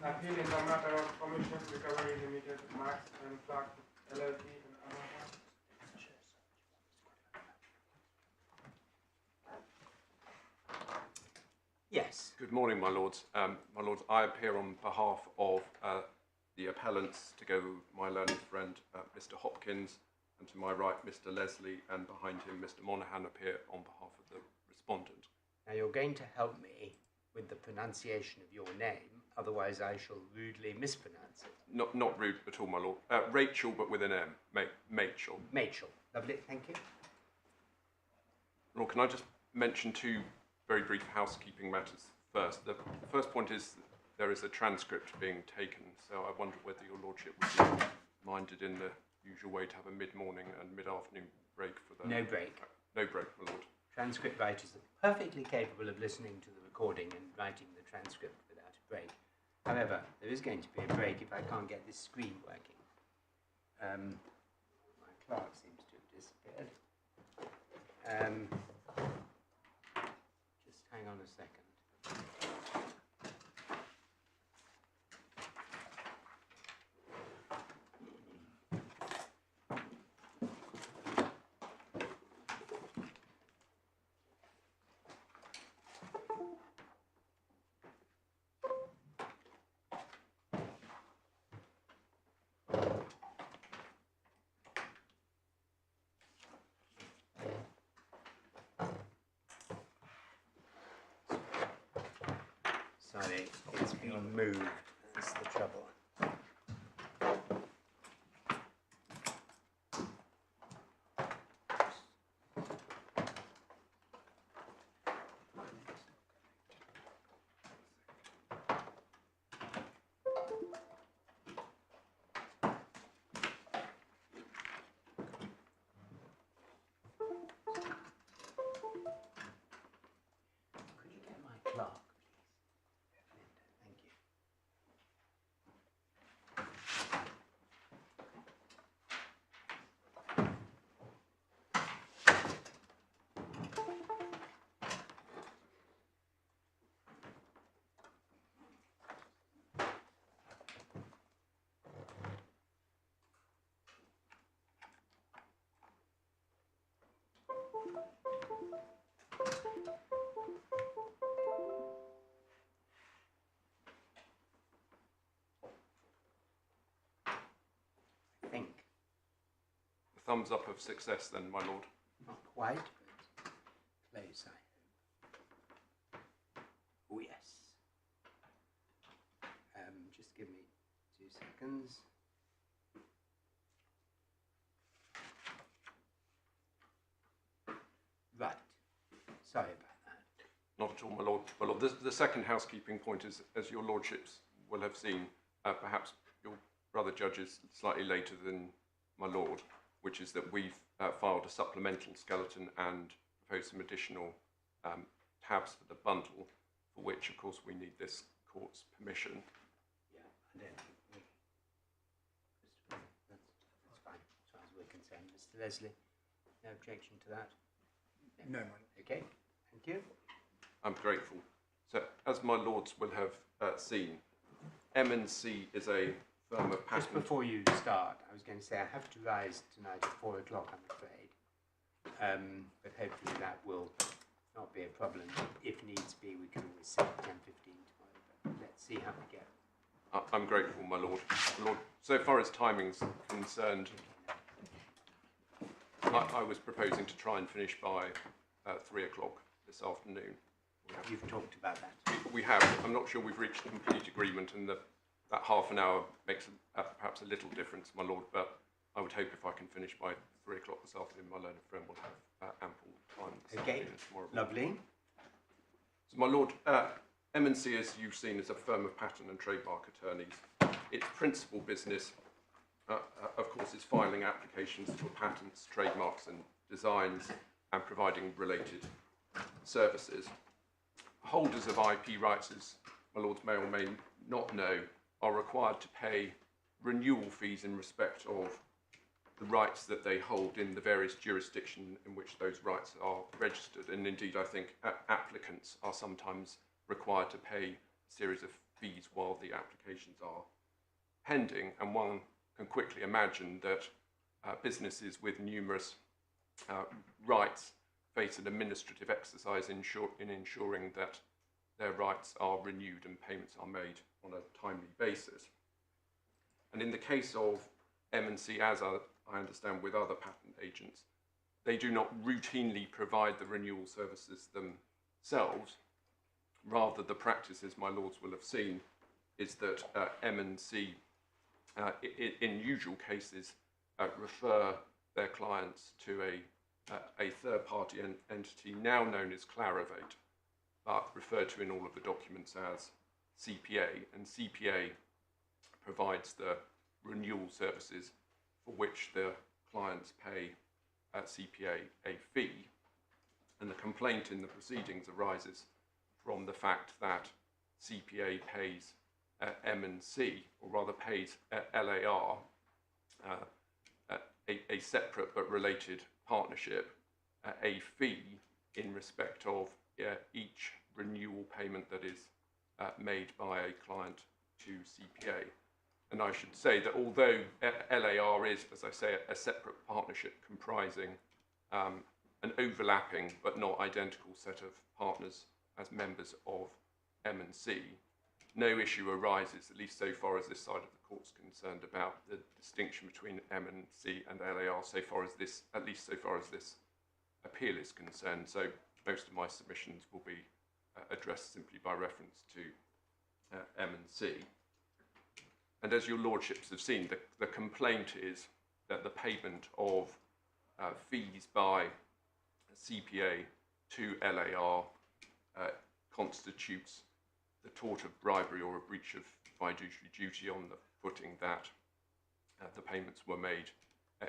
appeal in the matter of Commission Recovery Limited, Marks Clerk LLP in Amara. Yes. Good morning, my lords. My lords, I appear on behalf of the appellants, to go with my learned friend, Mr. Hopkins, and to my right, Mr. Leslie, and behind him, Mr. Monaghan, appear on behalf of the respondent. Now you're going to help me with the pronunciation of your name, otherwise I shall rudely mispronounce it. Not rude at all, my lord. Rachel, but with an M. Machel. Machel. Lovely, thank you. Lord, can I just mention two very brief housekeeping matters first? The first point is there is a transcript being taken, so I wonder whether your lordship would be minded in the usual way to have a mid-morning and mid-afternoon break for the... No break. No break, my lord. Transcript writers are perfectly capable of listening to the recording and writing the transcript without a break. However, there is going to be a break if I can't get this screen working. My clerk seems to have disappeared. Just hang on a second. Sorry, it's been moved. That's the trouble. Could you get my clerk? Thank you. I think. A thumbs up of success then, my lord. Not quite, but close, I hope. Oh, yes. Just give me 2 seconds. Right. Sorry about that. Not at all, my lord. My lord, the second housekeeping point is, as your lordships will have seen, perhaps your brother judges slightly later than my lord, which is that we've filed a supplemental skeleton and proposed some additional tabs for the bundle, for which, of course, we need this court's permission. Yeah, I don't think we... Christopher, that's fine, as far as we're concerned. Mr. Leslie, no objection to that? No, my lord. Okay, thank you. I'm grateful. So, as my lords will have seen, M&C is a firm of patent... Just before you start, I was going to say I have to rise tonight at 4 o'clock, I'm afraid. But hopefully that will not be a problem. If needs be, we can always set 10:15 tomorrow, but let's see how we go. I'm grateful, my lord. My lord, so far as timing's concerned, I was proposing to try and finish by 3 o'clock this afternoon. You've talked about that. We have. I'm not sure we've reached a complete agreement, and that half an hour makes perhaps a little difference, my lord, but I would hope if I can finish by 3 o'clock this afternoon, my learned friend will have ample time this afternoon and tomorrow. Lovely. So, my lord, M&C, as you've seen, is a firm of patent and trademark attorneys. Its principal business, of course, is filing applications for patents, trademarks and designs and providing related services. Holders of IP rights, as my lords may or may not know, are required to pay renewal fees in respect of the rights that they hold in the various jurisdictions in which those rights are registered. And indeed, I think applicants are sometimes required to pay a series of fees while the applications are pending, and one can quickly imagine that businesses with numerous rights face an administrative exercise in ensuring that their rights are renewed and payments are made on a timely basis. And in the case of M&C, as I understand with other patent agents, they do not routinely provide the renewal services themselves. Rather, the practice, as my lords will have seen, is that M&C, in usual cases, refer their clients to a third-party entity now known as Clarivate, but referred to in all of the documents as CPA, and CPA provides the renewal services for which the clients pay CPA a fee, and the complaint in the proceedings arises from the fact that CPA pays M&C, or rather pays LAR, a separate but related partnership, a fee in respect of each renewal payment that is made by a client to CPA. And I should say that although LAR is, as I say, a separate partnership comprising an overlapping but not identical set of partners as members of M&C, no issue arises, at least so far as this side of the court's concerned, about the distinction between M&C and LAR so far as this, at least so far as this appeal is concerned. So most of my submissions will be addressed simply by reference to M&C. And as your lordships have seen, the complaint is that the payment of fees by CPA to LAR constitutes the tort of bribery or a breach of fiduciary duty on the footing that the payments were made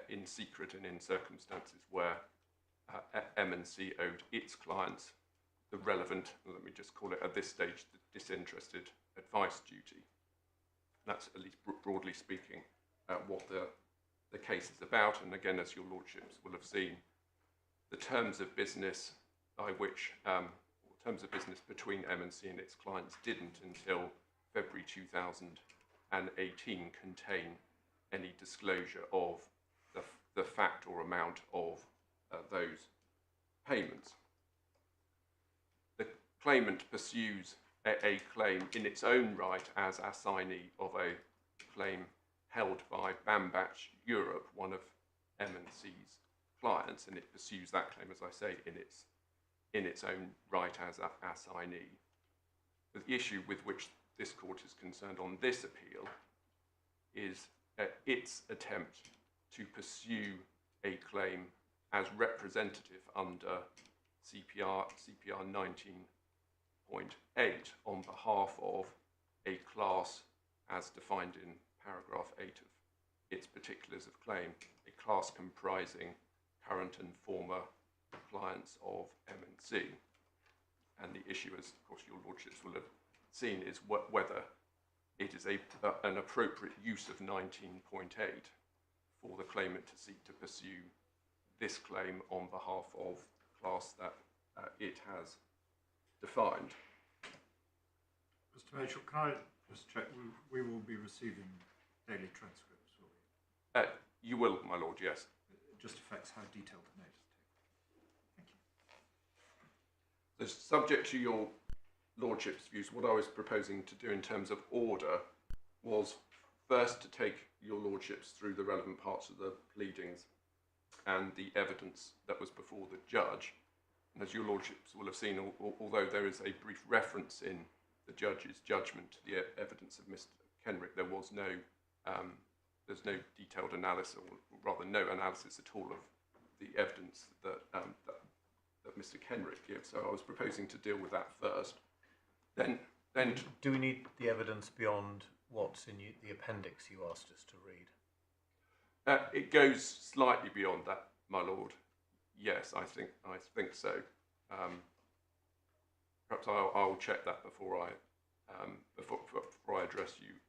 in secret and in circumstances where M&C owed its clients the relevant, let me just call it at this stage, the disinterested advice duty. That's, at least broadly speaking, what the case is about. And again, as your lordships will have seen, the terms of business by which, terms of business between M&C and its clients didn't until February 2018 contain any disclosure of the fact or amount of those payments. The claimant pursues a claim in its own right as assignee of a claim held by Bambatch Europe, one of M&C's clients, and it pursues that claim, as I say, in its own right as an assignee. The issue with which this court is concerned on this appeal is its attempt to pursue a claim as representative under CPR 19.8 on behalf of a class as defined in paragraph 8 of its particulars of claim, a class comprising current and former clients of M&C. And the issue, as of course your lordships will have seen, is whether it is an appropriate use of 19.8 for the claimant to seek to pursue this claim on behalf of the class that it has defined. Mr. Mitchell, can I just check? We will be receiving daily transcripts, will we? You will, my lord, yes. It just affects how detailed the notice is. Thank you. So, subject to your lordship's views, what I was proposing to do in terms of order was first to take your lordships through the relevant parts of the pleadings and the evidence that was before the judge. And as your lordships will have seen, although there is a brief reference in the judge's judgment to the evidence of Mr. Kenrick, there was there's no detailed analysis, or rather no analysis at all of the evidence that Mr. Kenrick gives. So I was proposing to deal with that first. Then do we need the evidence beyond what's in the appendix you asked us to read? It goes slightly beyond that, my lord. Yes, I think so. Perhaps I'll check that before I address you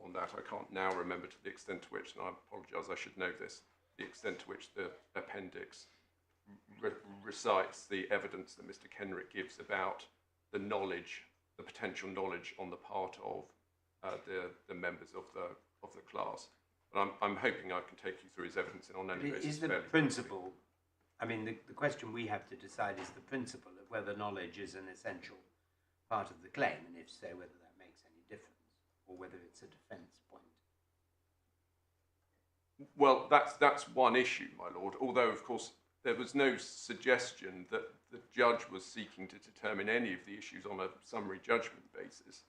on that. I can't now remember to the extent to which, and I apologise, I should know this, the extent to which the appendix recites the evidence that Mr. Kenrick gives about the knowledge, the potential knowledge on the part of the members of the class. But I'm hoping I can take you through his evidence and on any basis. Is the principle, I mean, the question we have to decide is the principle of whether knowledge is an essential part of the claim, and if so, whether that makes any difference, or whether it's a defence point. Well, that's one issue, my lord, although, of course, there was no suggestion that the judge was seeking to determine any of the issues on a summary judgment basis.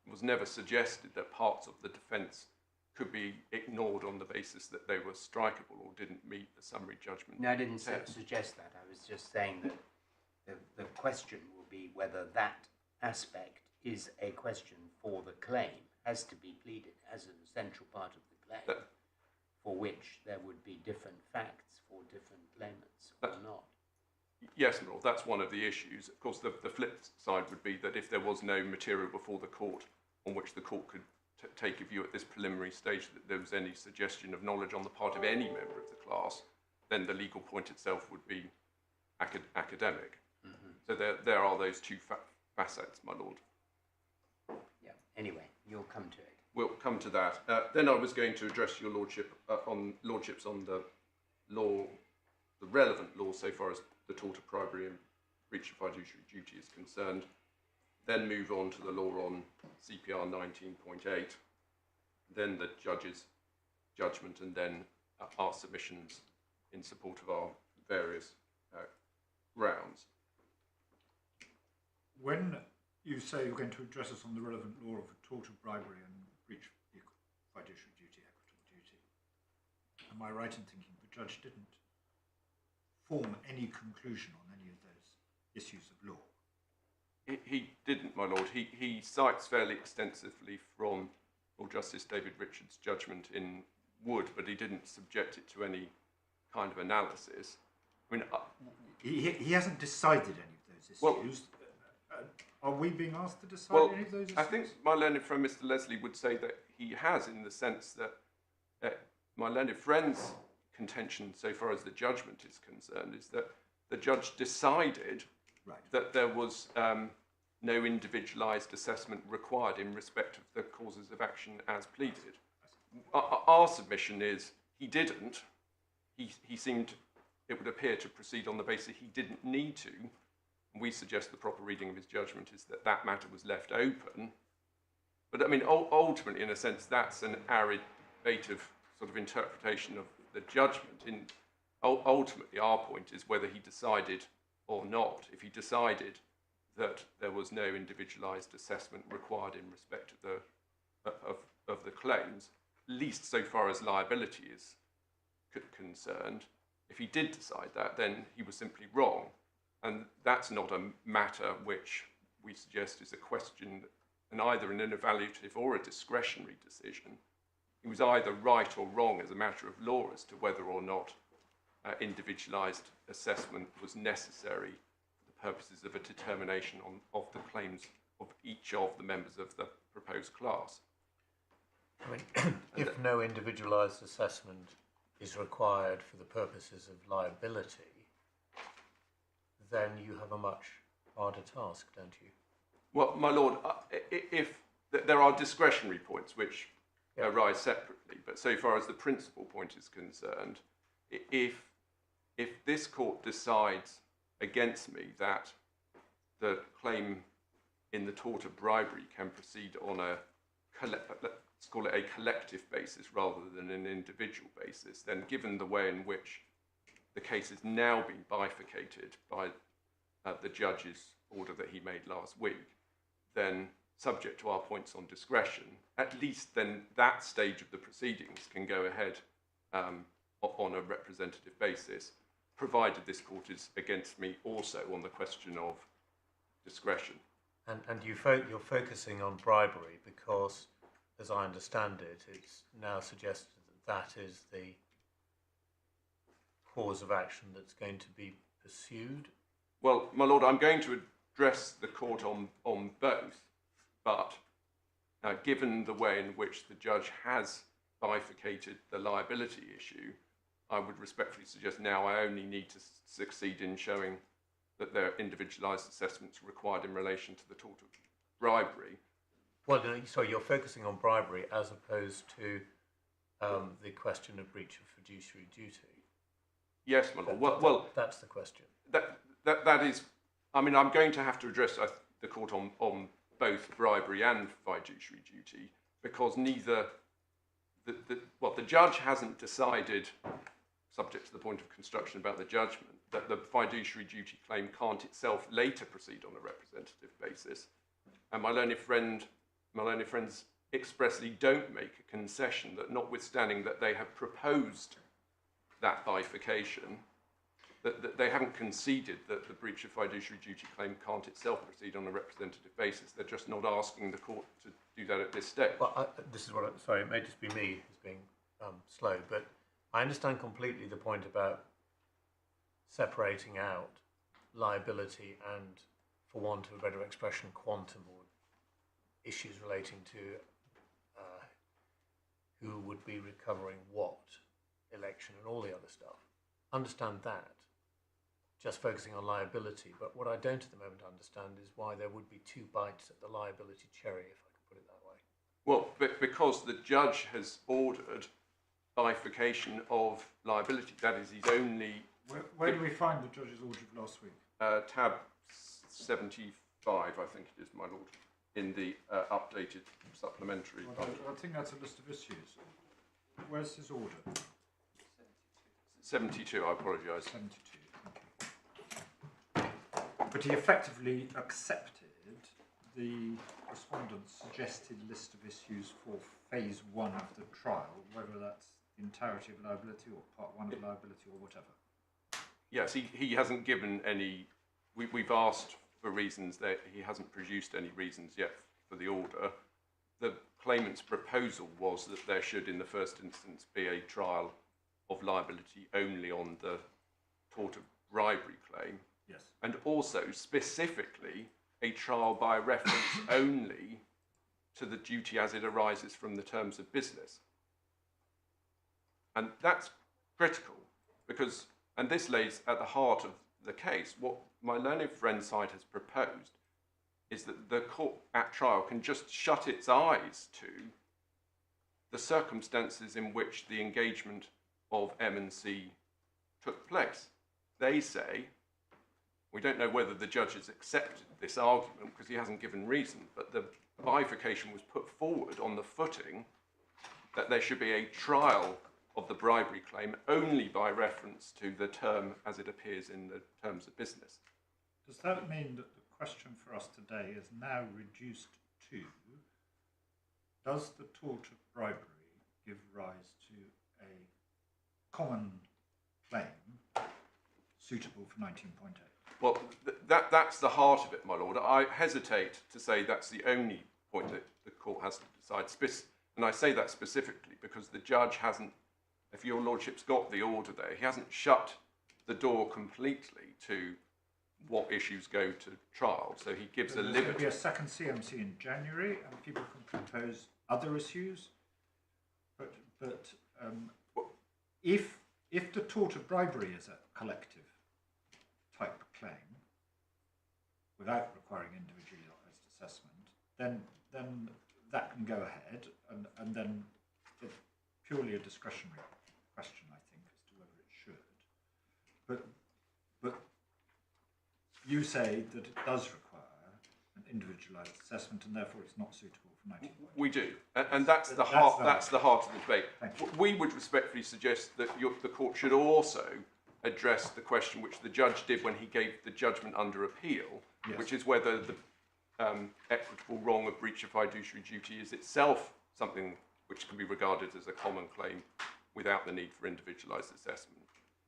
It was never suggested that parts of the defence could be ignored on the basis that they were strikeable or didn't meet the summary judgment. No, I didn't test. suggest that. I was just saying that the question will be whether that aspect is a question for the claim, has to be pleaded as an essential part of the claim, for which there would be different facts for different claimants or not. Yes, my lord, that's one of the issues. Of course, the flip side would be that if there was no material before the court on which the court could take a view at this preliminary stage that there was any suggestion of knowledge on the part of any member of the class, then the legal point itself would be academic. Mm-hmm. So there are those two facets, my lord. Yeah, anyway, you'll come to it. We'll come to that. Then I was going to address your lordship lordships on the law, the relevant law so far as the tort of bribery and breach of fiduciary duty is concerned. Then move on to the law on CPR 19.8, then the judge's judgment, and then our submissions in support of our various grounds. When you say you're going to address us on the relevant law of tort of bribery and breach of fiduciary duty, equitable duty, am I right in thinking the judge didn't form any conclusion on any of those issues of law? He didn't, my lord. He cites fairly extensively from Lord Justice David Richards' judgment in Wood, but he didn't subject it to any kind of analysis. I mean, he hasn't decided any of those issues. Well, are we being asked to decide any of those issues? I think my learned friend Mr. Leslie would say that he has, in the sense that my learned friend's contention, so far as the judgment is concerned, is that the judge decided that there was no individualised assessment required in respect of the causes of action as pleaded. Our submission is he didn't. He seemed, it would appear, to proceed on the basis he didn't need to. We suggest the proper reading of his judgment is that that matter was left open. But I mean, ultimately, in a sense, that's an arid, debative sort of interpretation of the judgment. Ultimately, our point is whether he decided or not. If he decided that there was no individualised assessment required in respect of the claims, at least so far as liability is concerned, if he did decide that, then he was simply wrong. And that's not a matter which we suggest is a question, and either an evaluative or a discretionary decision. He was either right or wrong as a matter of law as to whether or not individualised assessment was necessary for the purposes of a determination of the claims of each of the members of the proposed class. I mean, if no individualised assessment is required for the purposes of liability, then you have a much harder task, don't you? Well, my lord, if there are discretionary points which arise separately, but so far as the principal point is concerned, if this court decides against me that the claim in the tort of bribery can proceed on let's call it a collective basis rather than an individual basis, then given the way in which the case is now being bifurcated by the judge's order that he made last week, then subject to our points on discretion, at least then that stage of the proceedings can go ahead on a representative basis, provided this court is against me also on the question of discretion. And you're focusing on bribery because, as I understand it, it's now suggested that that is the cause of action that's going to be pursued. Well, my lord, I'm going to address the court on both, but given the way in which the judge has bifurcated the liability issue, I would respectfully suggest now I only need to succeed in showing that there are individualised assessments required in relation to the tort of bribery. Well, no, sorry, you're focusing on bribery as opposed to the question of breach of fiduciary duty. Yes, my lord. Well, that's the question. That is, I mean, I'm going to have to address the court on both bribery and fiduciary duty, because neither, the judge hasn't decided, subject to the point of construction about the judgment, that the fiduciary duty claim can't itself later proceed on a representative basis. And my learned friends expressly don't make a concession that, notwithstanding that they have proposed that bifurcation, that they haven't conceded that the breach of fiduciary duty claim can't itself proceed on a representative basis. They're just not asking the court to do that at this stage. Well, this is what, sorry, it may just be me who's being slow, but I understand completely the point about separating out liability and, for want of a better expression, quantum, or issues relating to who would be recovering what, election and all the other stuff. Understand that, just focusing on liability. But what I don't at the moment understand is why there would be two bites at the liability cherry, if I can put it that way. Well, because the judge has ordered bifurcation of liability. That is his only... Where do we find the judge's order of last week? Tab 75, I think it is, my lord, in the updated supplementary. Well, I think that's a list of issues. Where's his order? 72, I apologise. 72, thank you. But he effectively accepted the respondent's suggested list of issues for phase 1 of the trial, whether that's the entirety of liability or part 1 of liability or whatever. Yes, he hasn't given any... We've asked for reasons that he hasn't produced any reasons yet for the order. The claimant's proposal was that there should, in the first instance, be a trial of liability only on the tort of bribery claim. Yes. And also, specifically, a trial by reference only to the duty as it arises from the terms of business. And that's critical because, and this lays at the heart of the case, what my learned friend's side has proposed is that the court at trial can just shut its eyes to the circumstances in which the engagement of M&C took place. They say, we don't know whether the judge has accepted this argument because he hasn't given reason, but the bifurcation was put forward on the footing that there should be a trial of the bribery claim only by reference to the term as it appears in the terms of business. Does that mean that the question for us today is now reduced to, does the tort of bribery give rise to a common claim suitable for 19.8? Well, that's the heart of it, my lord. I hesitate to say that's the only point that the court has to decide. And I say that specifically because the judge hasn't, if your lordship's got the order there, he hasn't shut the door completely to what issues go to trial. So he gives a liberty. There'll be a second CMC in January and people can propose other issues. But if the tort of bribery is a collective type claim without requiring individualised assessment, then that can go ahead, and then it's purely a discretionary question, I think, as to whether it should. But you say that it does require an individualised assessment, and therefore it's not suitable for 19. We do, and that's the heart. That's the heart of the debate. We would respectfully suggest that the court should also address the question which the judge did when he gave the judgment under appeal, yes, which is whether the equitable wrong of breach of fiduciary duty is itself something which can be regarded as a common claim without the need for individualised assessment.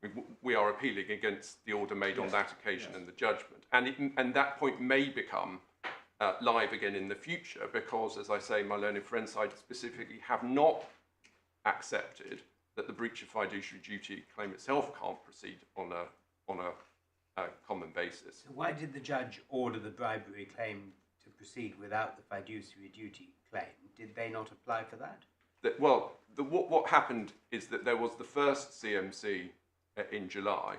I mean, we are appealing against the order made, yes, on that occasion, yes, and the judgment. And that point may become live again in the future because, as I say, my learned friend's side specifically have not accepted that the breach of fiduciary duty claim itself can't proceed on a common basis. So why did the judge order the bribery claim to proceed without the fiduciary duty claim? Did they not apply for that? What happened is that there was the first CMC in July.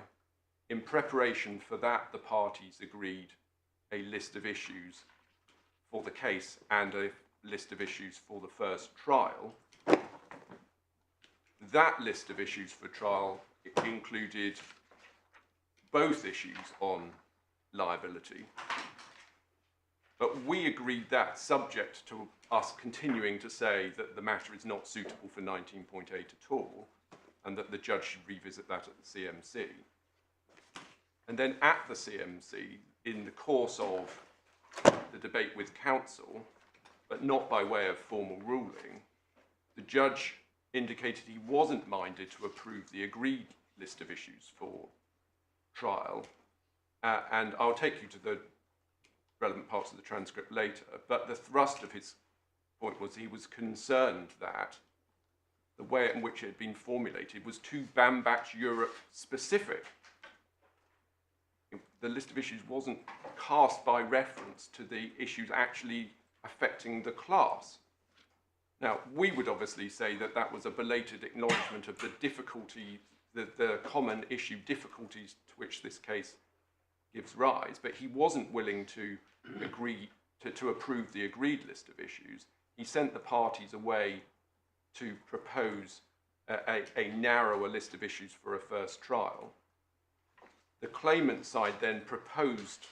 In preparation for that, the parties agreed a list of issues for the case and a list of issues for the first trial. That list of issues for trial included both issues on liability, but we agreed that subject to us continuing to say that the matter is not suitable for 19.8 at all, and that the judge should revisit that at the CMC. And then at the CMC, in the course of the debate with counsel, but not by way of formal ruling, the judge indicated he wasn't minded to approve the agreed list of issues for trial. And I'll take you to the relevant parts of the transcript later, but the thrust of his point was he was concerned that the way in which it had been formulated was too Bambatch Europe specific. The list of issues wasn't cast by reference to the issues actually affecting the class. Now, we would obviously say that that was a belated acknowledgement of the difficulty, the common issue difficulties to which this case gives rise, but he wasn't willing to agree to approve the agreed list of issues. He sent the parties away to propose a narrower list of issues for a first trial. The claimant side then proposed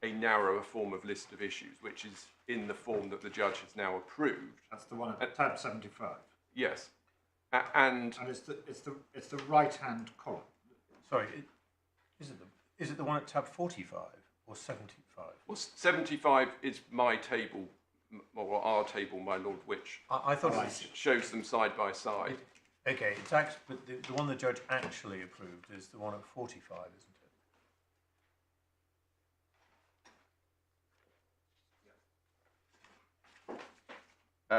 a narrower form of list of issues, which is in the form that the judge has now approved. That's the one at tab 75. Yes, and it's the right-hand column. Sorry, is it the one at tab 45 or 75? well, 75 is my table, or our table, my lord, which I thought it was, shows them side by side. okay. It's actually, but the one the judge actually approved is the one at 45, isn't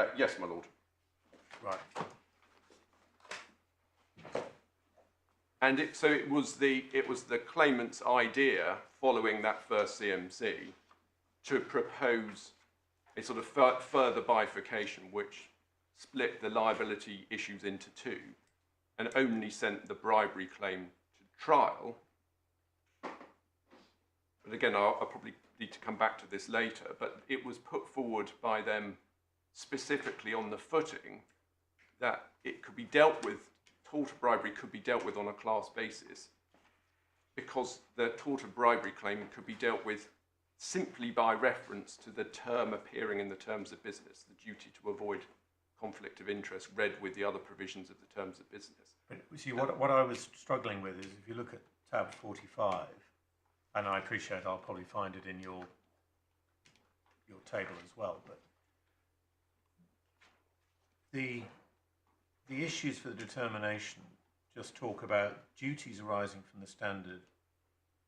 it? Yes, my lord. Right. And it was the claimant's idea, following that first CMC, to propose a sort of further bifurcation, which split the liability issues into two, and only sent the bribery claim to trial. But again, I'll probably need to come back to this later. But it was put forward by them specifically on the footing that it could be dealt with, tort of bribery could be dealt with on a class basis, because the tort of bribery claim could be dealt with simply by reference to the term appearing in the terms of business, the duty to avoid conflict of interest read with the other provisions of the terms of business. But see, what I was struggling with is if you look at tab 45, and I appreciate I'll probably find it in your table as well, but the issues for the determination just talk about duties arising from the standard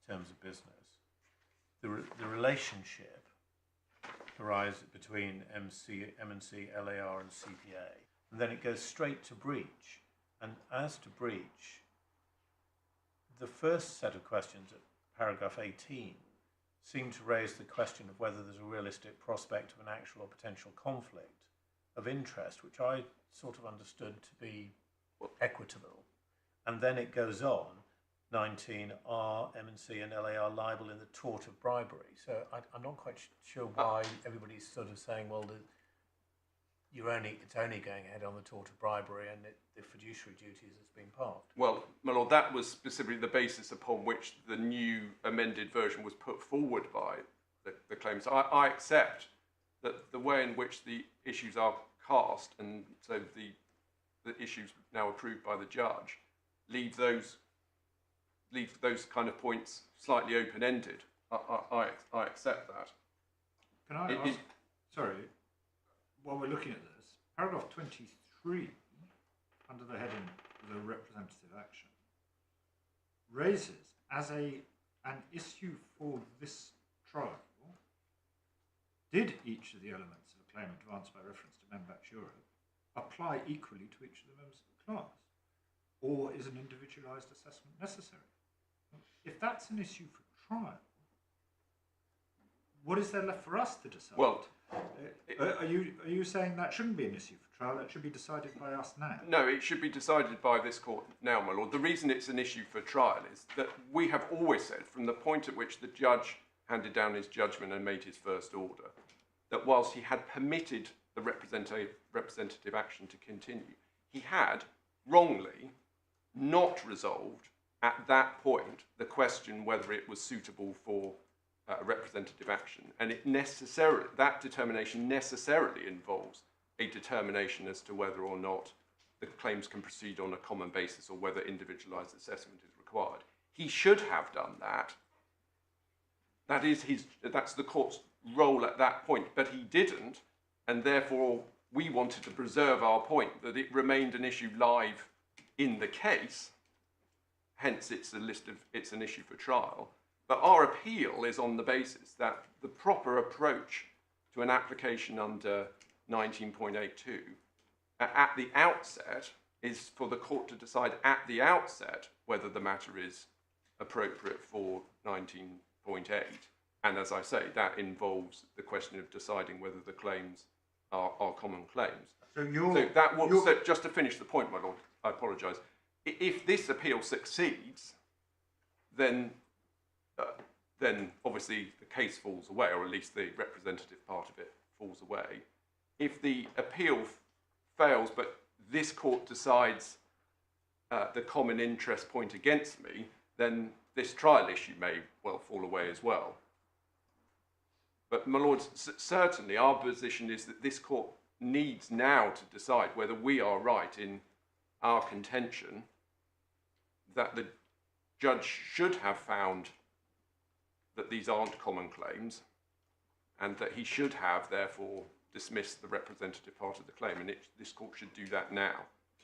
terms of business, the relationship arises between M&C, LAR and CPA, and then it goes straight to breach. And as to breach, the first set of questions at paragraph 18 seem to raise the question of whether there's a realistic prospect of an actual or potential conflict of interest, which I sort of understood to be equitable. And then it goes on, 19, are M&C and LAR liable in the tort of bribery? So I'm not quite sure why everybody's sort of saying, well, it's only going ahead on the tort of bribery and the fiduciary duties has been parked. Well, my lord, that was specifically the basis upon which the new amended version was put forward by the claims. I accept that the way in which the issues are cast, and so the issues now approved by the judge, leave those kind of points slightly open-ended. I accept that. Can I ask, sorry, while we're looking at this, paragraph 23, under the heading the representative action, raises as an issue for this trial, did each of the elements of a claim advanced by reference to Bambatch Europe apply equally to each of the members of the class? Or is an individualised assessment necessary? If that's an issue for trial, what is there left for us to decide? Well, are you saying that shouldn't be an issue for trial? That should be decided by us now? no, it should be decided by this court now, my lord. The reason it's an issue for trial is that we have always said, from the point at which the judge handed down his judgment and made his first order, that whilst he had permitted the representative action to continue, he had wrongly not resolved at that point the question whether it was suitable for representative action, and that determination necessarily involves a determination as to whether or not the claims can proceed on a common basis or whether individualised assessment is required. He should have done that. That's the court's role at that point, but he didn't, and therefore we wanted to preserve our point that it remained an issue live in the case. Hence, it's an issue for trial. But our appeal is on the basis that the proper approach to an application under 19.82 at the outset is for the court to decide at the outset whether the matter is appropriate for 19.8. And as I say, that involves the question of deciding whether the claims are common claims. So just to finish the point, my lord, I apologise. If this appeal succeeds, then obviously the case falls away, or at least the representative part of it falls away. If the appeal fails, but this court decides the common interest point against me, then this trial issue may well fall away as well. But my lords, certainly our position is that this court needs now to decide whether we are right in our contention that the judge should have found that these aren't common claims, and that he should have, therefore, dismissed the representative part of the claim, and this court should do that now.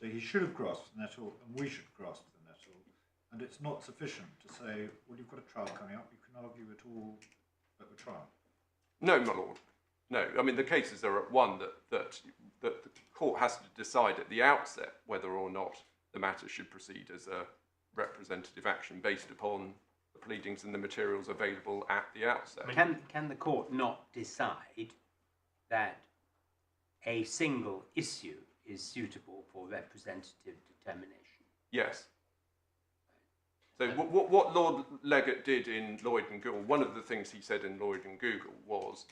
So he should have grasped the nettle, and we should grasp the nettle, and it's not sufficient to say, well, you've got a trial coming up, you can argue it all at the trial. No, my lord. No. I mean, the cases are at one that the court has to decide at the outset whether or not the matter should proceed as a representative action based upon the pleadings and the materials available at the outset. Can the court not decide that a single issue is suitable for representative determination? Yes. So what Lord Leggett did in Lloyd and Google, one of the things he said in Lloyd and Google was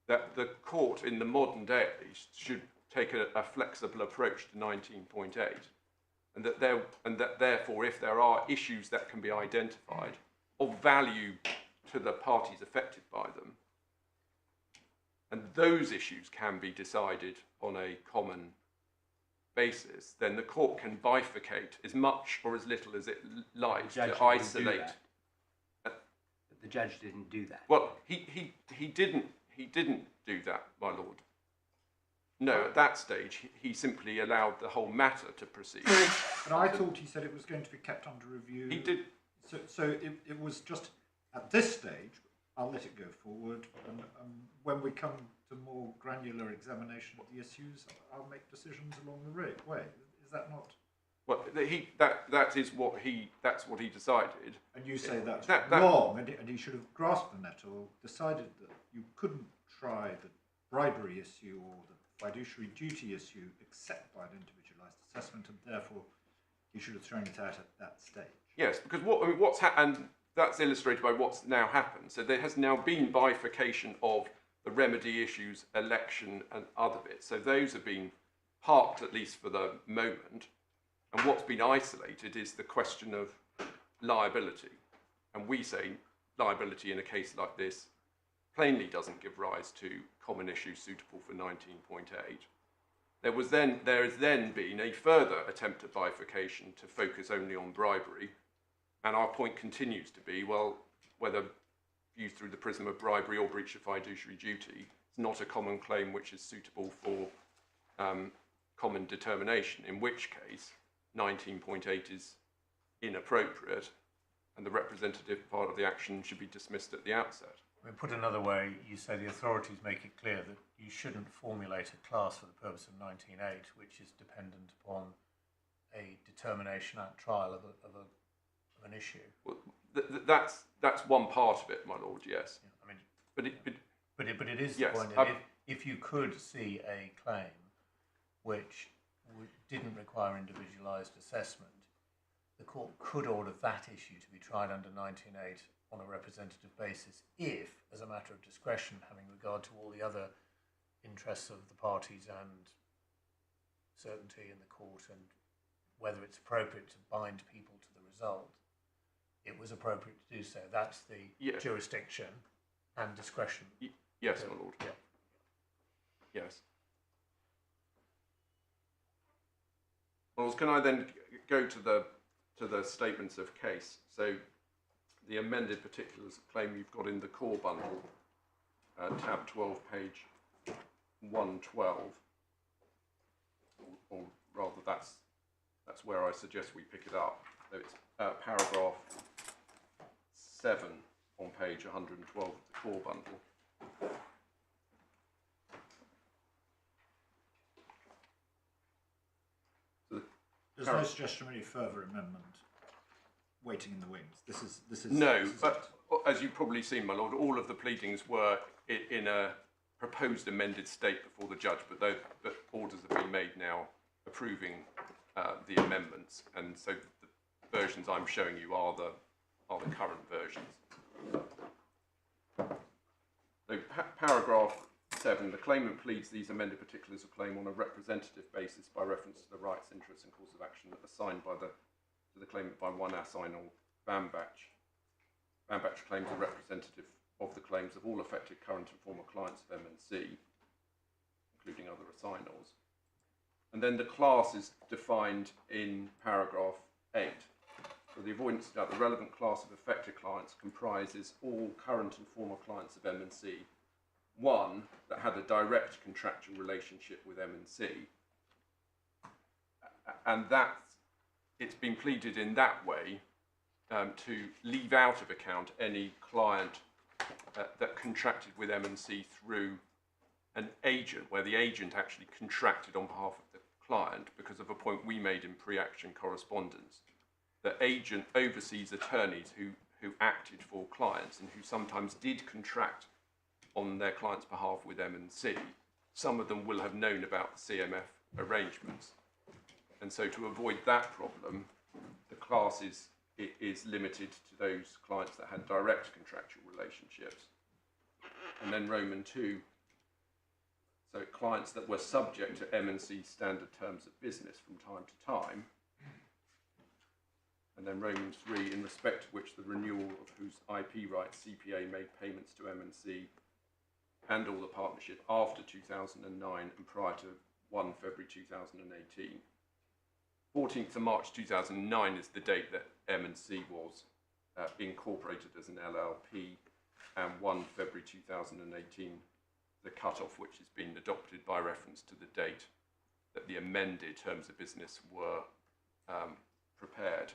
that the court in the modern day should take a flexible approach to 19.8, and that therefore if there are issues that can be identified of value to the parties affected by them, and those issues can be decided on a common basis, then the court can bifurcate as much or as little as it likes to isolate. The judge didn't do that. Well, he didn't do that, my lord. No, at that stage he simply allowed the whole matter to proceed. And I thought he said it was going to be kept under review. He did. So it was just at this stage. I'll let it go forward, and when we come to more granular examination of the issues, I'll make decisions along the way. Is that not? Well, that's what he decided. And you say that's wrong, and he should have grasped the nettle, decided that you couldn't try the bribery issue or the fiduciary duty issue except by an individualised assessment, and therefore he should have thrown it out at that stage. Yes, because what's happened. That's illustrated by what's now happened. So there has now been bifurcation of the remedy issues, election and other bits. So those have been parked, at least for the moment. And what's been isolated is the question of liability. And we say liability in a case like this plainly doesn't give rise to common issues suitable for 19.8. There has then been a further attempt at bifurcation to focus only on bribery. And our point continues to be, well, whether viewed through the prism of bribery or breach of fiduciary duty, it's not a common claim which is suitable for common determination, in which case 19.8 is inappropriate and the representative part of the action should be dismissed at the outset. I mean, put another way, you say the authorities make it clear that you shouldn't formulate a class for the purpose of 19.8, which is dependent upon a determination at trial of an issue. Well, that's one part of it, my lord. Yes. Yeah, I mean, but it is yes, the point. That if you could see a claim which didn't require individualised assessment, the court could order that issue to be tried under 19.8 on a representative basis if, as a matter of discretion, having regard to all the other interests of the parties and certainty in the court, and whether it's appropriate to bind people to the result, it was appropriate to do so. That's the jurisdiction and discretion. Yes, my lord. Yeah. Yes. Well, can I then go to the statements of case? So, the amended particulars claim you've got in the core bundle, tab 12, page 112, or rather, that's where I suggest we pick it up. So it's paragraph 7 on page 112 of the core bundle. There's no suggestion of any further amendment waiting in the wings. This is no, but as you've probably seen, my lord, all of the pleadings were in a proposed amended state before the judge, but orders have been made now approving the amendments, and so the versions I'm showing you are the current versions. So paragraph 7, the claimant pleads these amended particulars of claim on a representative basis by reference to the rights, interests and course of action assigned to the claimant by one assign or Bambach. Bambach claims a representative of the claims of all affected current and former clients of M&C, including other assignors. And then the class is defined in paragraph 8. For the avoidance of doubt, the relevant class of affected clients comprises all current and former clients of M&C, one that had a direct contractual relationship with M&C, and it's been pleaded in that way to leave out of account any client that contracted with M&C through an agent, where the agent actually contracted on behalf of the client because of a point we made in pre-action correspondence. The agent oversees attorneys who acted for clients and who sometimes did contract on their client's behalf with M&C. Some of them will have known about the CMF arrangements. And so to avoid that problem, the class is limited to those clients that had direct contractual relationships. And then Roman 2, so clients that were subject to M&C standard terms of business from time to time. And then Roman 3, in respect to which the renewal of whose IP rights CPA made payments to M&C and all the partnership after 2009 and prior to 1 February 2018. 14th of March 2009 is the date that M&C was incorporated as an LLP, and 1 February 2018, the cut-off which has been adopted by reference to the date that the amended terms of business were prepared.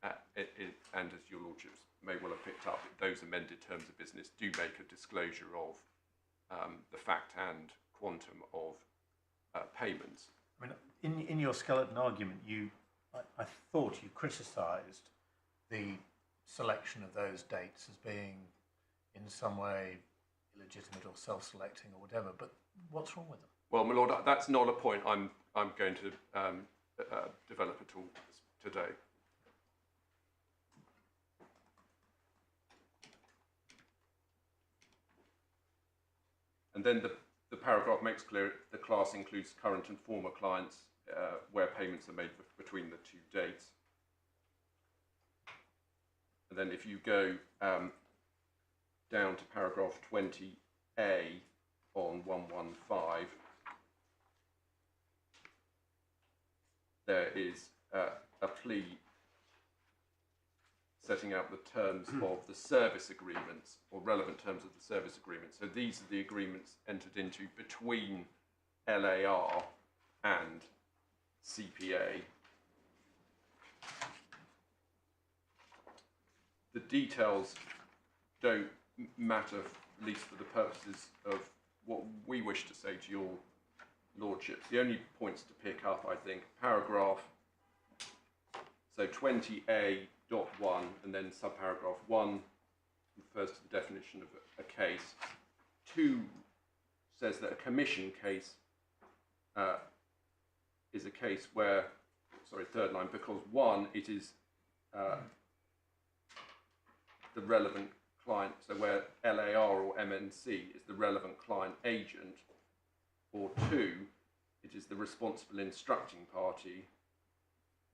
And as your lordships may well have picked up, those amended terms of business do make a disclosure of the fact and quantum of payments. I mean, in your skeleton argument, I thought you criticised the selection of those dates as being in some way illegitimate or self-selecting or whatever, but what's wrong with them? Well, my lord, that's not a point I'm going to develop at all today. And then the paragraph makes clear the class includes current and former clients where payments are made between the two dates. And then if you go down to paragraph 20A on 115, there is a plea setting out the terms of the service agreements, or relevant terms of the service agreement. So these are the agreements entered into between LAR and CPA. The details don't matter, at least for the purposes of what we wish to say to your lordships. The only points to pick up, I think, paragraph, so 20A.1 and then subparagraph 1 refers to the definition of a case. 2 says that a commission case is a case where, sorry, third line, because 1, it is the relevant client, so where LAR or MNC is the relevant client agent, or 2, it is the responsible instructing party,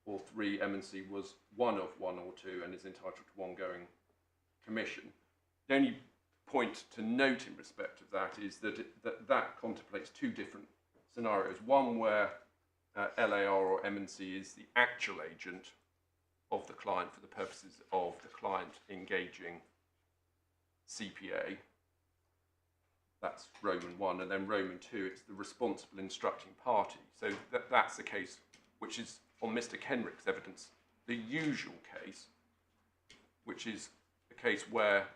or 3, M&C was one of 1 or 2 and is entitled to ongoing commission. The only point to note in respect of that is that that contemplates 2 different scenarios. One where LAR or M&C is the actual agent of the client for the purposes of the client engaging CPA. That's Roman 1, and then Roman 2, it's the responsible instructing party. So that's the case which is, on Mr. Kenrick's evidence, the usual case, which is a case where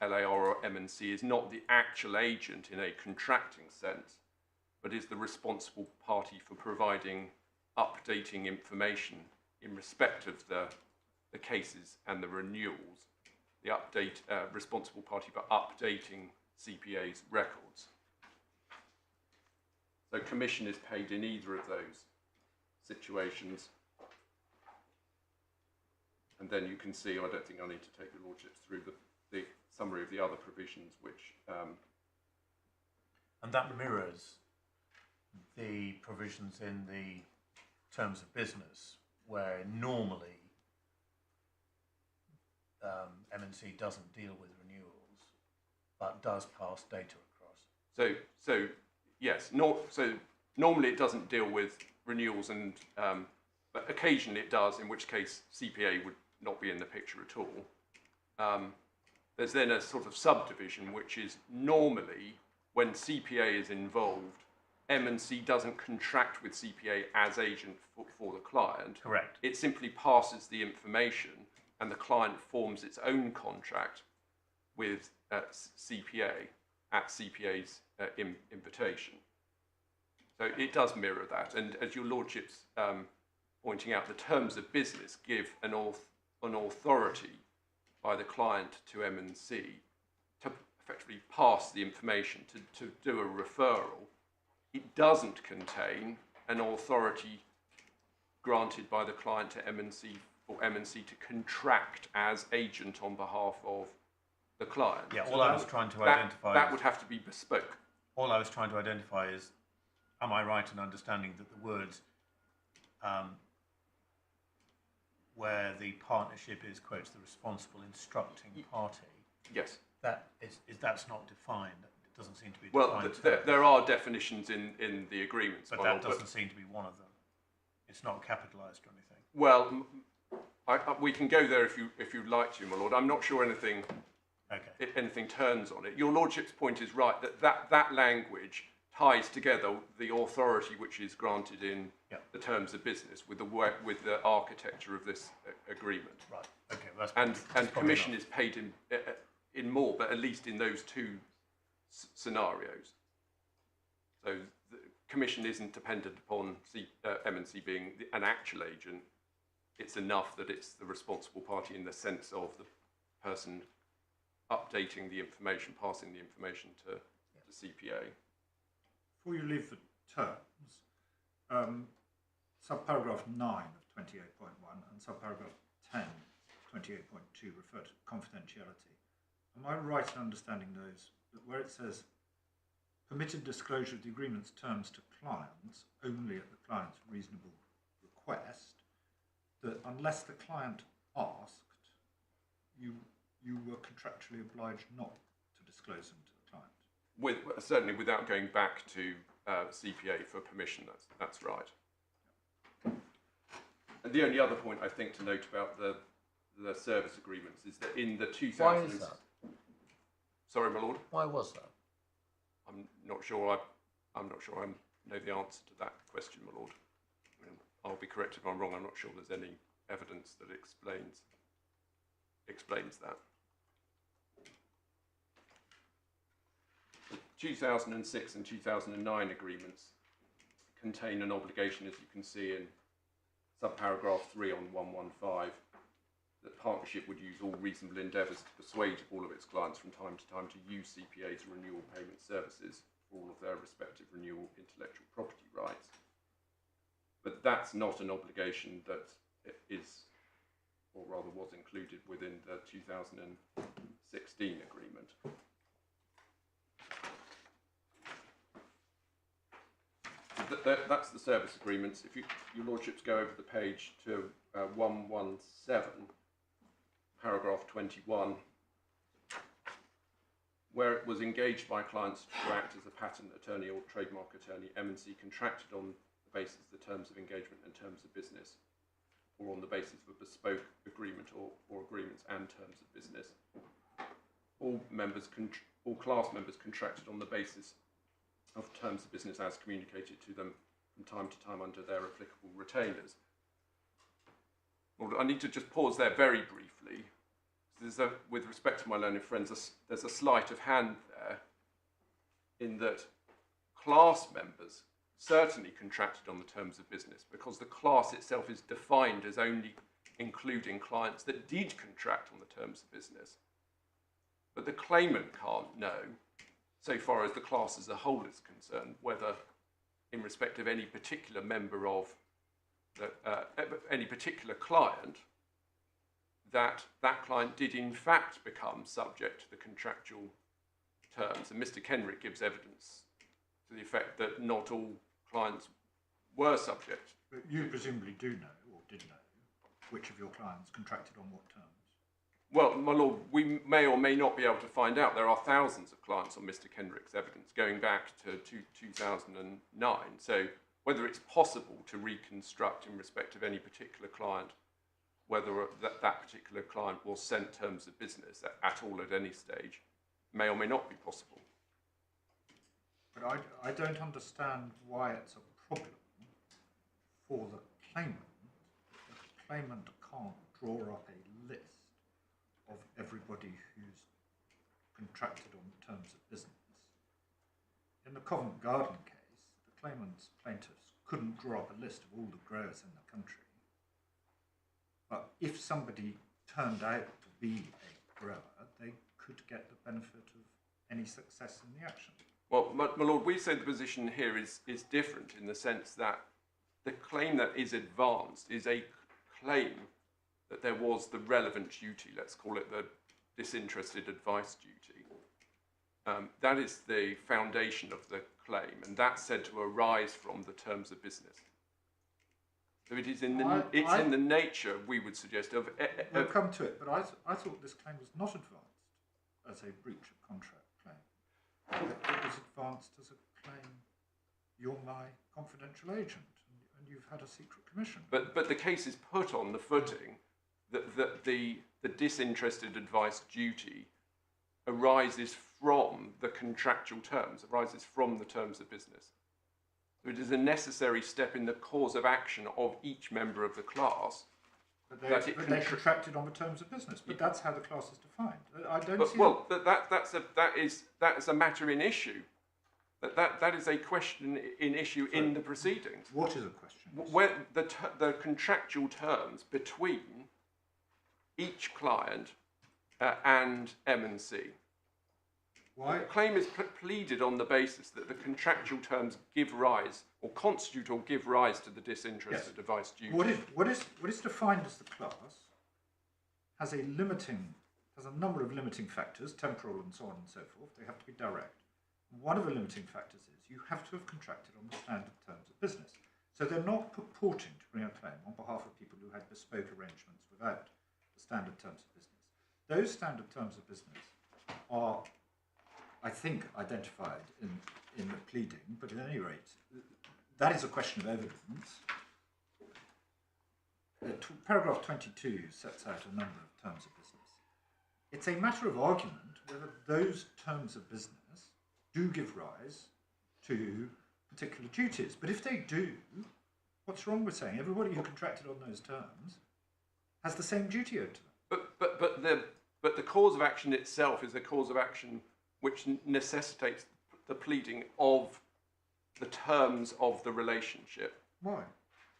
LAR or M&C is not the actual agent in a contracting sense, but is the responsible party for providing updating information in respect of the cases and the renewals, the responsible party for updating CPA's records. So commission is paid in either of those situations. And then you can see, I don't think I need to take your lordships through the summary of the other provisions which... and that mirrors the provisions in the terms of business, where normally M&C doesn't deal with renewals, but does pass data across. So yes, so normally it doesn't deal with renewals, and but occasionally it does, in which case CPA would not be in the picture at all. There's then a sort of subdivision, which is normally when CPA is involved, M&C doesn't contract with CPA as agent for the client. Correct. It simply passes the information, and the client forms its own contract with CPA at CPA's invitation. So it does mirror that. And as your lordship's pointing out, the terms of business give an authority by the client to M&C to effectively pass the information, to do a referral. It doesn't contain an authority granted by the client to M&C for M&C to contract as agent on behalf of the client. Yeah, all I was trying to identify... That would have to be bespoke. All I was trying to identify is, am I right in understanding that the words where the partnership is, quotes, the responsible instructing party, yes, that's not defined. It doesn't seem to be well, defined. there are definitions in the agreements, but that doesn't seem to be one of them. It's not capitalised or anything. Well, we can go there if you'd like to, my lord. I'm not sure anything turns on it. Your lordship's point is right, that language ties together the authority which is granted in the terms of business with the architecture of this agreement. Right. Okay. Well, and commission is paid in more, but at least in those 2 scenarios. So the commission isn't dependent upon M&C being an actual agent. It's enough that it's the responsible party in the sense of the person updating the information, passing the information to CPA. Before you leave the terms, subparagraph 9 of 28.1 and subparagraph 10 of 28.2 refer to confidentiality. Am I right in understanding those, that where it says permitted disclosure of the agreement's terms to clients only at the client's reasonable request, that unless the client asked, you were contractually obliged not to disclose them to the client? Certainly without going back to CPA for permission, that's right. And the only other point I think to note about the service agreements is that in the 2000s... Why is that? Sorry, my lord? Why was that? I'm not sure I know the answer to that question, my lord. I'll be correct if I'm wrong. I'm not sure there's any evidence that explains that. The 2006 and 2009 agreements contain an obligation, as you can see in subparagraph 3 on 115, that partnership would use all reasonable endeavours to persuade all of its clients from time to time to use CPA's renewal payment services for all of their respective renewal intellectual property rights. But that's not an obligation that is, or rather was included within the 2016 agreement. that's the service agreements. If your lordships go over the page to 117, paragraph 21, where it was engaged by clients to act as a patent attorney or trademark attorney, M&C contracted on the basis of the terms of engagement and terms of business, or on the basis of a bespoke agreement or agreements and terms of business. All class members contracted on the basis of terms of business as communicated to them from time to time under their applicable retainers. Well, I need to just pause there very briefly. With respect to my learned friends, there's a sleight of hand there in that class members certainly contracted on the terms of business because the class itself is defined as only including clients that did contract on the terms of business. But the claimant can't know, so far as the class as a whole is concerned, whether in respect of any particular member of any particular client, that client did in fact become subject to the contractual terms. And Mr. Kenrick gives evidence to the effect that not all clients were subject. But you presumably do know, or did know, which of your clients contracted on what terms? Well, my lord, we may or may not be able to find out. There are thousands of clients on Mr. Kenrick's evidence going back to 2009. So whether it's possible to reconstruct in respect of any particular client, whether that particular client was sent terms of business at all at any stage, may or may not be possible. But I don't understand why it's a problem for the claimant. The claimant can't draw up a list of everybody who's contracted on terms of business. In the Covent Garden case, the plaintiffs couldn't draw up a list of all the growers in the country. But if somebody turned out to be a grower, they could get the benefit of any success in the action. Well, my lord, we say the position here is different in the sense that the claim that is advanced is a claim that there was the relevant duty, let's call it the disinterested advice duty. That is the foundation of the claim, and that's said to arise from the terms of business. So it is in the nature, we would suggest, of... We'll come to it, but I thought this claim was not advanced as a breach of contract claim. It was advanced as a claim, you're my confidential agent, and you've had a secret commission. But the case is put on the footing that the disinterested advice duty arises from the contractual terms, arises from the terms of business. So it is a necessary step in the cause of action of each member of the class. But they contracted on the terms of business, but that's how the class is defined. I don't see. Well, that is a matter in issue. That is a question in issue in the proceedings. What is a question? Where the contractual terms between each client and M&C. Why? The claim is pleaded on the basis that the contractual terms give rise, or constitute or give rise to the disinterested advice duty. What is defined as the class has a number of limiting factors, temporal and so on and so forth. They have to be direct. One of the limiting factors is you have to have contracted on the standard terms of business. So they're not purporting to bring a claim on behalf of people who had bespoke arrangements without the standard terms of business. Those standard terms of business are, I think, identified in the pleading, but at any rate, that is a question of evidence. Paragraph 22 sets out a number of terms of business. It's a matter of argument whether those terms of business do give rise to particular duties. But if they do, what's wrong with saying everybody who contracted on those terms has the same duty owed to them? But the cause of action itself is a cause of action which necessitates the pleading of the terms of the relationship. Why?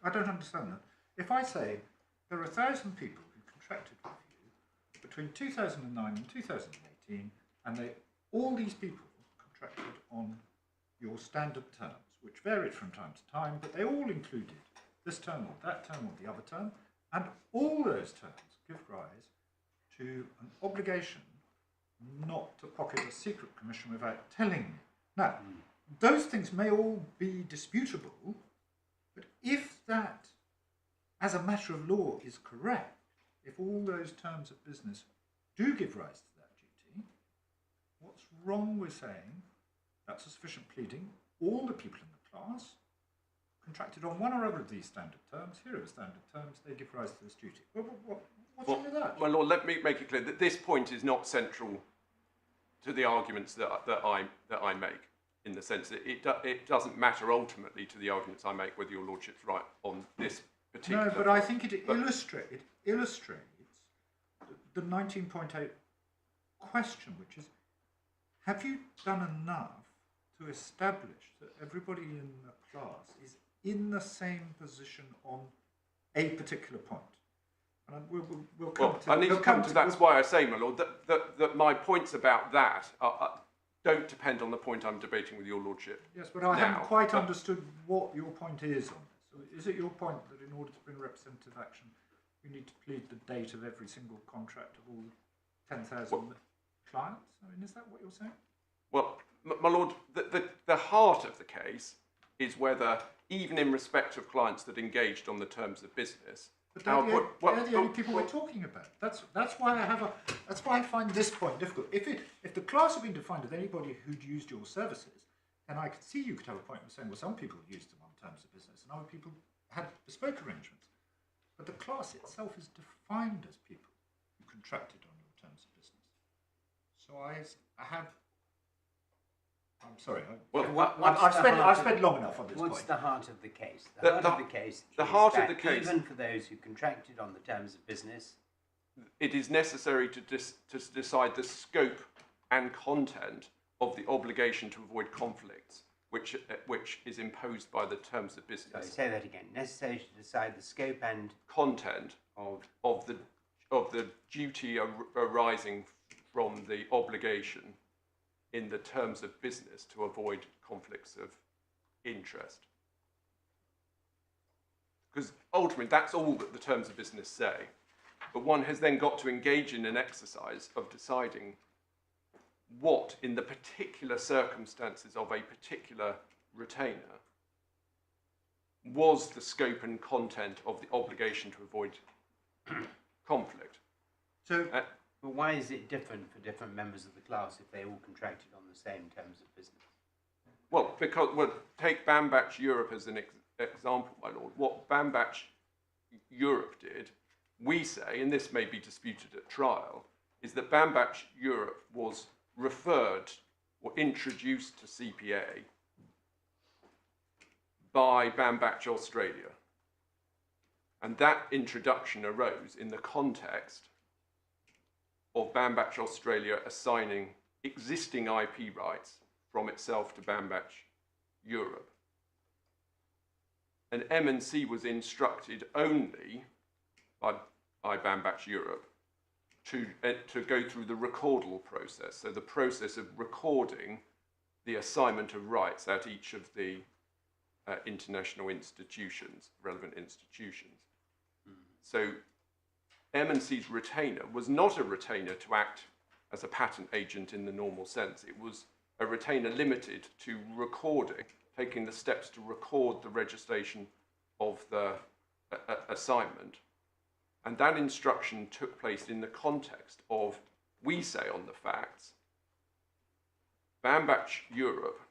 I don't understand that. If I say there are 1,000 people who contracted with you between 2009 and 2018, and all these people contracted on your standard terms, which varied from time to time, but they all included this term or that term or the other term, and all those terms give rise to an obligation not to pocket a secret commission without telling me. Now, those things may all be disputable, but if that, as a matter of law, is correct, if all those terms of business do give rise to that duty, what's wrong with saying that's a sufficient pleading? All the people in the class contracted on one or other of these standard terms. Here are the standard terms. They give rise to this duty. What's wrong with that? My Lord, let me make it clear that this point is not central to the arguments that I make, in the sense that it doesn't matter ultimately to the arguments I make whether your Lordship's right on this particular. No, but I think it illustrates the 19.8 question, which is, have you done enough to establish that everybody in the class is in the same position on a particular point? And we'll come to... I need to come to that's why I say, my Lord, that my points about that don't depend on the point I'm debating with your Lordship. Yes, but I haven't quite understood what your point is on this. So is it your point that in order to bring representative action, you need to plead the date of every single contract of all 10,000 clients? I mean, is that what you're saying? Well, my Lord, the heart of the case is whether, even in respect of clients that engaged on the terms of business, but they're the only people we're talking about. That's why I find this point difficult. If the class had been defined as anybody who'd used your services, then I could see you could have a point of saying, well, some people used them on terms of business and other people had bespoke arrangements. But the class itself is defined as people who contracted on your terms of business. So I have... I'm sorry. I've spent long enough on this point. What's the heart of the case? The heart of the case is that even for those who contracted on the terms of business, it is necessary to decide the scope and content of the obligation to avoid conflicts, which is imposed by the terms of business. Sorry, say that again. Necessary to decide the scope and content of the duty arising from the obligation in the terms of business to avoid conflicts of interest. Because ultimately that's all that the terms of business say. But one has then got to engage in an exercise of deciding what, in the particular circumstances of a particular retainer, was the scope and content of the obligation to avoid conflict. So, but why is it different for different members of the class if they all contracted on the same terms of business? Well, take Bambach Europe as an example, my Lord. What Bambach Europe did, we say, and this may be disputed at trial, is that Bambach Europe was referred or introduced to CPA by Bambach Australia. And that introduction arose in the context of Bambach Australia assigning existing IP rights from itself to Bambach Europe. And M&C was instructed only by Bambach Europe to go through the recordal process, so the process of recording the assignment of rights at each of the international institutions, relevant institutions. So M&C's retainer was not a retainer to act as a patent agent in the normal sense. It was a retainer limited to recording, taking the steps to record the registration of the assignment. And that instruction took place in the context of, we say on the facts, Bambach Europe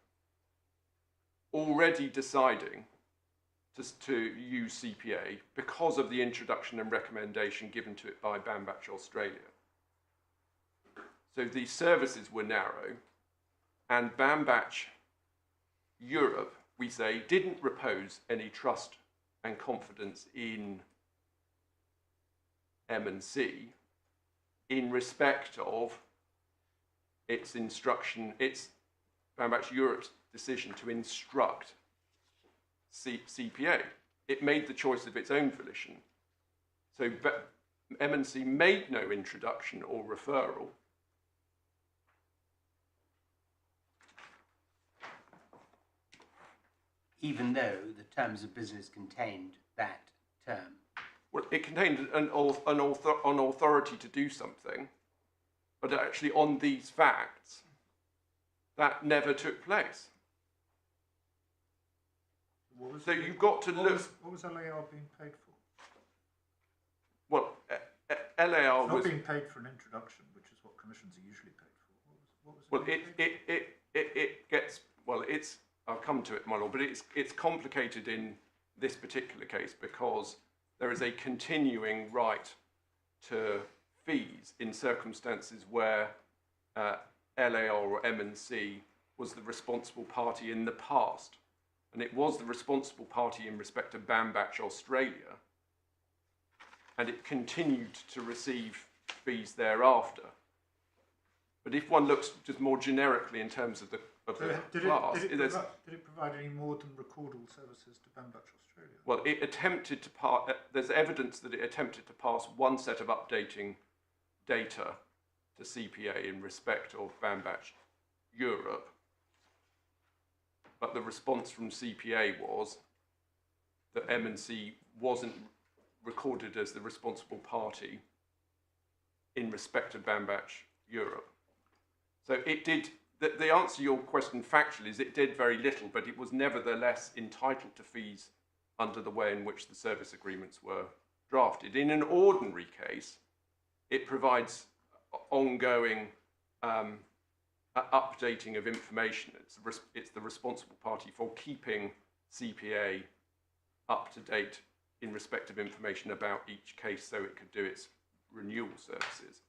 already deciding to use CPA because of the introduction and recommendation given to it by Bambach Australia. So these services were narrow, and Bambach Europe, we say, didn't repose any trust and confidence in M&C in respect of its instruction, its Bambach Europe's decision to instruct CPA. It made the choice of its own volition. So M&C made no introduction or referral. Even though the terms of business contained that term. Well, it contained an authority to do something, but actually on these facts, that never took place. What was So you've got to look. What was LAR being paid for? Well, LAR It's not was. being paid for an introduction, which is what commissions are usually paid for. What was Well, being paid for? it gets. Well, it's. I'll come to it, my lord, but it's complicated in this particular case because there is a continuing right to fees in circumstances where LAR or M&C was the responsible party in the past, and it was the responsible party in respect of Bambatch Australia, and it continued to receive fees thereafter. But if one looks just more generically in terms of the class, did it provide any more than recordal services to Bambatch Australia? well, it attempted to pass. There's evidence that it attempted to pass one set of updating data to CPA in respect of Bambatch Europe, but the response from CPA was that M&C wasn't recorded as the responsible party in respect of Bambatch Europe. So it did. The answer to your question factually is it did very little, but it was nevertheless entitled to fees under the way in which the service agreements were drafted. In an ordinary case, it provides ongoing updating of information. It's the responsible party for keeping CPA up to date in respect of information about each case so it could do its renewal services.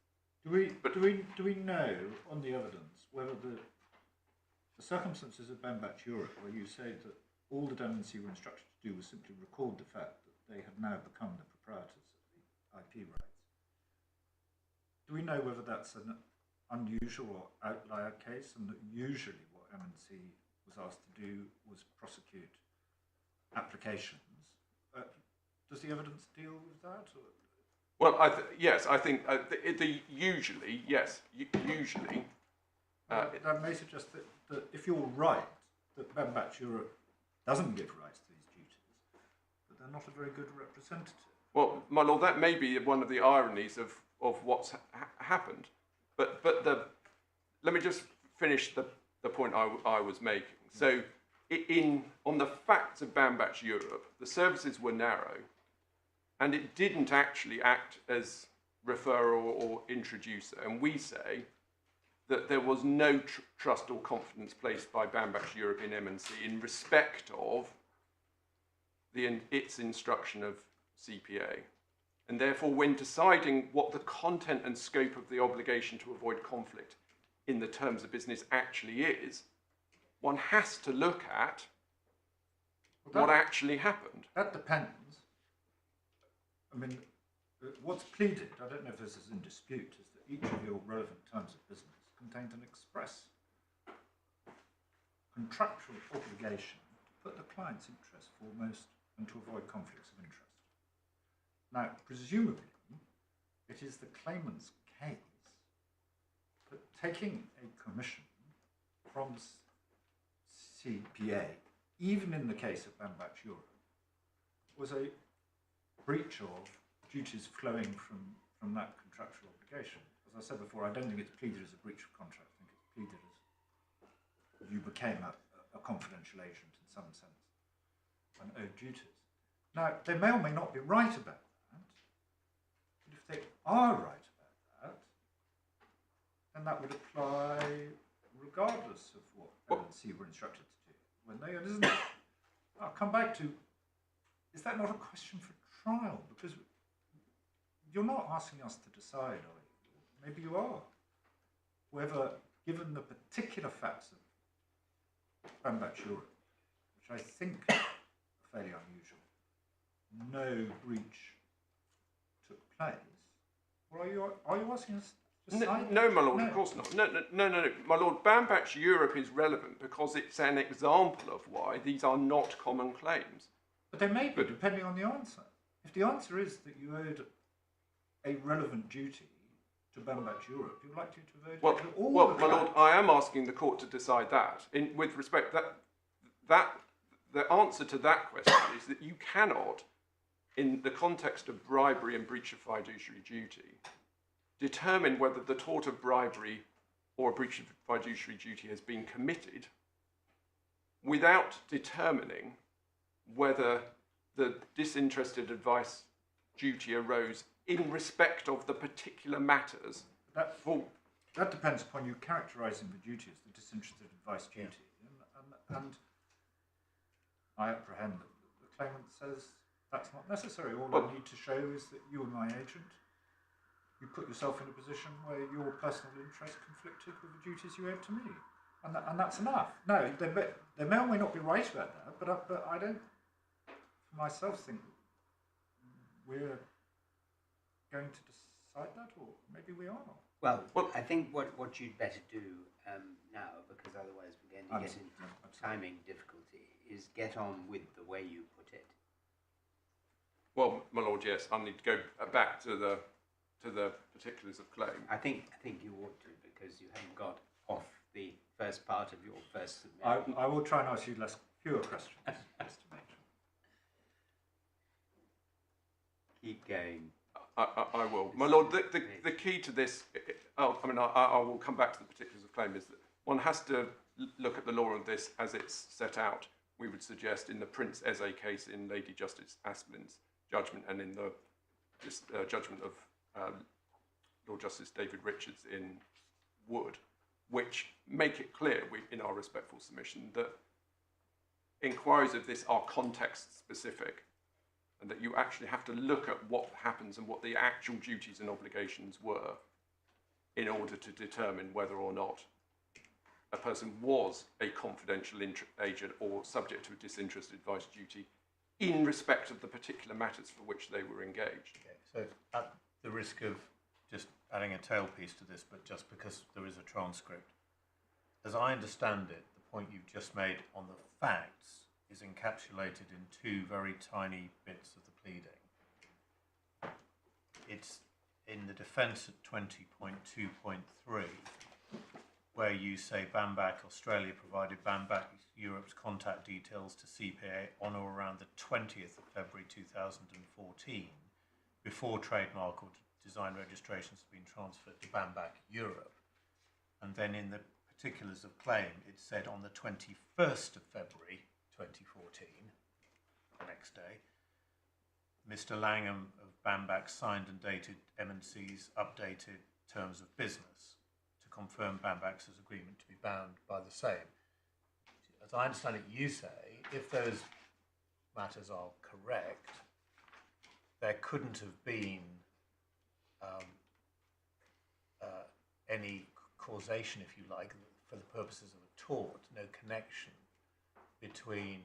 Do we know on the evidence whether the circumstances of Bambatch Europe, where you say that all that M&C were instructed to do was simply record the fact that they had now become the proprietors of the IP rights, do we know whether that's an unusual or outlier case, and that usually what M&C was asked to do was prosecute applications? Does the evidence deal with that? Or? Well, yes, I think usually, yes, usually. That may suggest that if you're right, that Bambatch Europe doesn't give rights to these duties, but they're not a very good representative. Well, my lord, that may be one of the ironies of what's happened. But let me just finish the point I was making. So on the facts of Bambatch Europe, the services were narrow, and it didn't actually act as referrer or introducer. And we say that there was no trust or confidence placed by Bambatch Europe in M&C in respect of its instruction of CPA. And therefore, when deciding what the content and scope of the obligation to avoid conflict in the terms of business actually is, one has to look at what actually happened. That depends. I mean, what's pleaded, I don't know if this is in dispute, is that each of your relevant terms of business contained an express contractual obligation to put the client's interests foremost and to avoid conflicts of interest. Now, presumably, it is the claimant's case that taking a commission from CPA, even in the case of Bambatch Europe, was a breach of duties flowing from that contractual obligation. As I said before, I don't think it's pleaded as a breach of contract. I think it's pleaded as you became a confidential agent in some sense and owed duties. Now, they may or may not be right about that, but if they are right about that, then that would apply regardless of what M&C were instructed to do. When they, isn't it? I'll come back to, is that not a question for trial? Because you're not asking us to decide, are you? Maybe you are. Whether, given the particular facts of Bambatch Europe, which I think are fairly unusual, no breach took place, or are you asking us to decide? No, my lord, of course not. No. My lord, Bambatch Europe is relevant because it's an example of why these are not common claims. But they may be, depending on the answer. If the answer is that you owed a relevant duty to Bambatch Europe, you're likely to have owed it to all the my lord, I am asking the court to decide that. With respect, that the answer to that question is that you cannot, in the context of bribery and breach of fiduciary duty, determine whether the tort of bribery or a breach of fiduciary duty has been committed without determining whether the disinterested advice duty arose in respect of the particular matters. That depends upon you characterising the duty as the disinterested advice duty. And I apprehend that the claimant says that's not necessary. All I need to show is that you are my agent. You put yourself in a position where your personal interest conflicted with the duties you owed to me. And that's enough. No, they may or may not be right about that, but I don't, for myself, think we're going to decide that, or maybe we are not. Well, I think what you'd better do now, because otherwise we're going to get into timing difficulty, is get on with the way you put it. Well, my lord, yes, I need to go back to the particulars of claim. I think you ought to, because you haven't got off the first part of your first submission. I will try and ask you fewer questions, Mr. Major. Keep going. I will. My lord, the key to this, I will come back to the particulars of claim, is that one has to look at the law of this as it's set out, we would suggest, in the Prince Eze case in Lady Justice Asplin's judgment, and in the judgment of Lord Justice David Richards in Wood, which make it clear in our respectful submission that inquiries of this are context specific, and that you actually have to look at what happens and what the actual duties and obligations were in order to determine whether or not a person was a confidential agent or subject to a disinterested advice duty in respect of the particular matters for which they were engaged. Okay, so at the risk of just adding a tailpiece to this, but just because there is a transcript, as I understand it, the point you've just made on the facts is encapsulated in two very tiny bits of the pleading. It's in the defence at 20.2.3, where you say Bambac Australia provided Bambac Europe's contact details to CPA on or around the 20th of February 2014, before trademark or design registrations have been transferred to Bambac Europe. And then in the particulars of claim, it said on the 21st of February 2014, the next day, Mr. Langham of Bambac signed and dated M&C's updated terms of business to confirm Bambac's agreement to be bound by the same. As I understand it, you say, if those matters are correct, there couldn't have been any causation, if you like, for the purposes of a tort, no connection between,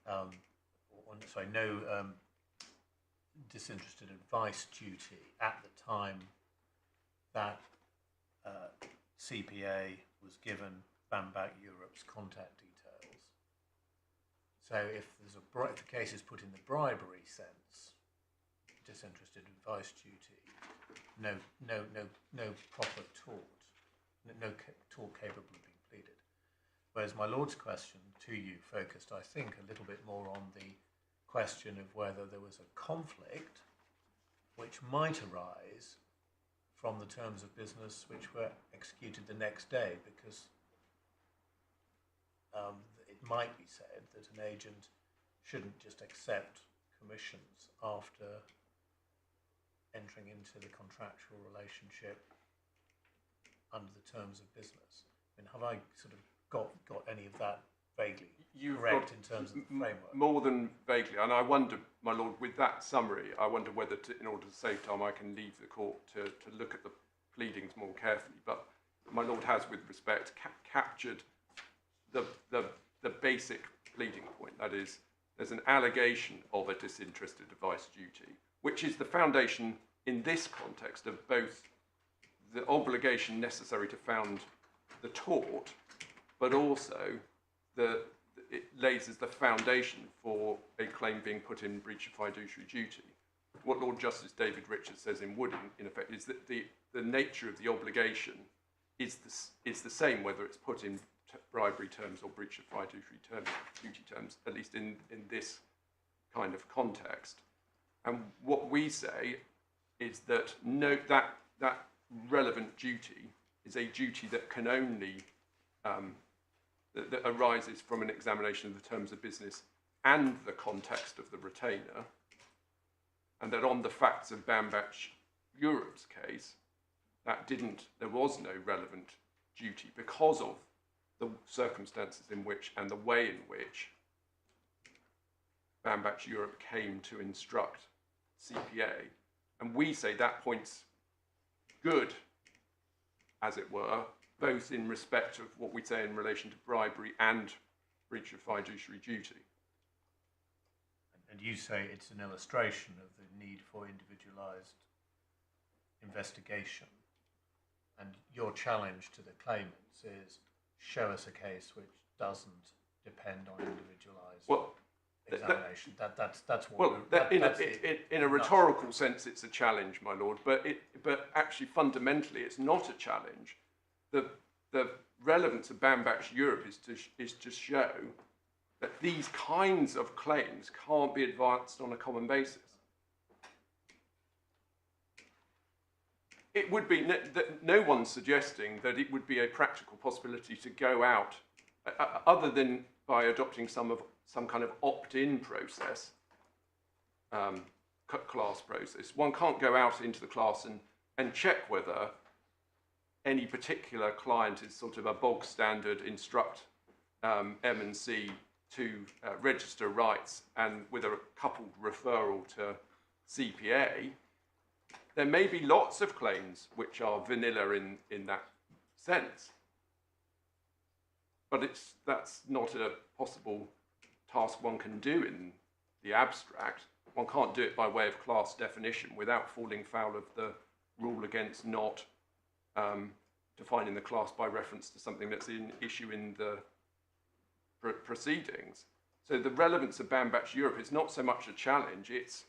no disinterested advice duty at the time that CPA was given Bambac Europe's contact details. So if the case is put in the bribery sense, disinterested advice duty, no proper tort, no tort capable of being pleaded. Whereas my Lord's question to you focused, I think, a little bit more on the question of whether there was a conflict which might arise from the terms of business which were executed the next day, because it might be said that an agent shouldn't just accept commissions after entering into the contractual relationship under the terms of business. I mean, have I sort of got any of that vaguely correct in terms of the framework? More than vaguely, and I wonder, my Lord, with that summary, I wonder whether, in order to save time, I can leave the court to look at the pleadings more carefully. But my Lord has, with respect, captured the basic pleading point. That is, there's an allegation of a disinterested advice duty, which is the foundation in this context of both the obligation necessary to found the tort, but also it lays as the foundation for a claim being put in breach of fiduciary duty. What Lord Justice David Richards says in Wood, in effect, is that the nature of the obligation is the same whether it's put in bribery terms or breach of fiduciary duty terms, at least in this kind of context. And what we say is that that relevant duty is a duty that can only that arises from an examination of the terms of business and the context of the retainer, and that on the facts of Bambach Europe's case, there was no relevant duty because of the circumstances in which and the way in which Bambach Europe came to instruct CPA. And we say that point's good, as it were, both in respect of what we say in relation to bribery and breach of fiduciary duty. And you say it's an illustration of the need for individualised investigation. And your challenge to the claimants is show us a case which doesn't depend on individualised examination. That's what. Well, in a rhetorical sense, it's a challenge, my lord. But actually, fundamentally, it's not a challenge. The relevance of Bambach Europe is to show that these kinds of claims can't be advanced on a common basis. It would be no one's suggesting that it would be a practical possibility to go out, other than by adopting some kind of opt-in process, class process. One can't go out into the class and check whether any particular client is sort of a bog standard instruct M&C to register rights and with a coupled referral to CPA. There may be lots of claims which are vanilla in that sense, but that's not a possible task one can do in the abstract. One can't do it by way of class definition without falling foul of the rule against not defining the class by reference to something that's in issue in the proceedings. So the relevance of Bambach Europe is not so much a challenge, it's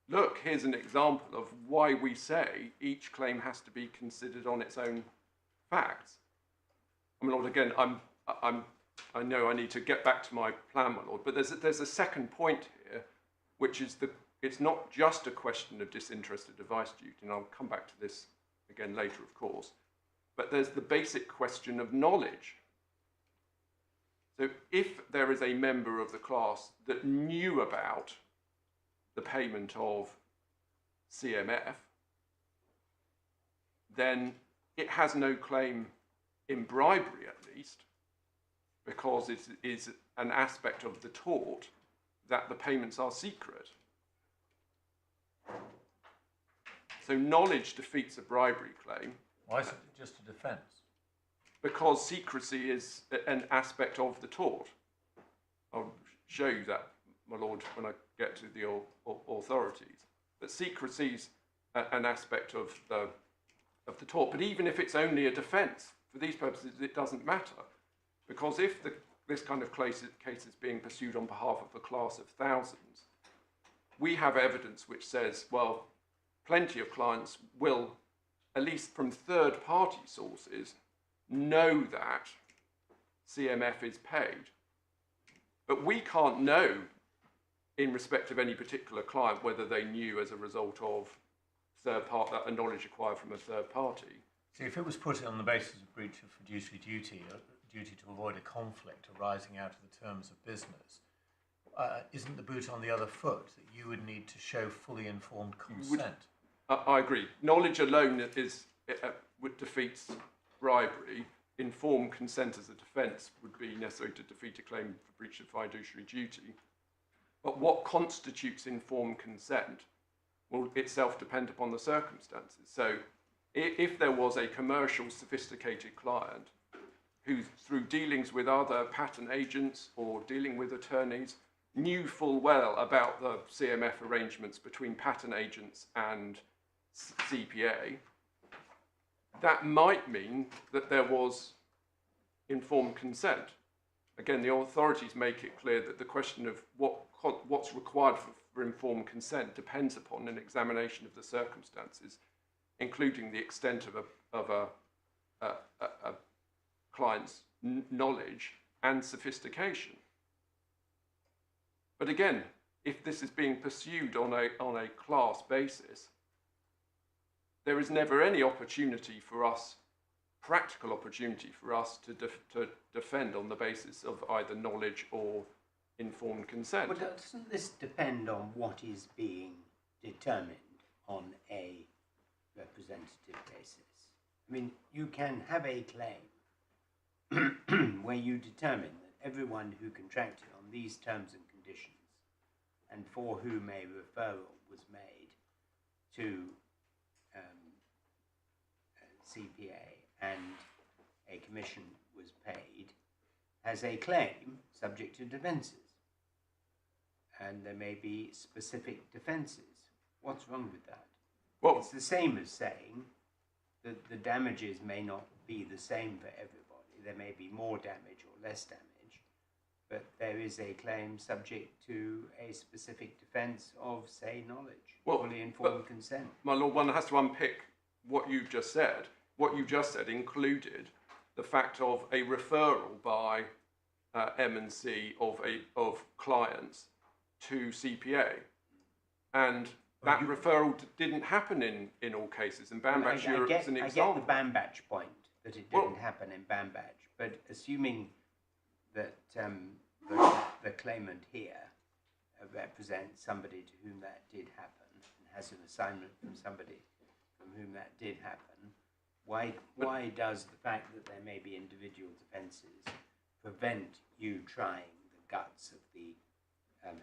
look, here's an example of why we say each claim has to be considered on its own facts. I mean, Lord, again, I know I need to get back to my plan, my lord, but there's a second point here, which is it's not just a question of disinterested advice duty, and I'll come back to this again later, of course, but there's the basic question of knowledge. So if there is a member of the class that knew about the payment of CMF, then it has no claim in bribery, at least, because it is an aspect of the tort that the payments are secret. So knowledge defeats a bribery claim. Why is it just a defence? Because secrecy is an aspect of the tort. I'll show you that, my lord, when I get to the authorities. But secrecy is an aspect of the tort. But even if it's only a defence, for these purposes, it doesn't matter. Because if this kind of case is being pursued on behalf of a class of thousands, we have evidence which says, well, plenty of clients will, at least from third-party sources, know that CMF is paid. But we can't know, in respect of any particular client, whether they knew as a result of a knowledge acquired from a third party. See, if it was put on the basis of breach of fiduciary duty, a duty to avoid a conflict arising out of the terms of business, isn't the boot on the other foot that you would need to show fully informed consent? I agree. Knowledge alone defeats bribery. Informed consent as a defence would be necessary to defeat a claim for breach of fiduciary duty. But what constitutes informed consent will itself depend upon the circumstances. So if there was a commercial, sophisticated client who, through dealings with other patent agents or dealing with attorneys, knew full well about the CMF arrangements between patent agents and CPA, that might mean that there was informed consent. Again, the authorities make it clear that the question of what's required for informed consent depends upon an examination of the circumstances, including the extent of a client's knowledge and sophistication. But again, if this is being pursued on a class basis, there is never any opportunity for us, practical opportunity for us to defend on the basis of either knowledge or informed consent. Well, doesn't this depend on what is being determined on a representative basis? I mean, you can have a claim where you determine that everyone who contracted on these terms and conditions and for whom a referral was made to CPA and a commission was paid has a claim subject to defences. And there may be specific defences. What's wrong with that? Well, It's the same as saying that the damages may not be the same for everybody. There may be more damage or less damage, but there is a claim subject to a specific defence of, say, knowledge, fully informed consent. my lord, one has to unpick what you've just said. What you just said included the fact of a referral by M&C of clients to CPA, and that referral didn't happen in all cases. And Bambatch Europe is an example. I get the Bambatch point that it didn't happen in Bambatch, but assuming that the claimant here represents somebody to whom that did happen and has an assignment from somebody from whom that did happen, why does the fact that there may be individual defences prevent you trying the guts of the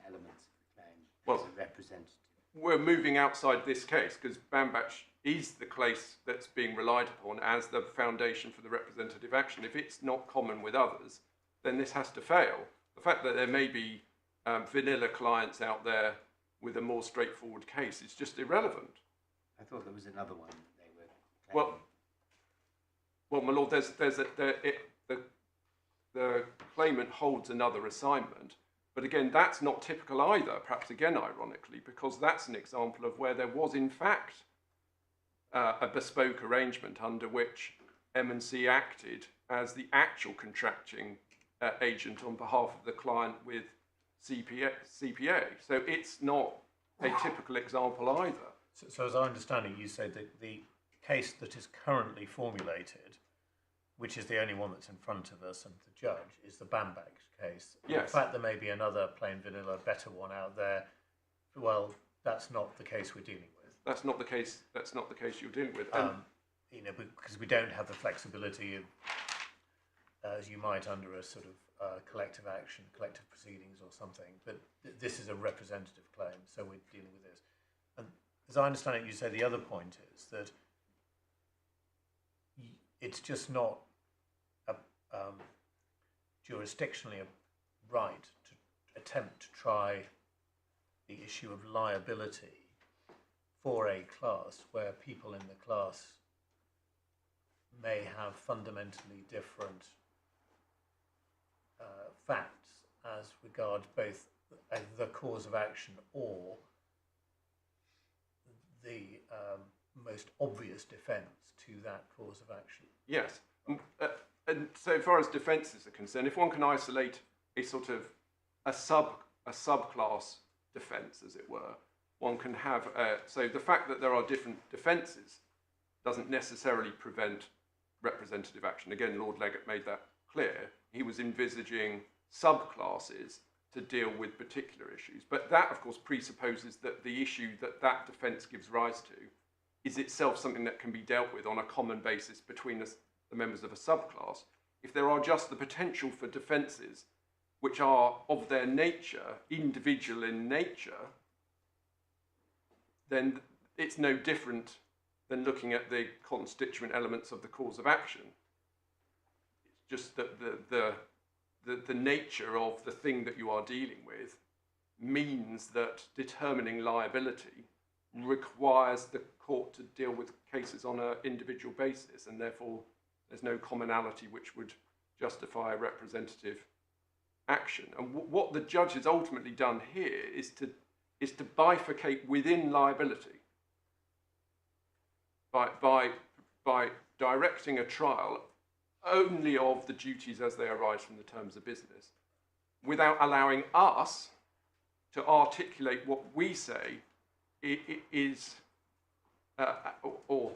elements of the claim as a representative? We're moving outside this case because Bambatch is the case that's being relied upon as the foundation for the representative action. If it's not common with others, then this has to fail. The fact that there may be vanilla clients out there with a more straightforward case is just irrelevant. I thought there was another one that they were claiming. Well, my lord, the claimant holds another assignment, but again, that's not typical either, perhaps again ironically, because that's an example of where there was in fact a bespoke arrangement under which M&C acted as the actual contracting agent on behalf of the client with CPA. So it's not a typical example either. So as I understand it, you say that the case that is currently formulated, which is the only one that's in front of us and the judge, is the Bambatch case. Yes. In fact, there may be another plain vanilla better one out there. Well, that's not the case we're dealing with. That's not the case you're dealing with. Because we don't have the flexibility of, as you might under a sort of collective action, collective proceedings or something. But this is a representative claim, so we're dealing with this. And as I understand it, you say the other point is that it's just not jurisdictionally right to attempt to try the issue of liability for a class where people in the class may have fundamentally different facts as regards both the cause of action or the most obvious defence to that cause of action. Yes, and so far as defences are concerned, if one can isolate a sort of a subclass defence, as it were, one can have. So the fact that there are different defences doesn't necessarily prevent representative action. Again, Lord Legate made that clear. He was envisaging subclasses to deal with particular issues, but that, of course, presupposes that the issue that defence gives rise to is itself something that can be dealt with on a common basis between the members of a subclass. If there are just the potential for defences which are of their nature, individual in nature, then it's no different than looking at the constituent elements of the cause of action. It's just that the nature of the thing that you are dealing with means that determining liability requires the court to deal with cases on an individual basis, and therefore there's no commonality which would justify a representative action. And what the judge has ultimately done here is to bifurcate within liability by directing a trial only of the duties as they arise from the terms of business, without allowing us to articulate what we say is, or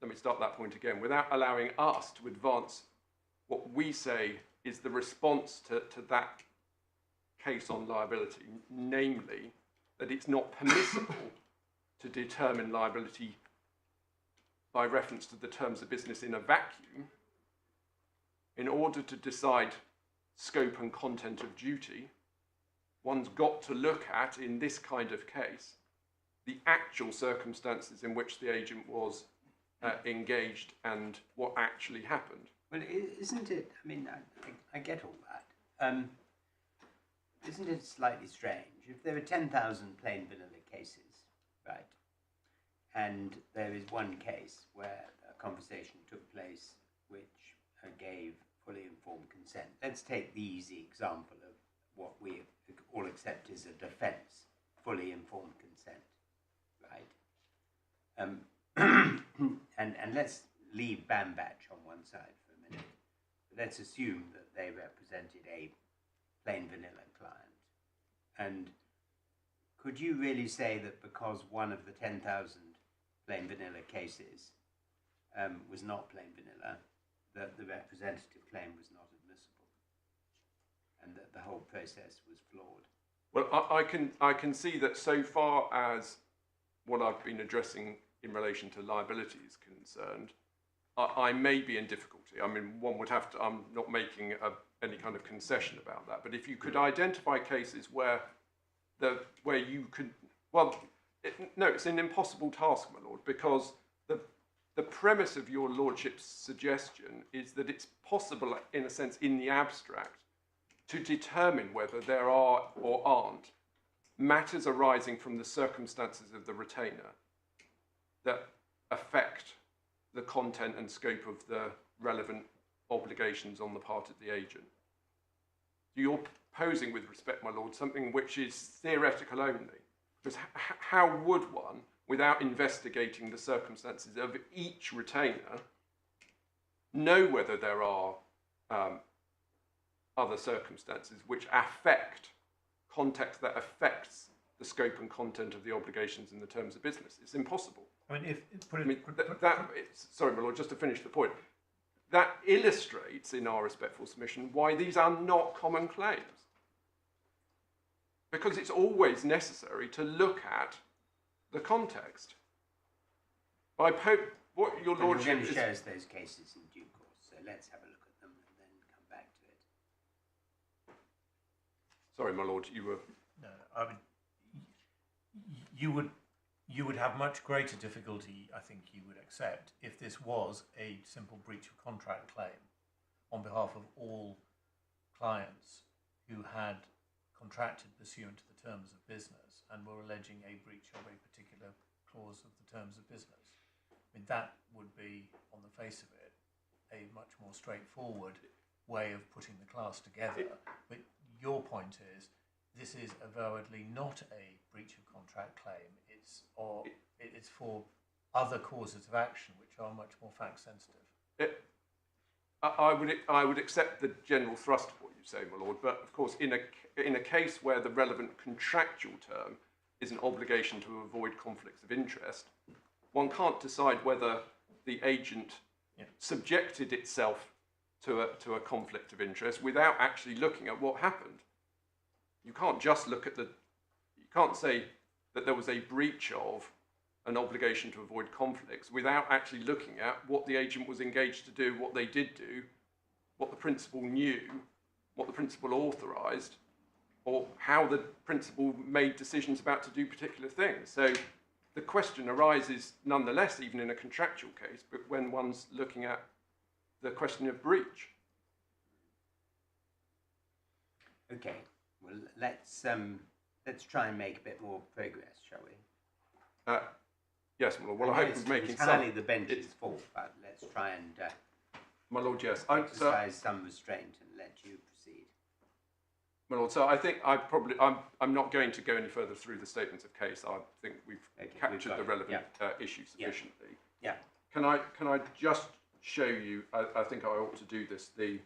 let me start that point again, without allowing us to advance what we say is the response to that case on liability, namely that it's not permissible to determine liability by reference to the terms of business in a vacuum. In order to decide scope and content of duty, one's got to look at, in this kind of case, the actual circumstances in which the agent was engaged and what actually happened. Well, isn't it, I mean, I get all that. Isn't it slightly strange? If there are 10,000 plain vanilla cases, right, and there is one case where a conversation took place which gave fully informed consent. Let's take the easy example of what we all accept is a defence, fully informed consent, right? And let's leave Bambatch on one side for a minute. Let's assume that they represented a plain vanilla client. And could you really say that because one of the 10,000 plain vanilla cases was not plain vanilla, that the representative claim was not admissible and that the whole process was flawed? Well, I can see that so far as what I've been addressing in relation to liability is concerned, I may be in difficulty. I mean, one would have to, I'm not making any kind of concession about that, but if you could identify cases where you could, no, it's an impossible task, my lord, because the premise of your lordship's suggestion is that it's possible, in a sense, in the abstract, to determine whether there are or aren't matters arising from the circumstances of the retainer that affect the content and scope of the relevant obligations on the part of the agent. You're posing, with respect, my lord, something which is theoretical only. Because how would one, without investigating the circumstances of each retainer, know whether there are other circumstances which affect context that affects the scope and content of the obligations in the terms of business? It's impossible. I mean, sorry, my lord, just to finish the point, that illustrates, in our respectful submission, why these are not common claims. Because it's always necessary to look at the context. What your lordship You're going to show us those cases in due course, so let's have a look at them and then come back to it. Sorry, my lord, you were... No, I mean, you would have much greater difficulty, I think you would accept, if this was a simple breach of contract claim on behalf of all clients who had contracted pursuant to the terms of business and were alleging a breach of a particular clause of the terms of business. I mean, that would be, on the face of it, a much more straightforward way of putting the class together. But your point is, this is avowedly not a breach of contract claim. It's for other causes of action which are much more fact sensitive. I would accept the general thrust of what you say, my lord, but of course, in a case where the relevant contractual term is an obligation to avoid conflicts of interest, one can't decide whether the agent subjected itself to a conflict of interest without actually looking at what happened. You can't just look at you can't say that there was a breach of an obligation to avoid conflicts without actually looking at what the agent was engaged to do, what they did do, what the principal knew, what the principal authorised, or how the principal made decisions about to do particular things. So the question arises nonetheless, even in a contractual case, but when one's looking at the question of breach. Okay, well, let's try and make a bit more progress, shall we? Yes, my lord. Well, I hope we're making it's hardly the bench's fault, but let's try and my lord, yes. exercise some restraint and let you proceed. My lord, so I think I'm not going to go any further through the statements of case. I think we've captured the relevant issue sufficiently. Yeah. Can I just show you? I think I ought to do this. The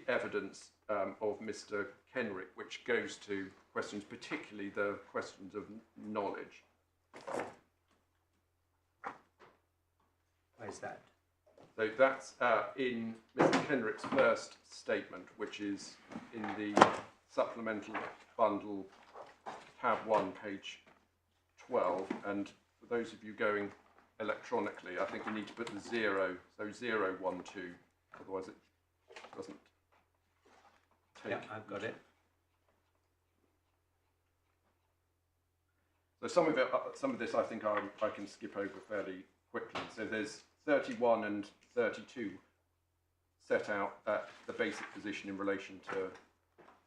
evidence of Mr. Kenrick, which goes to questions, particularly the questions of knowledge. Where's that? So that's in Mr. Kenrick's first statement, which is in the supplemental bundle, tab 1, page 12, and for those of you going electronically, I think you need to put the 0, so 012, otherwise it doesn't take. Yeah, I've got it. So some of this I think I can skip over fairly quickly. So there's 31 and 32 set out the basic position in relation to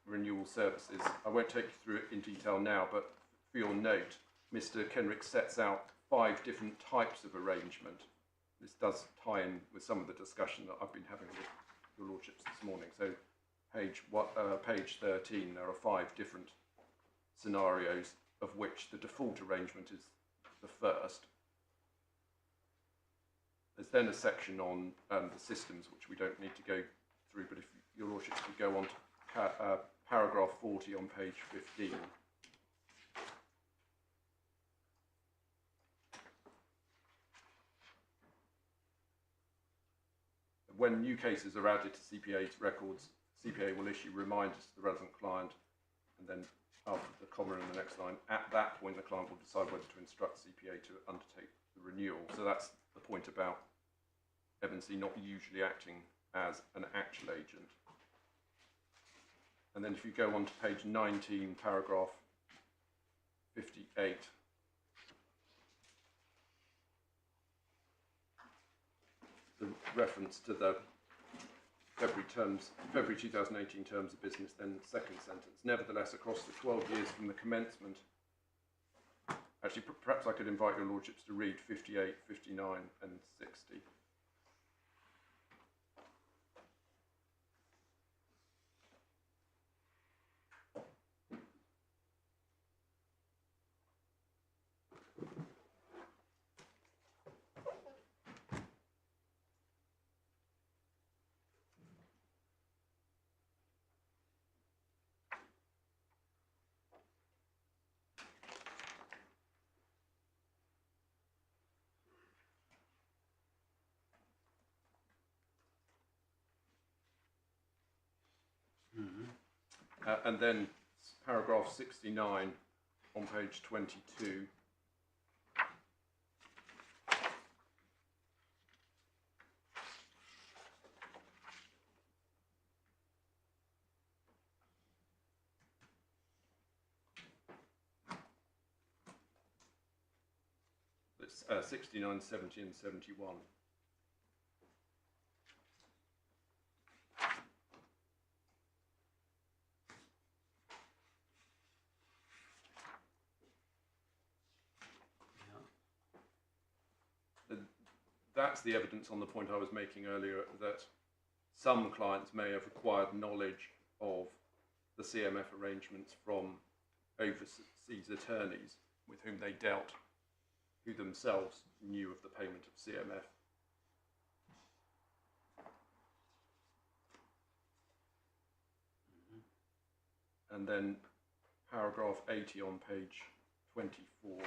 renewal services. I won't take you through it in detail now, but for your note, Mr. Kenrick sets out 5 different types of arrangement. This does tie in with some of the discussion that I've been having with your lordships this morning. So page 13, there are 5 different scenarios, of which the default arrangement is the first. There's then a section on the systems, which we don't need to go through, but if your lordships could go on to paragraph 40 on page 15. When new cases are added to CPA's records, CPA will issue reminders to the relevant client, and then after the comma in the next line, at that point the client will decide whether to instruct CPA to undertake the renewal. So that's the point about M&C not usually acting as an actual agent. And then if you go on to page 19, paragraph 58, the reference to the February 2018 terms of business, then second sentence. Nevertheless, across the 12 years from the commencement, actually perhaps I could invite your lordships to read 58, 59 and 60. And then paragraph 69 on page 22. It's 69, 70 and 71. That's the evidence on the point I was making earlier, that some clients may have acquired knowledge of the CMF arrangements from overseas attorneys with whom they dealt, who themselves knew of the payment of CMF. And then paragraph 80 on page 24.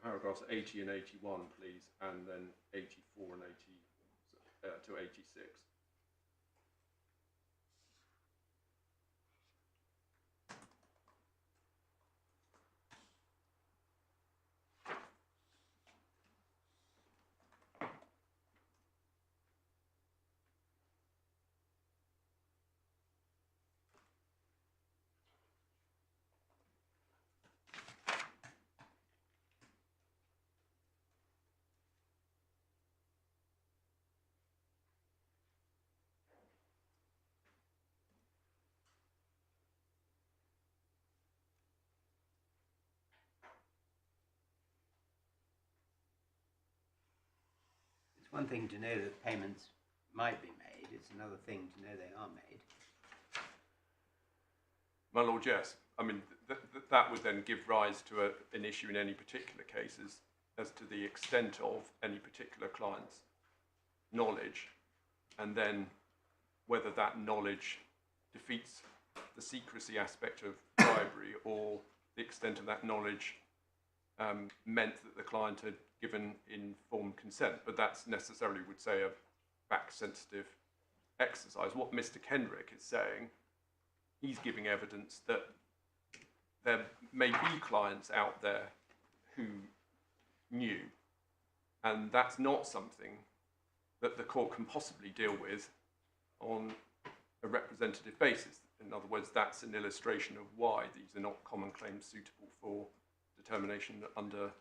Paragraphs 80 and 81, please, and then 84 and 80 to 86. It's one thing to know that payments might be made, it's another thing to know they are made. My lord, yes. I mean, that would then give rise to an issue in any particular cases as to the extent of any particular client's knowledge, and then whether that knowledge defeats the secrecy aspect of bribery, or the extent of that knowledge meant that the client had given informed consent, but that's necessarily, would say, a fact-sensitive exercise. What Mr. Kenrick is saying, he's giving evidence that there may be clients out there who knew, and that's not something that the court can possibly deal with on a representative basis. In other words, that's an illustration of why these are not common claims suitable for determination under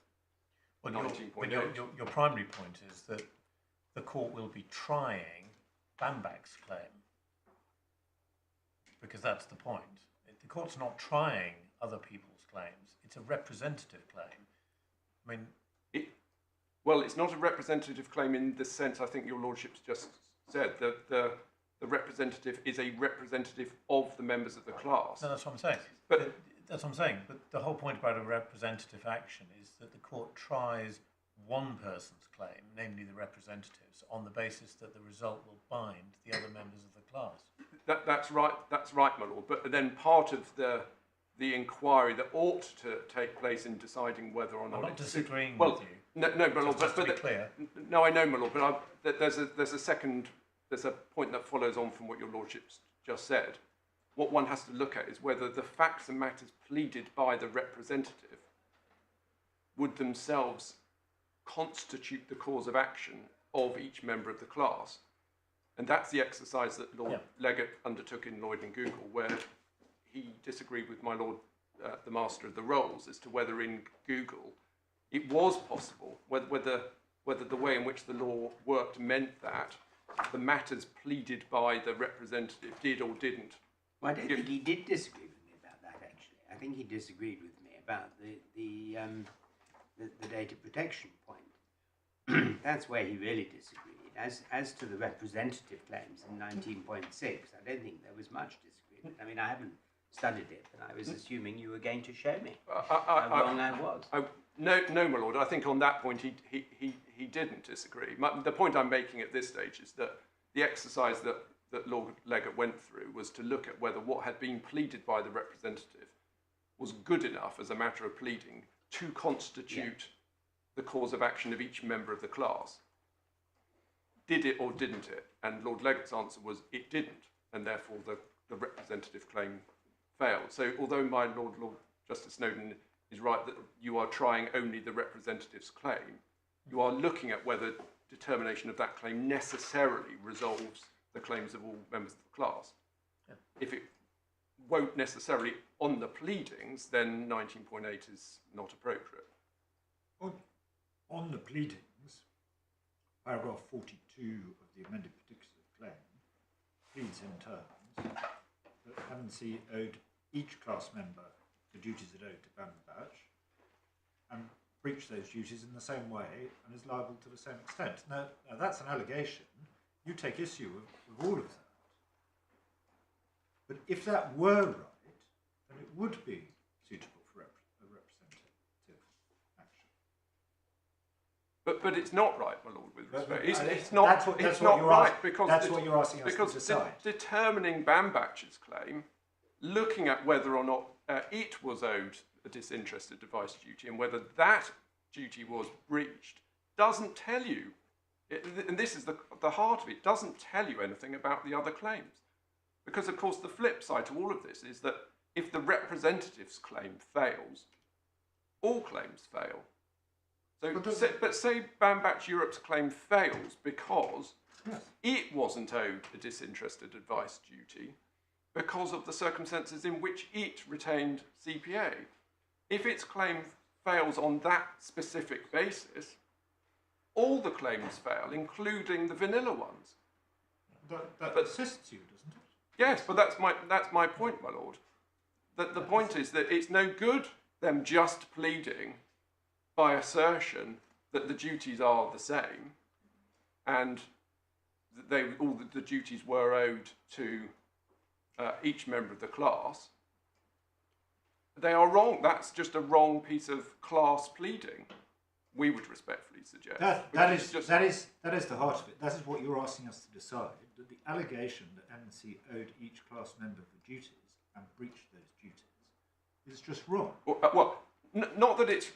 19.8. Your primary point is that the court will be trying Bambach's claim, because that's the point. The court's not trying other people's claims. It's a representative claim. I mean, well, it's not a representative claim in the sense I think your lordship's just said, that the representative is a representative of the members of the class. no, that's what I'm saying. But That's what I'm saying. But the whole point about a representative action is that the court tries one person's claim, namely the representatives, on the basis that the result will bind the other members of the class. that's right, my lord. But then part of the inquiry that ought to take place in deciding whether or not I'm not disagreeing well, with you. No, my lord. Just to be But clear. no, I know, my lord. But there's a point that follows on from what your lordship's just said. What one has to look at is whether the facts and matters pleaded by the representative would themselves constitute the cause of action of each member of the class. And that's the exercise that Lord Leggett undertook in Lloyd and Google, where he disagreed with my lord, the Master of the Rolls, as to whether in Google it was possible, whether the way in which the law worked meant that the matters pleaded by the representative did or didn't. Well, I don't think he did disagree with me about that, actually. I think he disagreed with me about the data protection point. That's where he really disagreed. As to the representative claims in 19.6, I don't think there was much disagreement. I mean, I haven't studied it, but I was assuming you were going to show me how wrong I was. No, my lord. I think on that point he didn't disagree. The point I'm making at this stage is that the exercise that Lord Leggett went through was to look at whether what had been pleaded by the representative was good enough as a matter of pleading to constitute the cause of action of each member of the class. Did it or didn't it? And Lord Leggett's answer was it didn't, and therefore the representative claim failed. So although my Lord Justice Snowden is right that you are trying only the representative's claim, you are looking at whether determination of that claim necessarily resolves the claims of all members of the class. Yeah. If it won't necessarily on the pleadings, then 19.8 is not appropriate. On the pleadings, paragraph 42 of the amended particulars of claim pleads in terms that M&C owed each class member the duties it owed to Bambach and breached those duties in the same way and is liable to the same extent. Now that's an allegation. You take issue with all of that. But if that were right, then it would be suitable for a representative action. But it's not right, my lord, with respect. It's That's not what right because that's what you're asking us to decide. Determining Bambach's claim, looking at whether or not it was owed a disinterested advice duty and whether that duty was breached, doesn't tell you, and this is the heart of it, doesn't tell you anything about the other claims. Because, of course, the flip side to all of this is that if the representative's claim fails, all claims fail. But say Bambach Europe's claim fails because it wasn't owed a disinterested advice duty because of the circumstances in which it retained CPA. If its claim fails on that specific basis, all the claims fail, including the vanilla ones. That assists you, doesn't it? Yes, but that's my point, my lord. The point is that it's no good them just pleading by assertion that the duties are the same and all the duties were owed to each member of the class. They are wrong. That's just a wrong piece of class pleading, we would respectfully suggest. That is the heart of it. That is what you're asking us to decide, that the allegation that M&C owed each class member the duties and breached those duties is just wrong. Well, Not that it's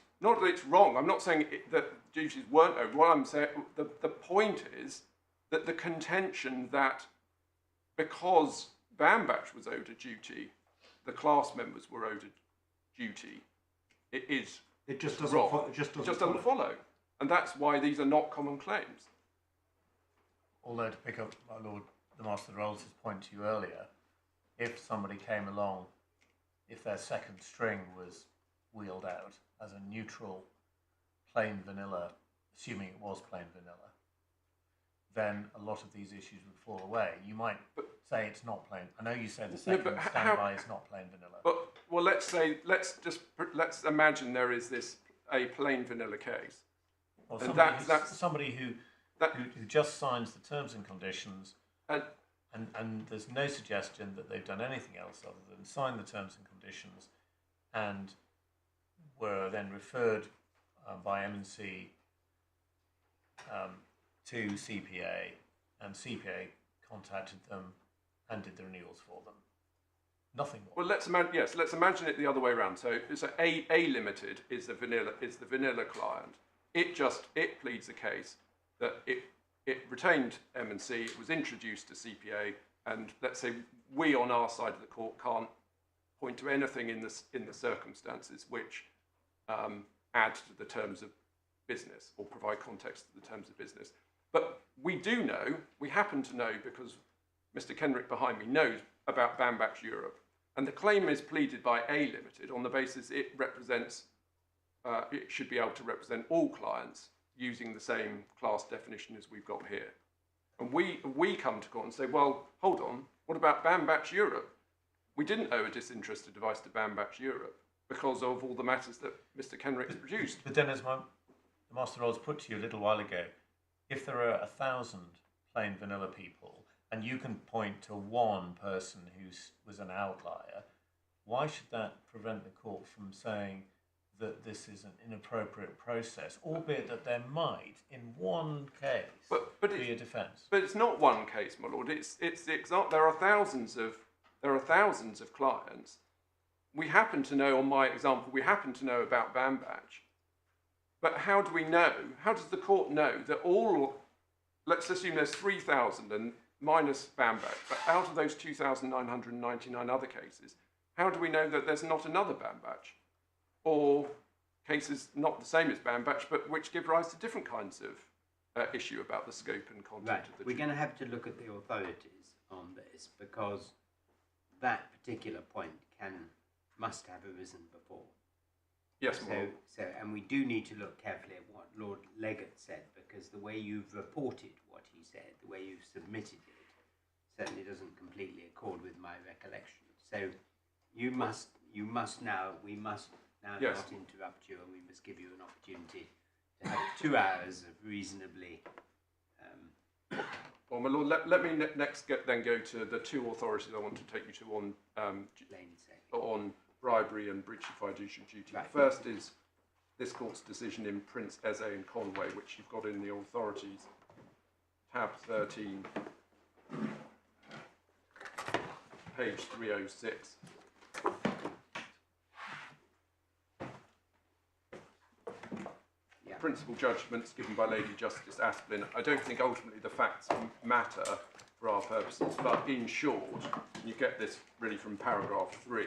wrong. I'm not saying that duties weren't owed. What I'm saying, the point is that the contention that because Bambatch was owed a duty, the class members were owed a duty, It just doesn't wrong. follow. It just It doesn't, just doesn't follow. And that's why these are not common claims. Although, to pick up my Lord the Master of the Rolls' point to you earlier, if somebody came along, if their second string was wheeled out as a neutral, plain vanilla, assuming it was plain vanilla, then a lot of these issues would fall away. You might say it's not plain. I know you said the second standby is not plain vanilla. But well, let's imagine there is a plain vanilla case. Well, And somebody who just signs the terms and conditions, and there's no suggestion that they've done anything else other than sign the terms and conditions, and were then referred by M&C to CPA, and CPA contacted them and did the renewals for them. Nothing more. Well, let's imagine it the other way around. So A Limited is the vanilla client. It pleads a case that it retained M&C, it was introduced to CPA, and let's say we on our side of the court can't point to anything in the circumstances which add to the terms of business or provide context to the terms of business. But we happen to know, because Mr. Kenrick behind me knows about Bambatch Europe, and the claim is pleaded by A Limited on the basis it represents, it should be able to represent all clients using the same class definition as we've got here. And we come to court and say, well, hold on, what about Bambatch Europe? We didn't owe a disinterested advice to Bambatch Europe because of all the matters that Mr. Kenrick's produced. But then, as the Master Rolls put to you a little while ago, if there are 1,000 plain vanilla people, and you can point to one person who was an outlier, why should that prevent the court from saying that this is an inappropriate process, albeit that there might, in one case, be a defence? But it's not one case, my lord. It's the example. There are thousands of clients. We happen to know, on my example, about Bambatch. But how do we know? How does the court know that all? Let's assume there's 3,000 and minus Bambatch, but out of those 2,999 other cases, how do we know that there's not another Bambatch? Or cases not the same as Bambatch, but which give rise to different kinds of issue about the scope and content of the We're going to have to look at the authorities on this, because that particular point must have arisen before. Yes, my lord. And we do need to look carefully at what Lord Leggett said, because the way you've reported what he said, the way you've submitted it, certainly doesn't completely accord with my recollection. So we must now Yes. not interrupt you, and we must give you an opportunity to have 2 hours of reasonably. Well, my lord, let me next go to the two authorities I want to take you to on bribery and breach of fiduciary duty. Right. First is this court's decision in Prince Eze and Conway, which you've got in the authorities, tab 13, page 306. Principal judgments given by Lady Justice Asplin. I don't think ultimately the facts matter for our purposes, but in short, you get this really from paragraph 3.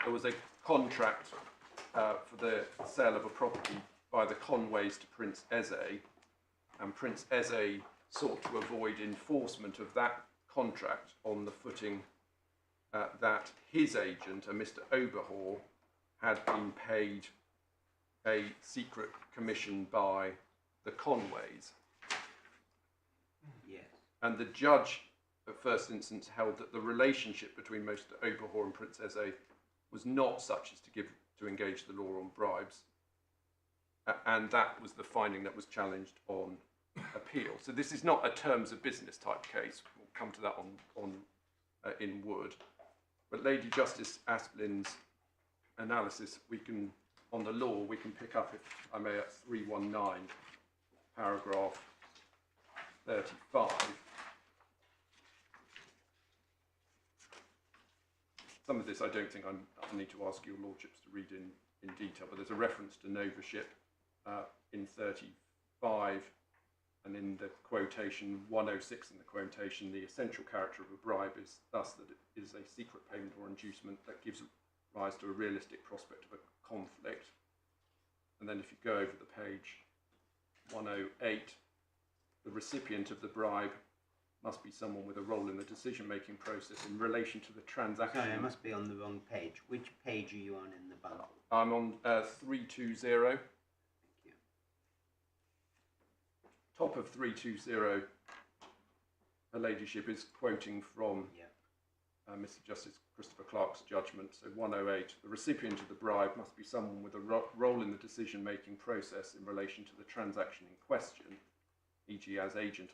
There was a contract for the sale of a property by the Conways to Prince Eze, and Prince Eze sought to avoid enforcement of that contract on the footing that his agent, a Mr. Oberhor, had been paid a secret commission by the Conways. Yes. And the judge, at first instance, held that the relationship between Mr. Oberhor and Prince Eze was not such as to engage the law on bribes. And that was the finding that was challenged on appeal. So this is not a terms of business type case. We'll come to that in Wood. But Lady Justice Asplin's analysis, on the law, we can pick up, if I may, at 319, paragraph 35. Some of this I don't think I need to ask your lordships to read in detail, but there's a reference to novership in 35, and in the quotation 106 in the quotation, the essential character of a bribe is thus that it is a secret payment or inducement that gives rise to a realistic prospect of a conflict. And then if you go over the page, 108, the recipient of the bribe must be someone with a role in the decision-making process in relation to the transaction. Sorry, I must be on the wrong page. Which page are you on in the bundle? I'm on 320. Thank you. Top of 320, her ladyship is quoting from Mr. Justice Christopher Clark's judgment. So 108, the recipient of the bribe must be someone with a role in the decision-making process in relation to the transaction in question, e.g. as agent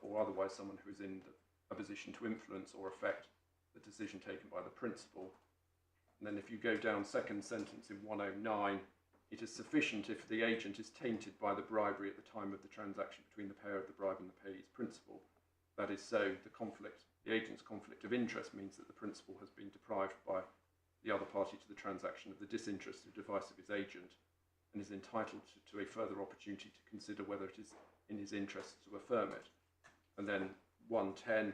or otherwise someone who is in a position to influence or affect the decision taken by the principal. And then if you go down second sentence in 109, it is sufficient if the agent is tainted by the bribery at the time of the transaction between the payer of the bribe and the payee's principal. That is so, the agent's conflict of interest means that the principal has been deprived by the other party to the transaction of the disinterested advice of his agent and is entitled to a further opportunity to consider whether it is in his interest to affirm it. And then 110,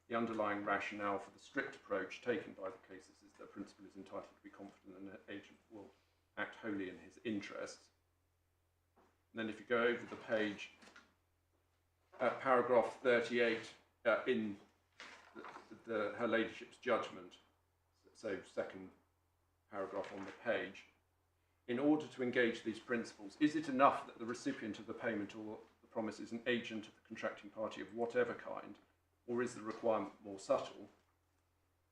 the underlying rationale for the strict approach taken by the cases is that the principal is entitled to be confident that an agent will act wholly in his interests. And then if you go over the page, paragraph 38 in her ladyship's judgment, so second paragraph on the page, in order to engage these principles, is it enough that the recipient of the payment or the promise is an agent of the contracting party of whatever kind, or is the requirement more subtle?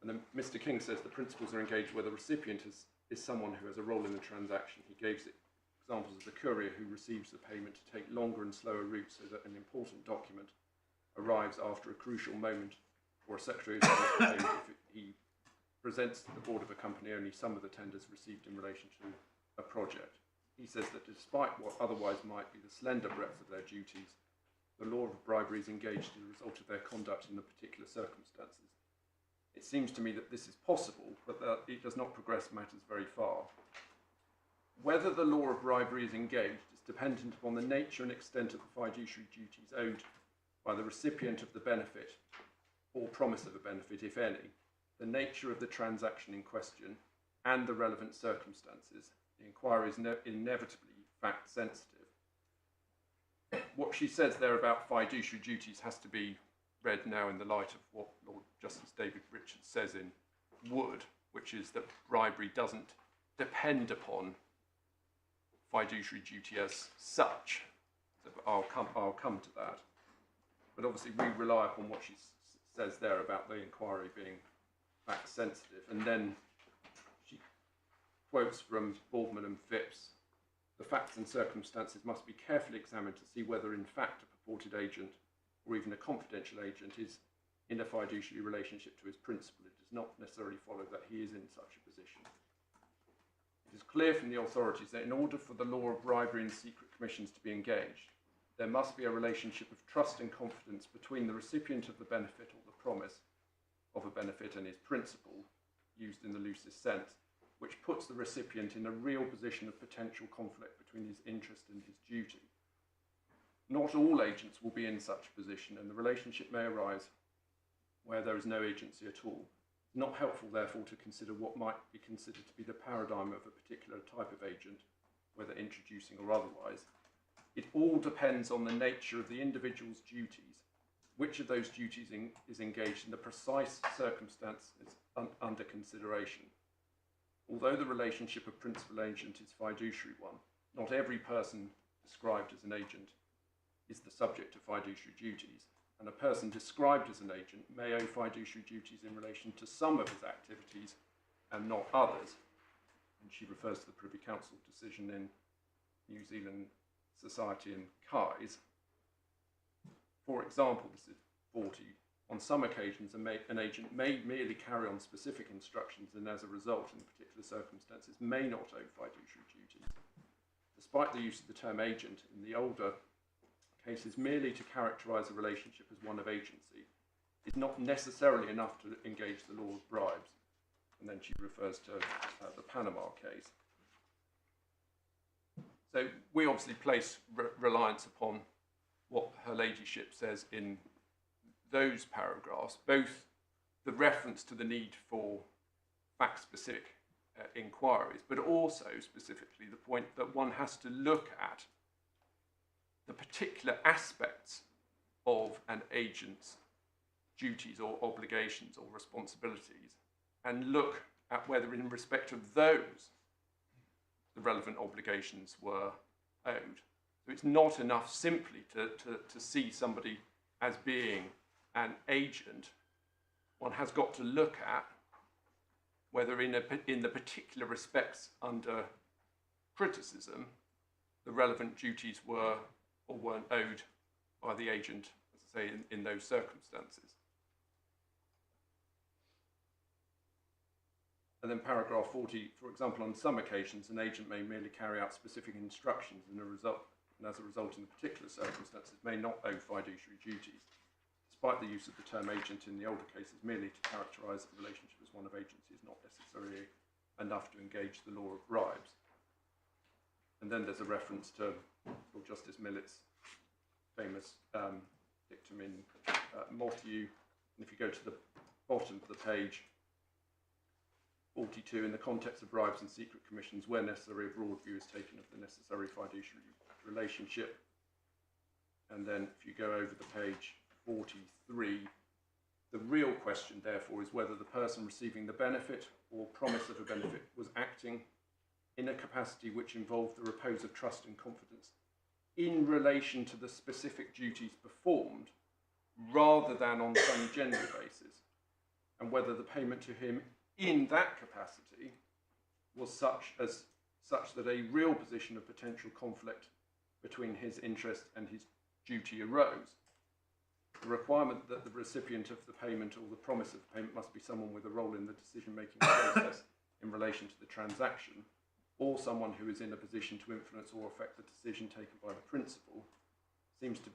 And then Mr. King says the principals are engaged where the recipient is someone who has a role in the transaction. He gave examples of the courier who receives the payment to take longer and slower routes so that an important document arrives after a crucial moment, or a secretary is the payment if he presents to the board of a company only some of the tenders received in relation to a project. He says that despite what otherwise might be the slender breadth of their duties, the law of bribery is engaged as a result of their conduct in the particular circumstances. It seems to me that this is possible, but that it does not progress matters very far. Whether the law of bribery is engaged is dependent upon the nature and extent of the fiduciary duties owed by the recipient of the benefit or promise of a benefit, if any, the nature of the transaction in question, and the relevant circumstances. The inquiry is inevitably fact sensitive. What she says there about fiduciary duties has to be read now in the light of what Lord Justice David Richards says in Wood, which is that bribery doesn't depend upon fiduciary duty as such. So I'll come to that. But obviously we rely upon what she says there about the inquiry being fact sensitive. And then she quotes from Baldwin and Phipps, the facts and circumstances must be carefully examined to see whether in fact a purported agent or even a confidential agent is in a fiduciary relationship to his principal. It does not necessarily follow that he is in such a position. It is clear from the authorities that in order for the law of bribery and secret commissions to be engaged, there must be a relationship of trust and confidence between the recipient of the benefit or the promise of a benefit and his principal, used in the loosest sense, which puts the recipient in a real position of potential conflict between his interest and his duty. Not all agents will be in such a position, and the relationship may arise where there is no agency at all. It's not helpful, therefore, to consider what might be considered to be the paradigm of a particular type of agent, whether introducing or otherwise. It all depends on the nature of the individual's duties, which of those duties is engaged in the precise circumstances under consideration. Although the relationship of principal-agent is fiduciary one, not every person described as an agent is the subject of fiduciary duties, and a person described as an agent may owe fiduciary duties in relation to some of his activities and not others. And she refers to the Privy Council decision in New Zealand Society and Kais. For example, this is 40. On some occasions, an agent may merely carry on specific instructions and as a result, in particular circumstances, may not owe fiduciary duties. Despite the use of the term agent in the older cases, merely to characterise a relationship as one of agency is not necessarily enough to engage the law of bribes. And then she refers to the Panama case. So we obviously place reliance upon what Her Ladyship says in those paragraphs, both the reference to the need for fact-specific inquiries, but also specifically the point that one has to look at the particular aspects of an agent's duties or obligations or responsibilities and look at whether in respect of those the relevant obligations were owed. So it's not enough simply to see somebody as being an agent. One has got to look at whether in the particular respects under criticism, the relevant duties were or weren't owed by the agent, as I say, in those circumstances. And then paragraph 40, for example, on some occasions, an agent may merely carry out specific instructions and as a result in the particular circumstances may not owe fiduciary duties, despite the use of the term agent in the older cases merely to characterise the relationship as one of agency is not necessarily enough to engage the law of bribes. And then there's a reference to Lord Justice Millett's famous dictum in Mothew. And if you go to the bottom of the page, 42, in the context of bribes and secret commissions, where necessary, a broad view is taken of the necessary fiduciary relationship. And then if you go over the page 43, the real question, therefore, is whether the person receiving the benefit or promise of a benefit was acting in a capacity which involved the repose of trust and confidence in relation to the specific duties performed, rather than on some general basis, and whether the payment to him in that capacity was such that a real position of potential conflict between his interest and his duty arose. The requirement that the recipient of the payment or the promise of the payment must be someone with a role in the decision-making process in relation to the transaction, or someone who is in a position to influence or affect the decision taken by the principal, seems to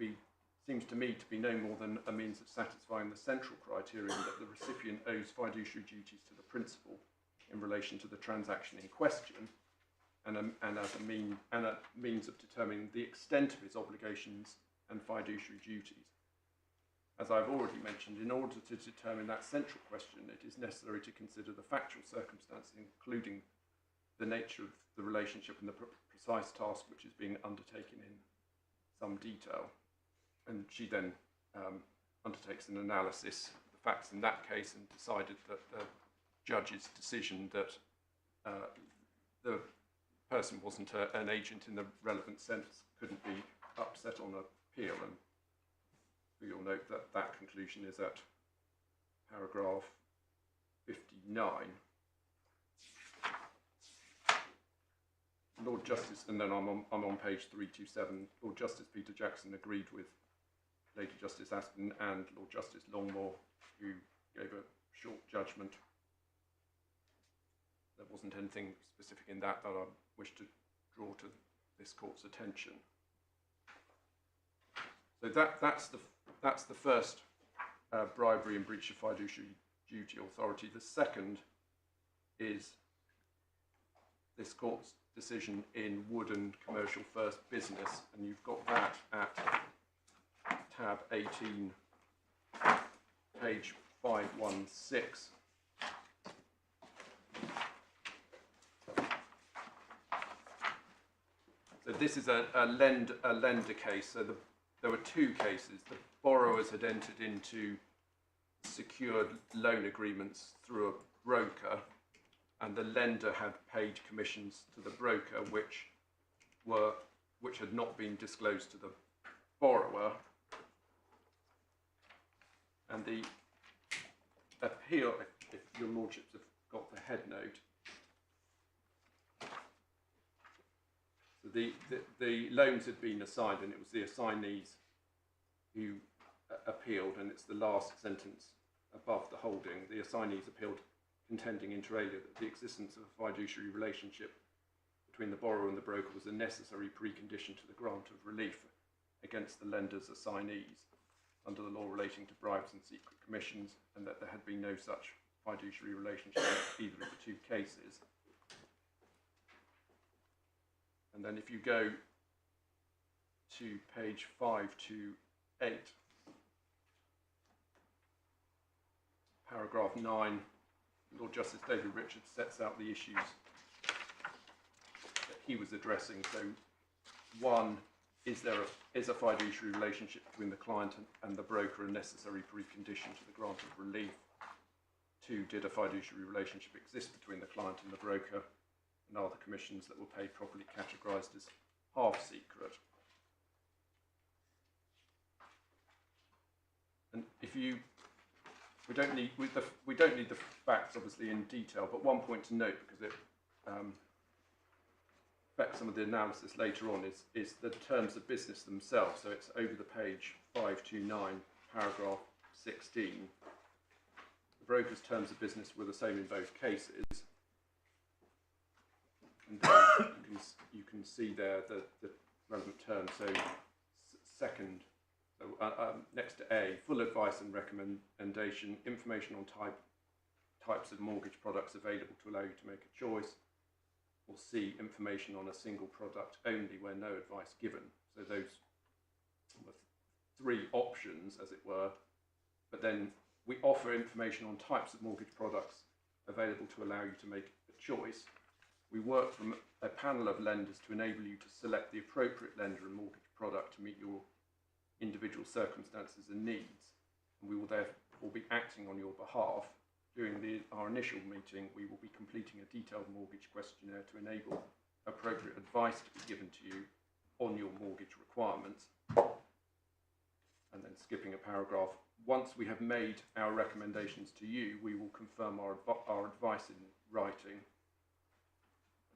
me to be no more than a means of satisfying the central criterion that the recipient owes fiduciary duties to the principal in relation to the transaction in question, and a means of determining the extent of his obligations and fiduciary duties. As I've already mentioned, in order to determine that central question, it is necessary to consider the factual circumstances, including the nature of the relationship and the precise task which is being undertaken in some detail. And she then undertakes an analysis of the facts in that case and decided that the judge's decision that the person wasn't an agent in the relevant sense couldn't be upset on appeal. And you'll note that that conclusion is at paragraph 59. Lord Justice, and then I'm on page 327. Lord Justice Peter Jackson agreed with Lady Justice Aston and Lord Justice Longmore, who gave a short judgment. There wasn't anything specific in that I wish to draw to this court's attention. So that's the first bribery and breach of fiduciary duty authority. The second is this court's decision in Wood and Commercial First Business, and you've got that at tab 18, page 516. So this is a lender case. So there were two cases. The borrowers had entered into secured loan agreements through a broker, and the lender had paid commissions to the broker which had not been disclosed to the borrower. And the appeal, if your lordships have got the head note, so the loans had been assigned, and it was the assignees who appealed, and it's the last sentence above the holding. The assignees appealed, contending inter alia that the existence of a fiduciary relationship between the borrower and the broker was a necessary precondition to the grant of relief against the lender's assignees under the law relating to bribes and secret commissions, and that there had been no such fiduciary relationship in either of the two cases. And then if you go to page 528, paragraph 9, Lord Justice David Richards sets out the issues that he was addressing. So, one, is a fiduciary relationship between the client and the broker a necessary precondition to the grant of relief? 2, did a fiduciary relationship exist between the client and the broker, and are the commissions that were paid properly categorised as half secret? And if you, we don't need the facts obviously in detail, but one point to note, because it affects some of the analysis later on, is the terms of business themselves. So it's over the page 529, paragraph 16. The broker's terms of business were the same in both cases. And then you can see there the relevant terms. So second, next to A, full advice and recommendation, information on types of mortgage products available to allow you to make a choice. Or C, information on a single product only where no advice given. So those were 3 options, as it were, but then we offer information on types of mortgage products available to allow you to make a choice. We work from a panel of lenders to enable you to select the appropriate lender and mortgage product to meet your individual circumstances and needs, and we will therefore be acting on your behalf. During our initial meeting, we will be completing a detailed mortgage questionnaire to enable appropriate advice to be given to you on your mortgage requirements. And then skipping a paragraph, once we have made our recommendations to you, we will confirm our advice in writing.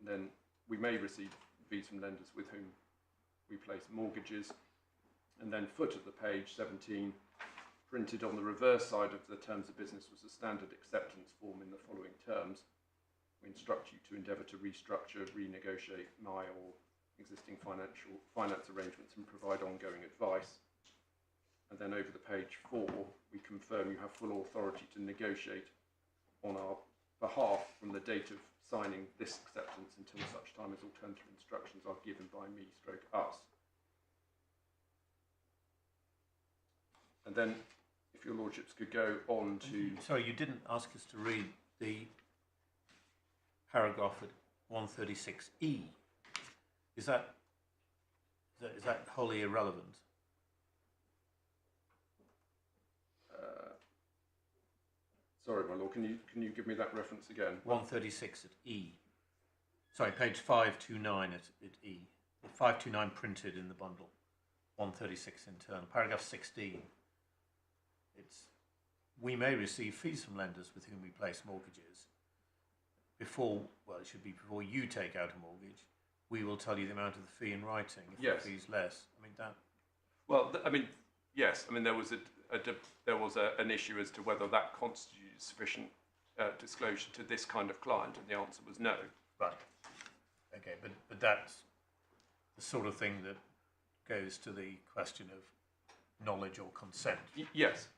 And then we may receive fees from lenders with whom we place mortgages. And then foot of the page 17, printed on the reverse side of the terms of business was a standard acceptance form in the following terms. We instruct you to endeavour to restructure, renegotiate my or existing finance arrangements and provide ongoing advice. And then over the page 4, we confirm you have full authority to negotiate on our behalf from the date of signing this acceptance until such time as alternative instructions are given by me / us. And then, if your lordships could go on to... Sorry, you didn't ask us to read the paragraph at 136E. Is that wholly irrelevant? Sorry, my lord, can you give me that reference again? 136 at E. Sorry, page 529 at E. 529 printed in the bundle. 136 internal. Paragraph 16. We may receive fees from lenders with whom we place mortgages. Before you take out a mortgage, we will tell you the amount of the fee in writing. If yes. The fee's less. I mean that. Well, yes. I mean there was an issue as to whether that constitutes sufficient disclosure to this kind of client, and the answer was no. Right. Okay, but that's the sort of thing that goes to the question of knowledge or consent. Yes.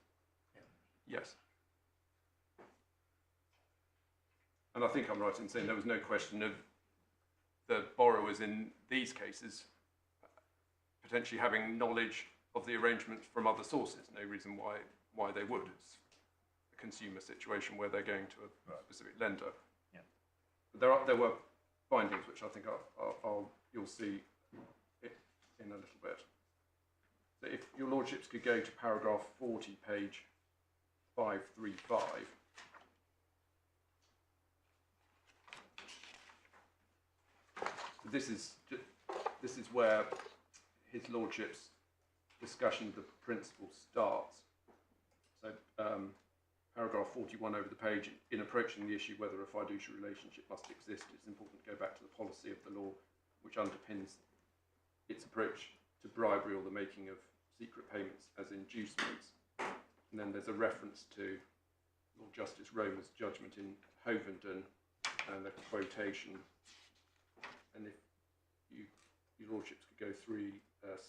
Yes. And I think I'm right in saying there was no question of the borrowers in these cases potentially having knowledge of the arrangements from other sources. No reason why they would. It's a consumer situation where they're going to a specific lender. Yeah. But there were findings which I think you'll see in a little bit. So if your lordships could go to paragraph 40, page 535. This is where his lordship's discussion of the principle starts. So paragraph 41 over the page, in approaching the issue whether a fiduciary relationship must exist, it's important to go back to the policy of the law which underpins its approach to bribery or the making of secret payments as inducements. And then there's a reference to Lord Justice Romer's judgment in Hovenden and the quotation. And if your lordships could go through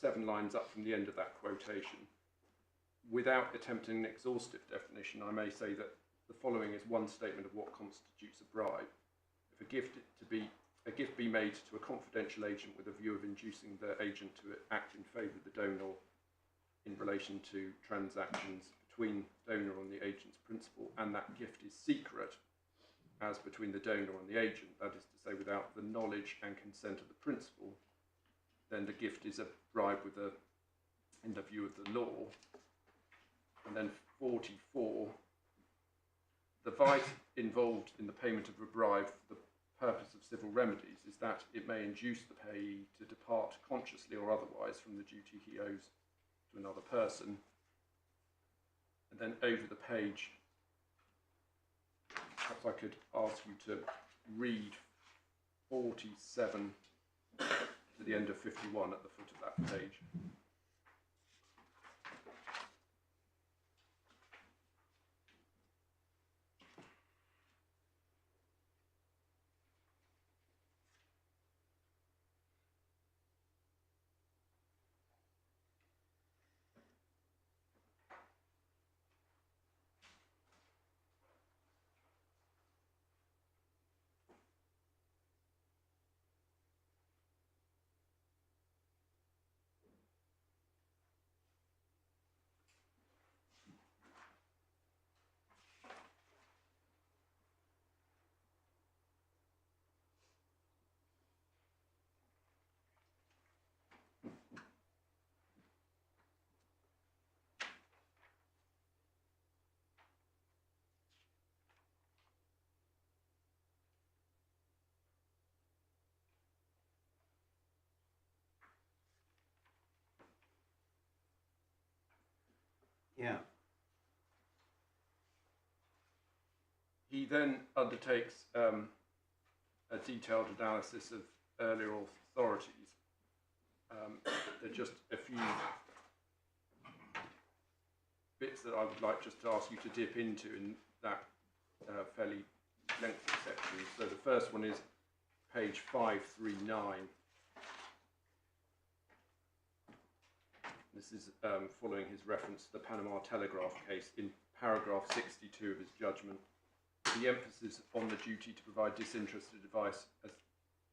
7 lines up from the end of that quotation, without attempting an exhaustive definition, I may say that the following is one statement of what constitutes a bribe. If a gift to be a gift be made to a confidential agent with a view of inducing the agent to act in favour of the donor in relation to transactions between donor and the agent's principal, and that gift is secret as between the donor and the agent, that is to say without the knowledge and consent of the principal, then the gift is a bribe in the view of the law. And then 44, the vice involved in the payment of a bribe for the purpose of civil remedies is that it may induce the payee to depart consciously or otherwise from the duty he owes to another person. And then over the page, perhaps I could ask you to read 47 to the end of 51 at the foot of that page. Yeah. He then undertakes a detailed analysis of earlier authorities. There are just a few bits that I would like just to ask you to dip into in that fairly lengthy section. So the first one is page 539. This is following his reference to the Panama Telegraph case in paragraph 62 of his judgment. The emphasis on the duty to provide disinterested advice as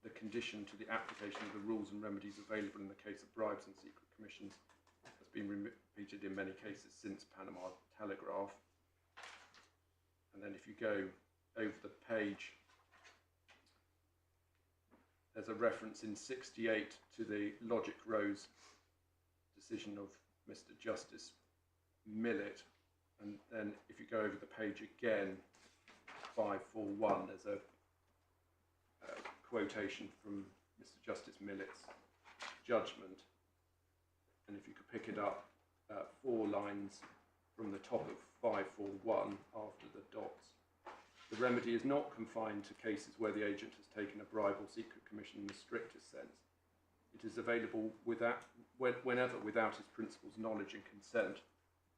the condition to the application of the rules and remedies available in the case of bribes and secret commissions has been repeated in many cases since Panama Telegraph. And then if you go over the page, there's a reference in 68 to the Logic Rose decision of Mr. Justice Millett, and then if you go over the page again, 541, there's a quotation from Mr. Justice Millett's judgment, and if you could pick it up 4 lines from the top of 541 after the dots. The remedy is not confined to cases where the agent has taken a bribe or secret commission in the strictest sense. It is available whenever, without his principal's knowledge and consent,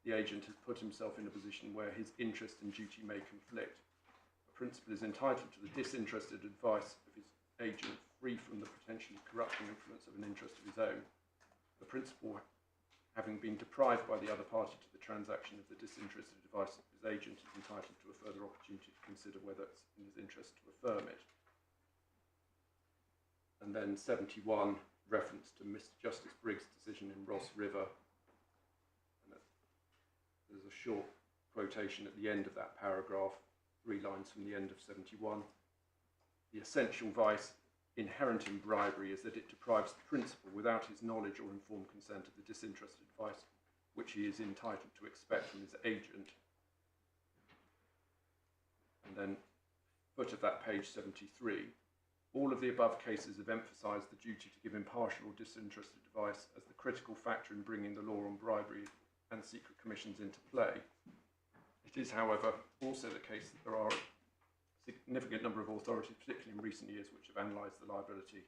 the agent has put himself in a position where his interest and duty may conflict. A principal is entitled to the disinterested advice of his agent, free from the potentially corrupting influence of an interest of his own. The principal, having been deprived by the other party to the transaction of the disinterested advice of his agent, is entitled to a further opportunity to consider whether it's in his interest to affirm it. And then 71, reference to Mr. Justice Briggs' decision in Ross River. And there's a short quotation at the end of that paragraph, 3 lines from the end of 71. The essential vice inherent in bribery is that it deprives the principal, without his knowledge or informed consent, of the disinterested advice which he is entitled to expect from his agent. And then, foot of that page 73, all of the above cases have emphasised the duty to give impartial or disinterested advice as the critical factor in bringing the law on bribery and secret commissions into play. It is, however, also the case that there are a significant number of authorities, particularly in recent years, which have analysed the liability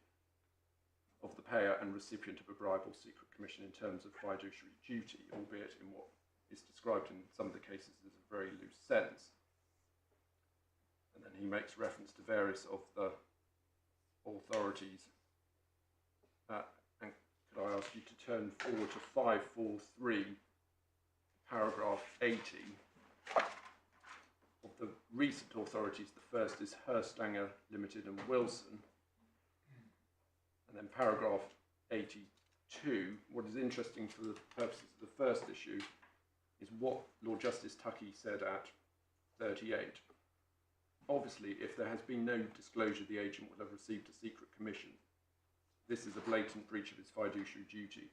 of the payer and recipient of a bribe or secret commission in terms of fiduciary duty, albeit in what is described in some of the cases as a very loose sense. And then he makes reference to various of the authorities. And could I ask you to turn forward to 543, paragraph 80. Of the recent authorities, the first is Herstanger Limited and Wilson, And then paragraph 82, what is interesting for the purposes of the first issue is what Lord Justice Tuckey said at 38. Obviously, if there has been no disclosure, the agent will have received a secret commission. This is a blatant breach of his fiduciary duty.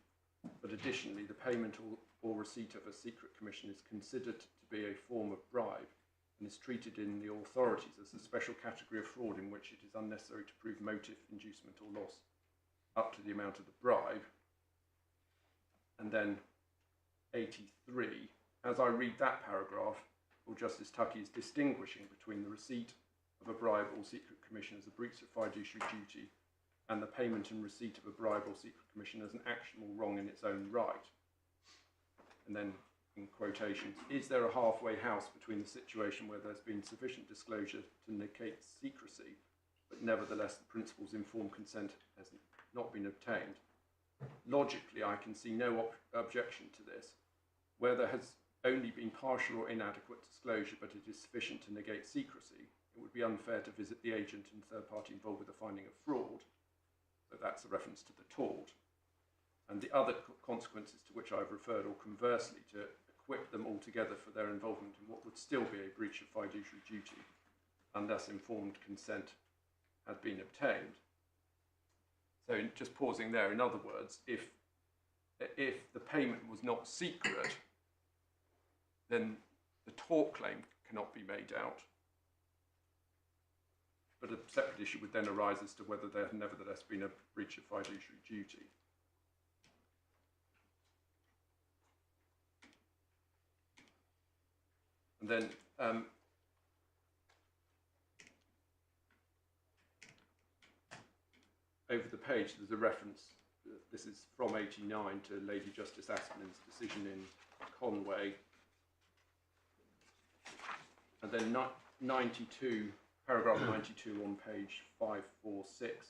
But additionally, the payment or receipt of a secret commission is considered to be a form of bribe and is treated in the authorities as a special category of fraud in which it is unnecessary to prove motive, inducement or loss up to the amount of the bribe. And then 83, as I read that paragraph, Lord Justice Tuckey is distinguishing between the receipt of a bribe or secret commission as a breach of fiduciary duty and the payment and receipt of a bribe or secret commission as an actionable wrong in its own right. And then, in quotations, is there a halfway house between the situation where there's been sufficient disclosure to negate secrecy, but nevertheless the principal's informed consent has not been obtained? Logically, I can see no objection to this. Where there has only been partial or inadequate disclosure, but it is sufficient to negate secrecy, it would be unfair to visit the agent and third party involved with the finding of fraud. So that's a reference to the tort. And the other consequences to which I've referred, or conversely, to equip them altogether for their involvement in what would still be a breach of fiduciary duty unless informed consent has been obtained. So just pausing there, in other words, if the payment was not secret, then the tort claim cannot be made out. But a separate issue would then arise as to whether there had nevertheless been a breach of fiduciary duty. And then over the page there's a reference, this is from 89, to Lady Justice Aspinall's decision in Conway. And then 92, paragraph 92 on page 546.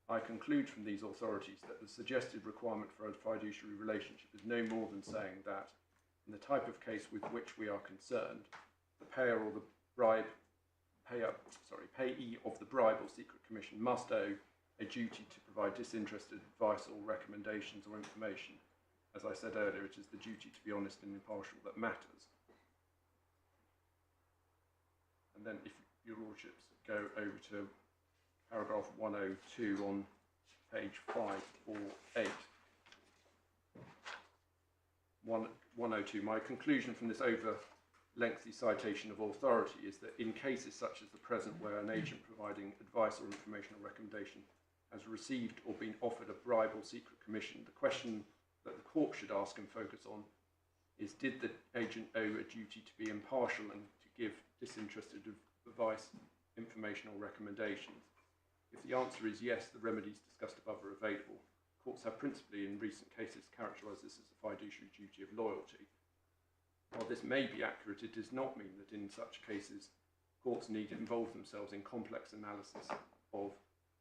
I conclude from these authorities that the suggested requirement for a fiduciary relationship is no more than saying that, in the type of case with which we are concerned, the payer or the payee of the bribe or secret commission must owe a duty to provide disinterested advice or recommendations or information. As I said earlier, it is the duty to be honest and impartial that matters. And then if your lordships go over to paragraph 102 on page 548. 102. My conclusion from this over-lengthy citation of authority is that in cases such as the present, where an agent providing advice or information or recommendation has received or been offered a bribe or secret commission, the question that the court should ask and focus on is, did the agent owe a duty to be impartial and to give disinterested advice, information or recommendations? If the answer is yes, the remedies discussed above are available. Courts have principally in recent cases characterised this as a fiduciary duty of loyalty. While this may be accurate, it does not mean that in such cases courts need to involve themselves in complex analysis of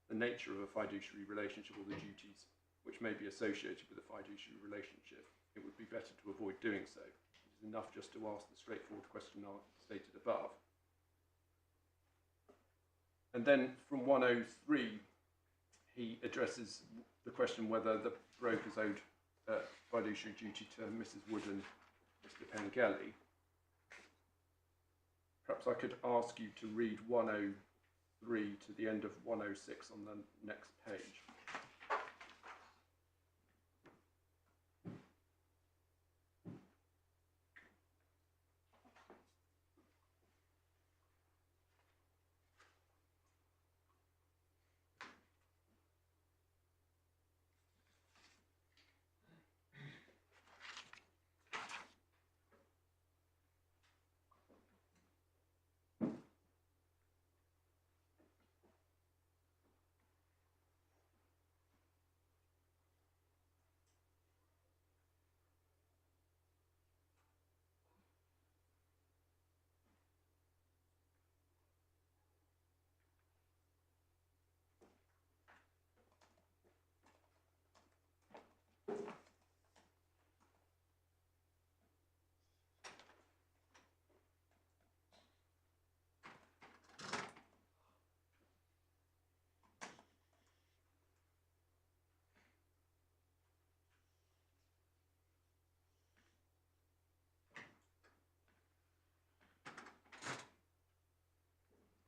the nature of a fiduciary relationship or the duties which may be associated with a fiduciary relationship. It would be better to avoid doing so. It is enough just to ask the straightforward question stated above. And then from 103, he addresses the question whether the brokers owed fiduciary duty to Mrs. Wood and Mr. Pengelly. Perhaps I could ask you to read 103 to the end of 106 on the next page.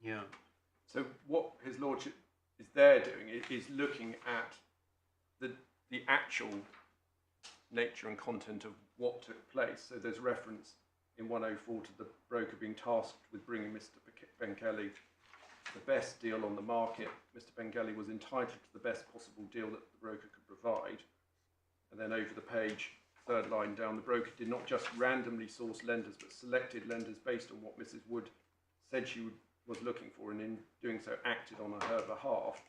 Yeah. So what his lordship is there doing is looking at the actual nature and content of what took place. So there's reference in 104 to the broker being tasked with bringing Mr. Benkelly the best deal on the market. Mr. Benkelly was entitled to the best possible deal that the broker could provide. And then over the page, third line down, the broker did not just randomly source lenders, but selected lenders based on what Mrs. Wood said she was looking for, and in doing so acted on her behalf.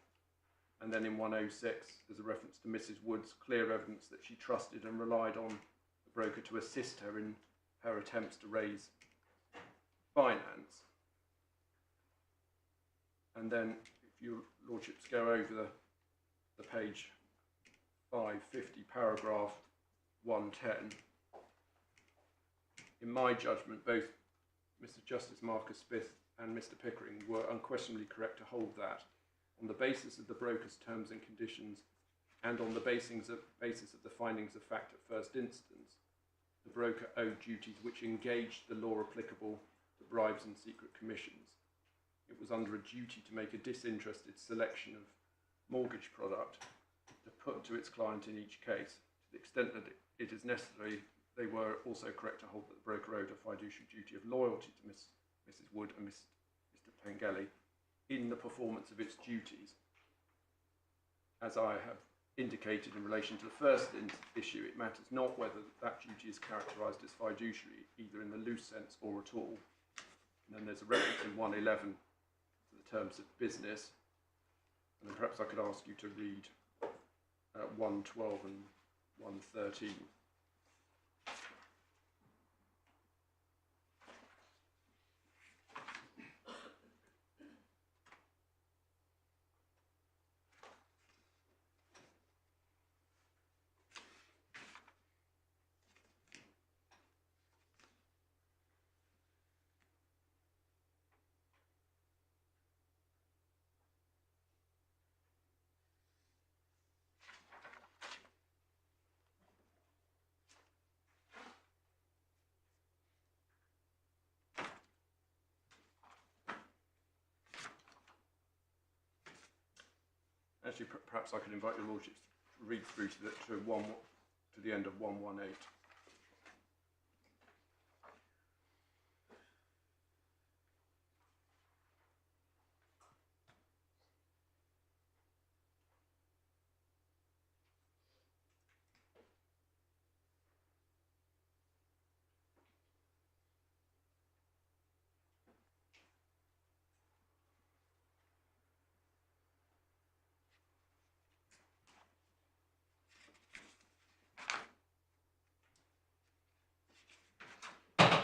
And then in 106, there's a reference to Mrs. Wood's clear evidence that she trusted and relied on the broker to assist her in her attempts to raise finance. And then, if your lordships go over the page 550, paragraph 110, in my judgment, both Mr. Justice Marcus Smith and Mr. Pickering were unquestionably correct to hold that, on the basis of the broker's terms and conditions, and on the basis of the findings of fact at first instance, the broker owed duties which engaged the law applicable to bribes and secret commissions. It was under a duty to make a disinterested selection of mortgage product to put to its client in each case. To the extent that it is necessary, they were also correct to hold that the broker owed a fiduciary duty of loyalty to Mrs. Wood and Mr. Benkelly in the performance of its duties. As I have indicated in relation to the first issue, it matters not whether that duty is characterised as fiduciary, either in the loose sense or at all. And then there's a reference in 111 to the terms of business. And then perhaps I could ask you to read 112 and 113. Actually, perhaps I could invite your lordships to read through to the end of 118.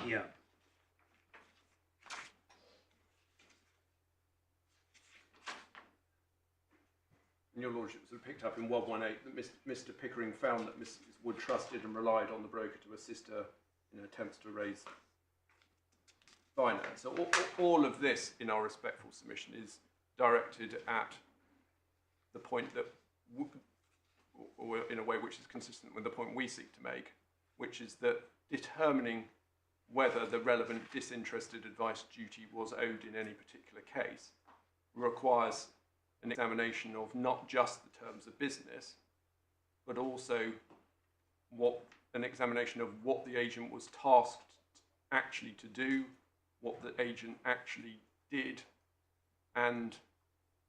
Yeah. And your lordships have picked up in 118 that Mr. Pickering found that Mrs. Wood trusted and relied on the broker to assist her in attempts to raise finance. So all of this in our respectful submission is directed at the point that, or in a way which is consistent with the point we seek to make, which is that determining whether the relevant disinterested advice duty was owed in any particular case requires an examination of not just the terms of business, but also an examination of what the agent was tasked actually to do, what the agent actually did, and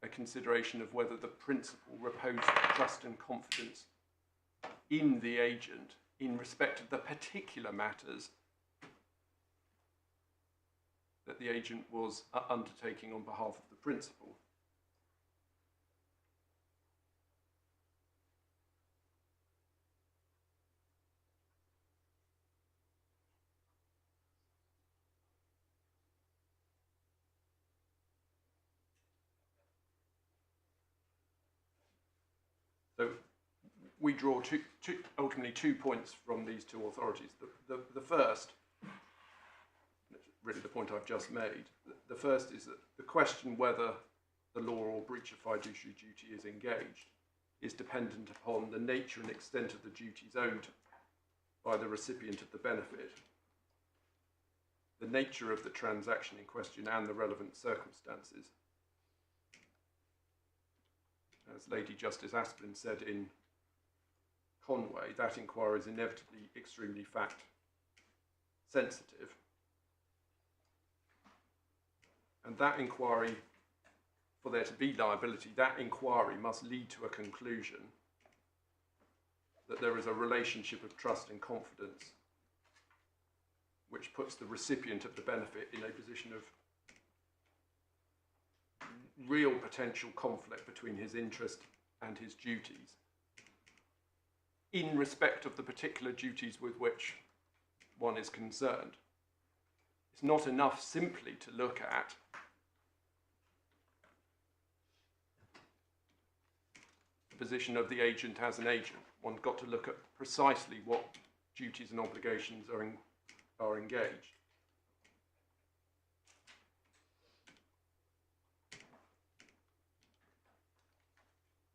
a consideration of whether the principal reposed trust and confidence in the agent in respect of the particular matters that the agent was undertaking on behalf of the principal. So we draw ultimately two points from these two authorities. The first, really the point I've just made, the first is that the question whether the law or breach of fiduciary duty is engaged is dependent upon the nature and extent of the duties owed by the recipient of the benefit. the nature of the transaction in question and the relevant circumstances. As Lady Justice Aspin said in Conway, that inquiry is inevitably extremely fact sensitive. And that inquiry, for there to be liability, that inquiry must lead to a conclusion that there is a relationship of trust and confidence which puts the recipient of the benefit in a position of real potential conflict between his interest and his duties in respect of the particular duties with which one is concerned. It's not enough simply to look at the position of the agent as an agent. One's got to look at precisely what duties and obligations are engaged.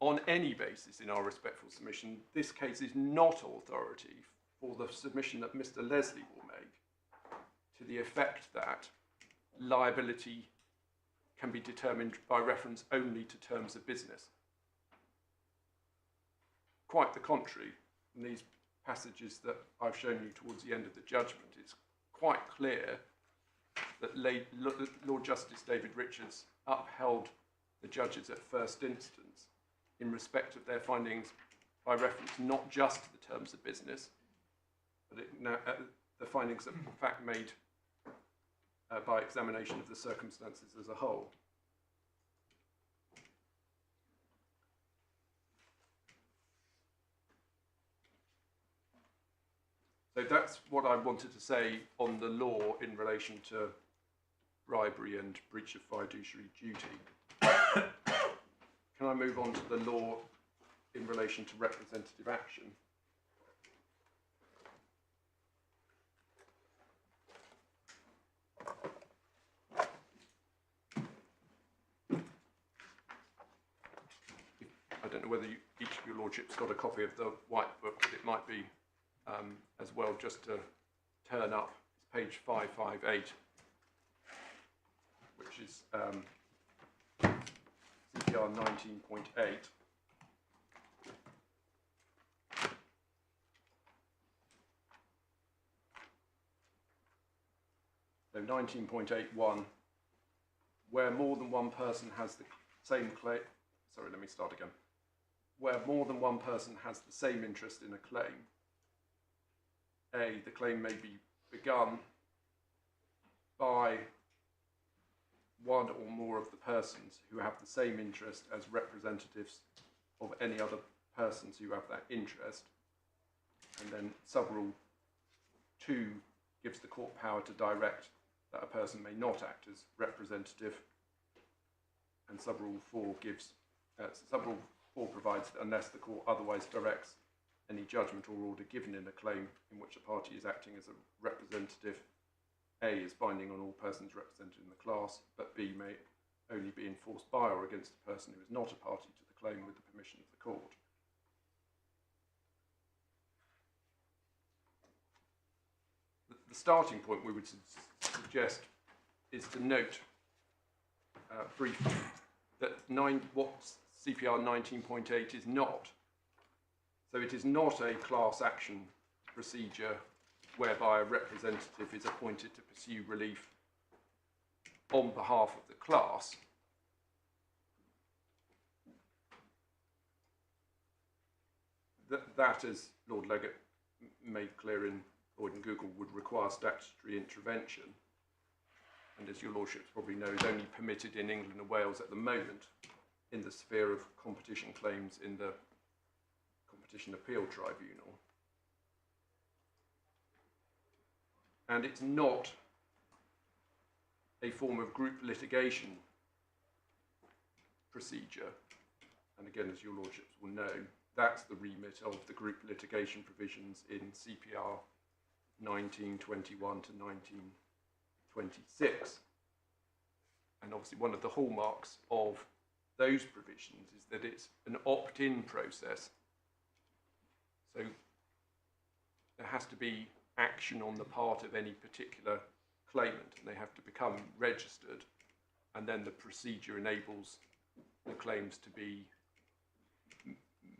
On any basis in our respectful submission, this case is not authority for the submission that Mr. Leslie will make to the effect that liability can be determined by reference only to terms of business. Quite the contrary, in these passages that I've shown you towards the end of the judgment, it's quite clear that Lord Justice David Richards upheld the judges at first instance in respect of their findings by reference not just to the terms of business, but the findings that were in fact made by examination of the circumstances as a whole. So that's what I wanted to say on the law in relation to bribery and breach of fiduciary duty. Can I move on to the law in relation to representative action? I don't know whether each of your lordships got a copy of the white book, but it might be as well just to turn up. It's page 558, which is CPR 19.8. So 19.81, where more than one person has the same claim, sorry, let me start again. Where more than one person has the same interest in a claim, A, the claim may be begun by one or more of the persons who have the same interest as representatives of any other persons who have that interest. And then subrule 2 gives the court power to direct that a person may not act as representative. And subrule 4 gives, subrule 4 provides that unless the court otherwise directs any judgment or order given in a claim in which a party is acting as a representative, A is binding on all persons represented in the class, but B may only be enforced by or against a person who is not a party to the claim with the permission of the court. The starting point we would suggest is to note briefly that what CPR 19.8 is not. So it is not a class action procedure whereby a representative is appointed to pursue relief on behalf of the class. That, as Lord Legate made clear in Lloyd and Google, would require statutory intervention, and as your lordships probably know, is only permitted in England and Wales at the moment in the sphere of competition claims in the Competition Appeal Tribunal. And it's not a form of group litigation procedure. And again, as your lordships will know, that's the remit of the group litigation provisions in CPR 1921 to 1926. And obviously one of the hallmarks of those provisions is that it's an opt-in process. So there has to be action on the part of any particular claimant, and they have to become registered, and then the procedure enables the claims to be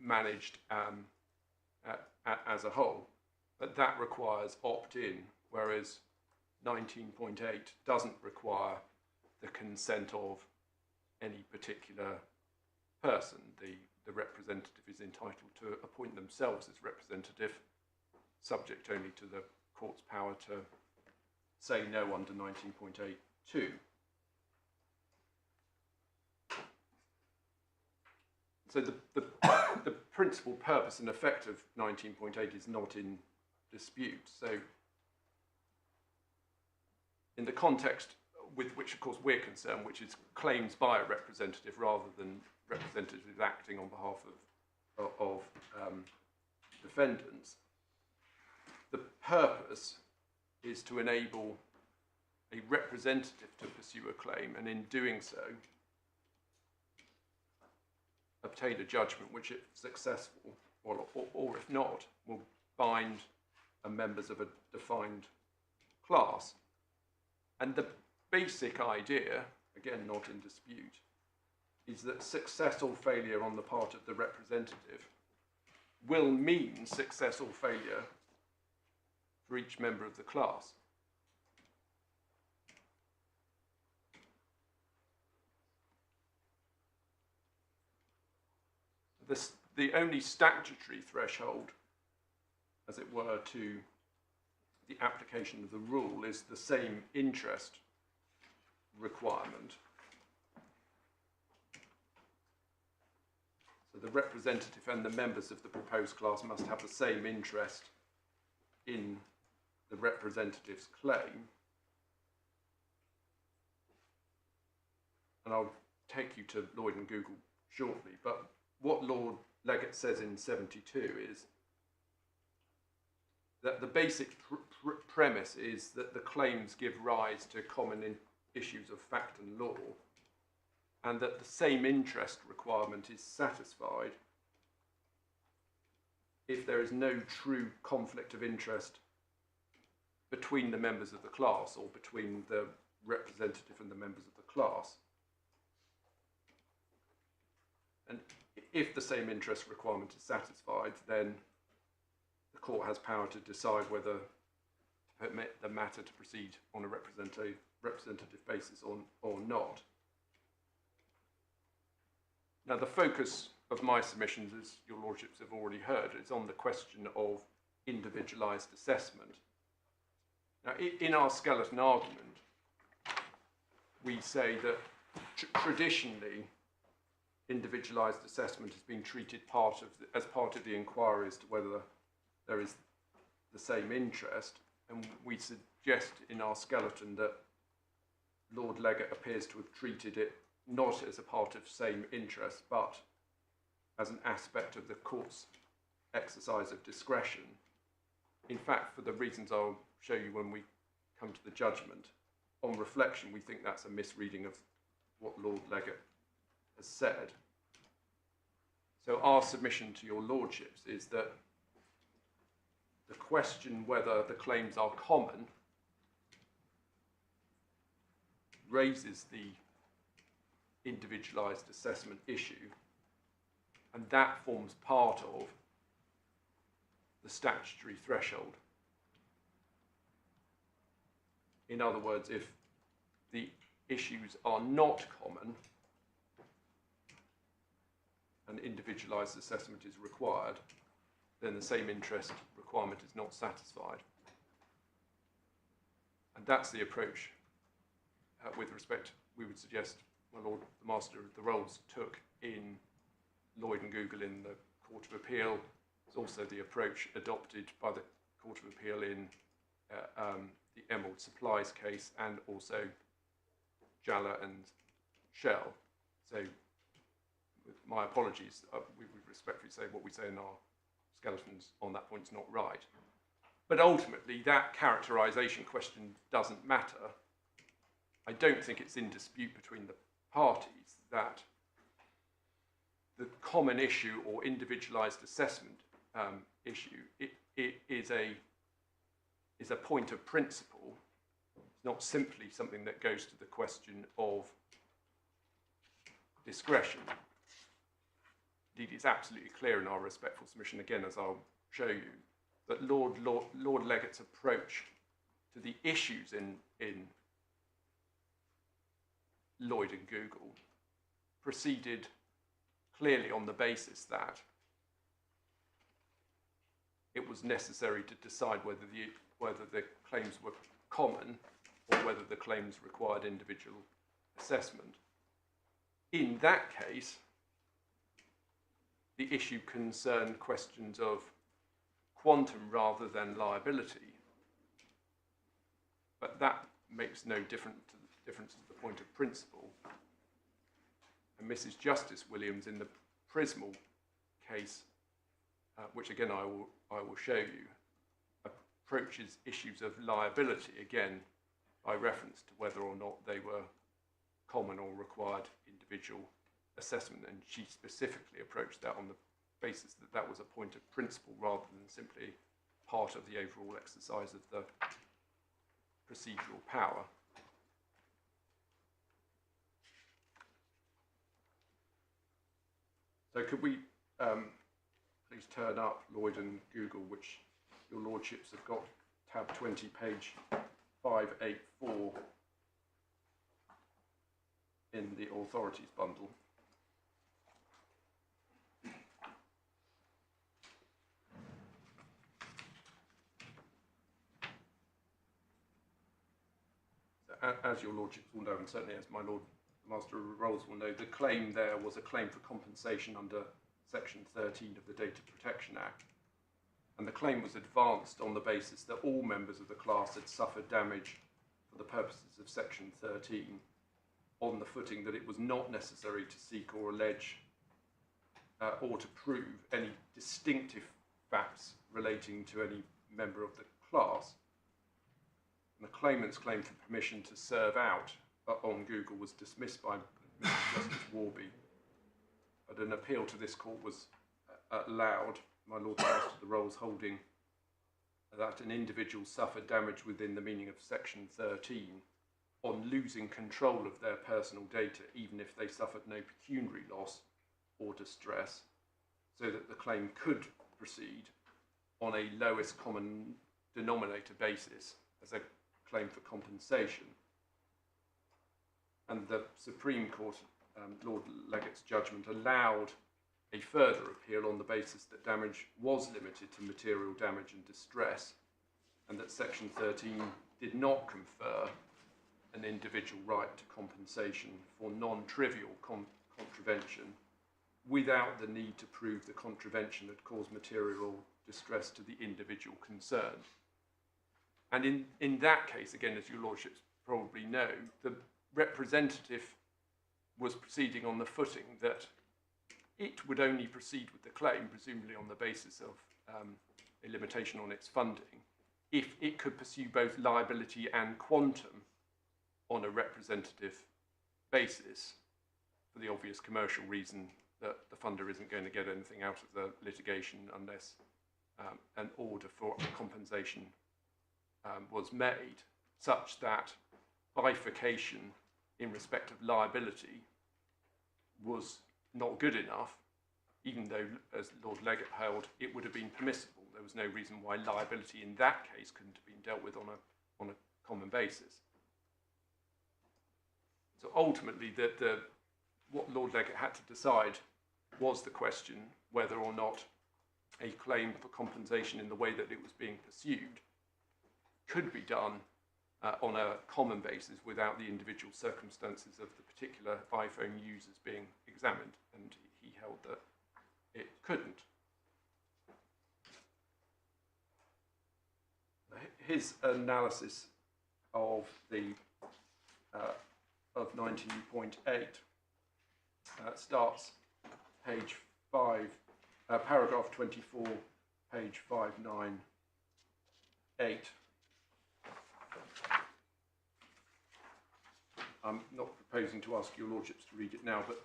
managed as a whole. But that requires opt-in, whereas 19.8 doesn't require the consent of any particular person. The representative is entitled to appoint themselves as representative, subject only to the court's power to say no under 19.8(2). So the principal purpose and effect of 19.8 is not in dispute. So in the context with which, of course, we're concerned, which is claims by a representative rather than representatives acting on behalf of defendants, the purpose is to enable a representative to pursue a claim, and in doing so, obtain a judgment which, if successful, or if not, will bind members of a defined class. And the basic idea, again not in dispute, is that success or failure on the part of the representative will mean success or failure for each member of the class. The only statutory threshold, as it were, to the application of the rule is the same interest requirement. So the representative and the members of the proposed class must have the same interest in the representative's claim. And I'll take you to Lloyd and Google shortly, but what Lord Leggett says in 72 is that the basic premise is that the claims give rise to common issues of fact and law, and that the same interest requirement is satisfied if there is no true conflict of interest between the members of the class or between the representative and the members of the class. And if the same interest requirement is satisfied, then the court has power to decide whether to permit the matter to proceed on a representative basis or not. Now, the focus of my submissions, as your lordships have already heard, is on the question of individualised assessment. Now, in our skeleton argument, we say that traditionally, individualised assessment has been treated as part of the inquiry as to whether there is the same interest, and we suggest in our skeleton that Lord Leggett appears to have treated it not as a part of same interest, but as an aspect of the court's exercise of discretion. In fact, for the reasons I'll show you when we come to the judgment, on reflection, we think that's a misreading of what Lord Leggett has said. So our submission to your lordships is that the question whether the claims are common raises the individualised assessment issue, and that forms part of the statutory threshold. In other words, if the issues are not common, an individualised assessment is required, then the same interest requirement is not satisfied. And that's the approach with respect, we would suggest, my Lord, the Master of the Rolls took in Lloyd and Google in the Court of Appeal. It's also the approach adopted by the Court of Appeal in the Emerald Supplies case, and also Jalla and Shell. So, with my apologies, we would respectfully say what we say in our skeletons on that point is not right. But ultimately, that characterisation question doesn't matter. I don't think it's in dispute between the parties that the common issue or individualised assessment issue is a point of principle. It's not simply something that goes to the question of discretion. Indeed, it's absolutely clear in our respectful submission, again, as I'll show you, that Lord Legate's approach to the issues in Lloyd and Google proceeded clearly on the basis that it was necessary to decide whether the claims were common or whether the claims required individual assessment. In that case, the issue concerned questions of quantum rather than liability, but that makes no difference to the point of principle. And Mrs. Justice Williams in the Prismal case, which again I will show you, approaches issues of liability again by reference to whether or not they were common or required individual assessment, and she specifically approached that on the basis that that was a point of principle rather than simply part of the overall exercise of the procedural power. So could we please turn up Lloyd and Google, which your lordships have got, tab 20, page 584 in the authorities bundle. As your lordships will know, and certainly as my Lord Master of Rolls will know, the claim there was a claim for compensation under Section 13 of the Data Protection Act. And the claim was advanced on the basis that all members of the class had suffered damage for the purposes of Section 13, on the footing that it was not necessary to seek or allege or to prove any distinctive facts relating to any member of the class. And the claimant's claim for permission to serve out on Google was dismissed by Mr. Justice Warby, but an appeal to this court was allowed, my Lord Master of the Rolls holding that an individual suffered damage within the meaning of Section 13 on losing control of their personal data, even if they suffered no pecuniary loss or distress, so that the claim could proceed on a lowest common denominator basis as a claim for compensation. And the Supreme Court, Lord Legate's judgment, allowed a further appeal on the basis that damage was limited to material damage and distress, and that Section 13 did not confer an individual right to compensation for non-trivial contravention without the need to prove the contravention had caused material distress to the individual concerned. And in that case, again, as your lordships probably know, the representative was proceeding on the footing that it would only proceed with the claim, presumably on the basis of a limitation on its funding, if it could pursue both liability and quantum on a representative basis, for the obvious commercial reason that the funder isn't going to get anything out of the litigation unless an order for compensation was made, such that bifurcation in respect of liability was not good enough, even though, as Lord Legate held, it would have been permissible. There was no reason why liability in that case couldn't have been dealt with on a common basis. So ultimately, what Lord Legate had to decide was the question whether or not a claim for compensation in the way that it was being pursued could be done on a common basis without the individual circumstances of the particular iPhone users being examined, and he held that it couldn't. His analysis of the of 19.8 starts page 5, paragraph 24, page 598. I'm not proposing to ask your lordships to read it now, but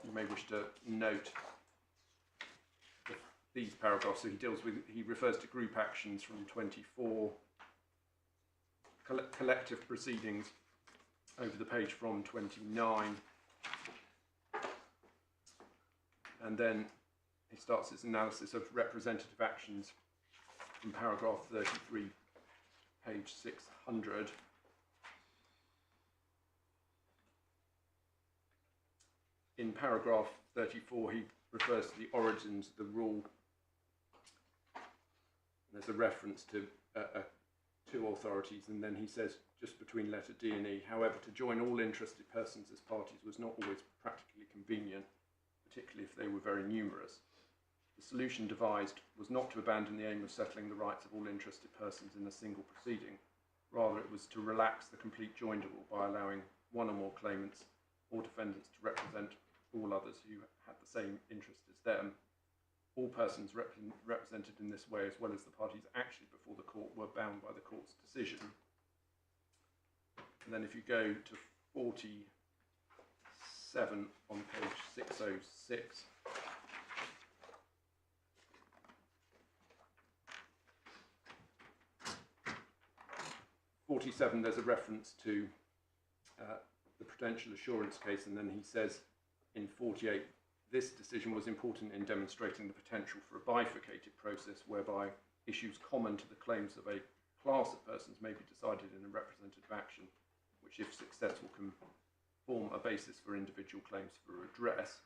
you may wish to note these paragraphs. So he refers to group actions from 24, collective proceedings over the page from 29. And then he starts his analysis of representative actions in paragraph 33, page 600. In paragraph 34, he refers to the origins of the rule. There's a reference to two authorities, and then he says, just between letter D and E, however, to join all interested persons as parties was not always practically convenient, particularly if they were very numerous. The solution devised was not to abandon the aim of settling the rights of all interested persons in a single proceeding. Rather, it was to relax the complete joinder rule by allowing one or more claimants or defendants to represent all others who had the same interest as them. All persons represented in this way, as well as the parties actually before the court, were bound by the court's decision. And then if you go to 47 on page 606, there's a reference to the prudential assurance case, and then he says in 48, this decision was important in demonstrating the potential for a bifurcated process whereby issues common to the claims of a class of persons may be decided in a representative action, which, if successful, can form a basis for individual claims for redress.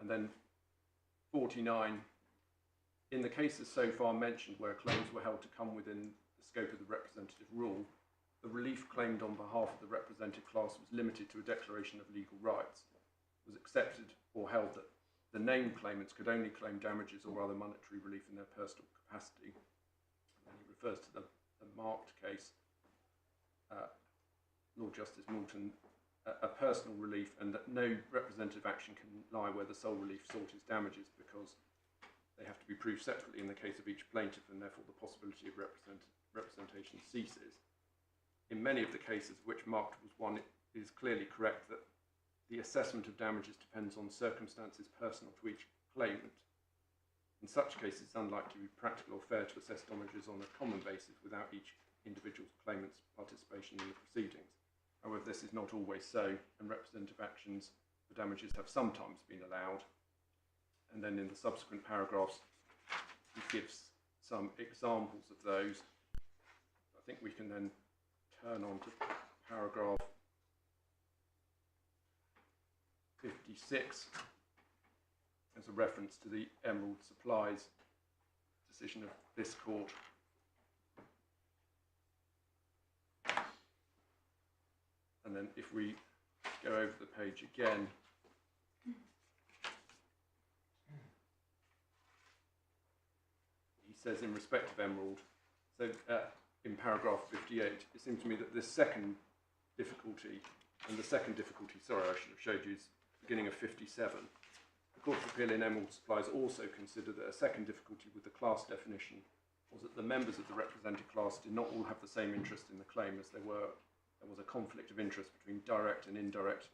And then 49, in the cases so far mentioned where claims were held to come within the scope of the representative rule, the relief claimed on behalf of the represented class was limited to a declaration of legal rights. It was accepted or held that the named claimants could only claim damages or other monetary relief in their personal capacity. And he refers to the Marks case, Lord Justice Moulton, a personal relief, and that no representative action can lie where the sole relief sought is damages, because they have to be proved separately in the case of each plaintiff, and therefore the possibility of representation ceases. In many of the cases of which Marks was one, it is clearly correct that the assessment of damages depends on circumstances personal to each claimant. In such cases, it's unlikely to be practical or fair to assess damages on a common basis without each individual claimant's participation in the proceedings. However, this is not always so, and representative actions for damages have sometimes been allowed. And then in the subsequent paragraphs, he gives some examples of those. I think we can then turn on to paragraph 56 as a reference to the Emerald Supplies decision of this court. And then if we go over the page again, he says in respect of Emerald, so in paragraph 58, it seems to me that this second difficulty, and the second difficulty, sorry, I should have showed you, is beginning of 57. The Court of Appeal in Emerald Supplies also considered that a second difficulty with the class definition was that the members of the represented class did not all have the same interest in the claim, as there was a conflict of interest between direct and indirect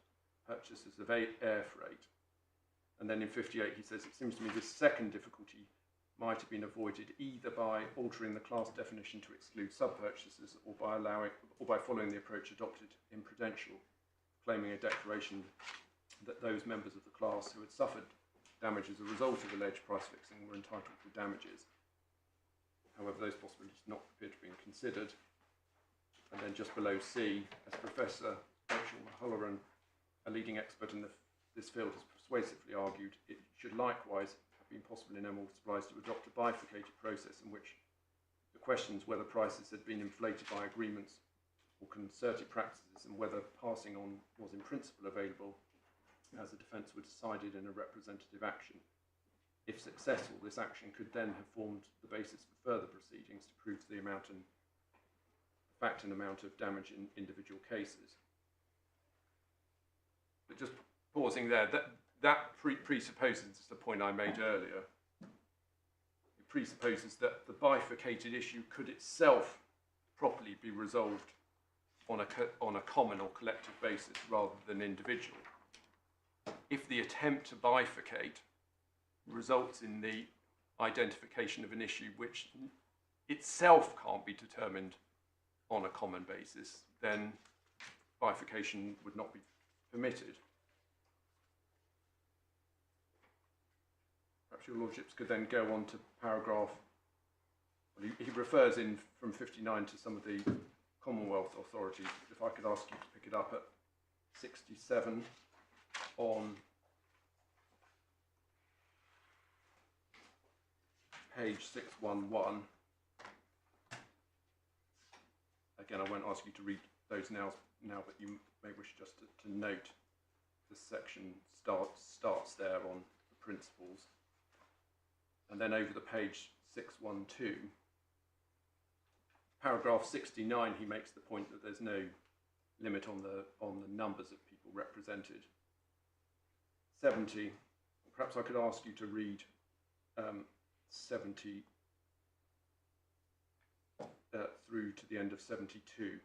purchasers of air freight. And then in 58, he says, it seems to me this second difficulty might have been avoided either by altering the class definition to exclude sub-purchasers, or by following the approach adopted in Prudential, claiming a declaration that those members of the class who had suffered damage as a result of alleged price fixing were entitled to damages. However, those possibilities do not appear to have been considered. And then just below C, as Professor Rachel Halloran, a leading expert in this field, has persuasively argued, it should likewise have been possible in Emerald Supplies to adopt a bifurcated process in which the questions whether prices had been inflated by agreements or concerted practices, and whether passing on was in principle available as a defence, were decided in a representative action. If successful, this action could then have formed the basis for further proceedings to prove the amount and fact and amount of damage in individual cases. But just pausing there, that presupposes the point I made earlier. It presupposes that the bifurcated issue could itself properly be resolved on a common or collective basis rather than individual. If the attempt to bifurcate results in the identification of an issue which itself can't be determined on a common basis, then bifurcation would not be permitted. Perhaps your lordships could then go on to paragraph, well, he refers in from 59 to some of the Commonwealth authorities. If I could ask you to pick it up at 67 on page 611. Again, I won't ask you to read those now, but you may wish just to note this section starts there on the principles. And then over the page 612, paragraph 69, he makes the point that there's no limit on the numbers of people represented. 70, perhaps I could ask you to read 70 through to the end of 72.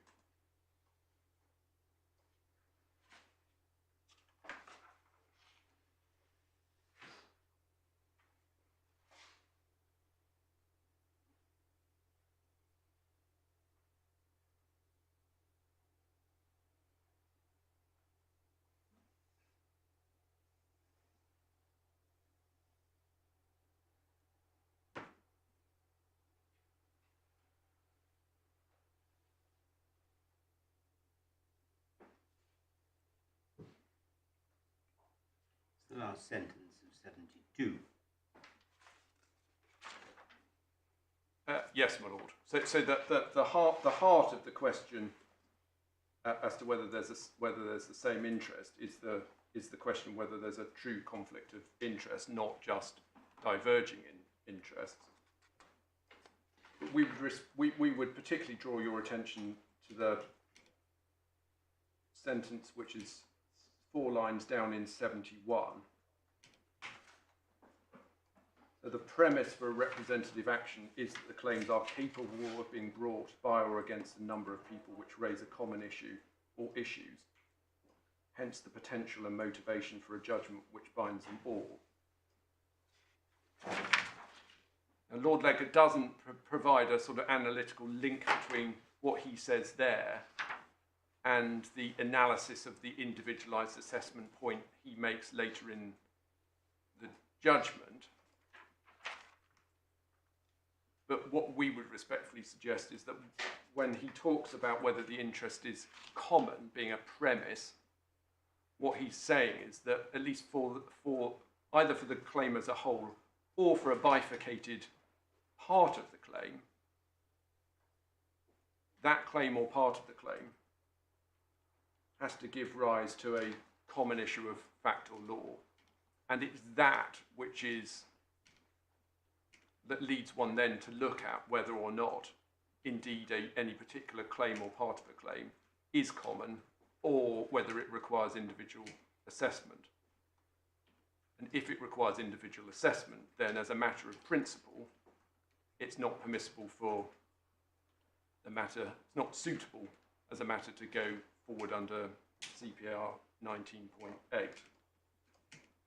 The last sentence of 72. Yes, my lord. So the heart of the question as to whether there's the same interest is the question whether there's a true conflict of interest, not just diverging in interests. We would particularly draw your attention to the sentence which is 4 lines down in 71. So the premise for a representative action is that the claims are capable of being brought by or against a number of people which raise a common issue or issues, hence the potential and motivation for a judgment which binds them all. And Lord Leggett doesn't provide a sort of analytical link between what he says there and the analysis of the individualised assessment point he makes later in the judgment. But what we would respectfully suggest is that when he talks about whether the interest is common, being a premise, what he's saying is that at least for either for the claim as a whole or for a bifurcated part of the claim, that claim or part of the claim has to give rise to a common issue of fact or law. And it's that which is, that leads one then to look at whether or not indeed any particular claim or part of a claim is common or whether it requires individual assessment. And if it requires individual assessment, then as a matter of principle, it's not permissible for the matter, it's not suitable as a matter to go forward under CPR 19.8.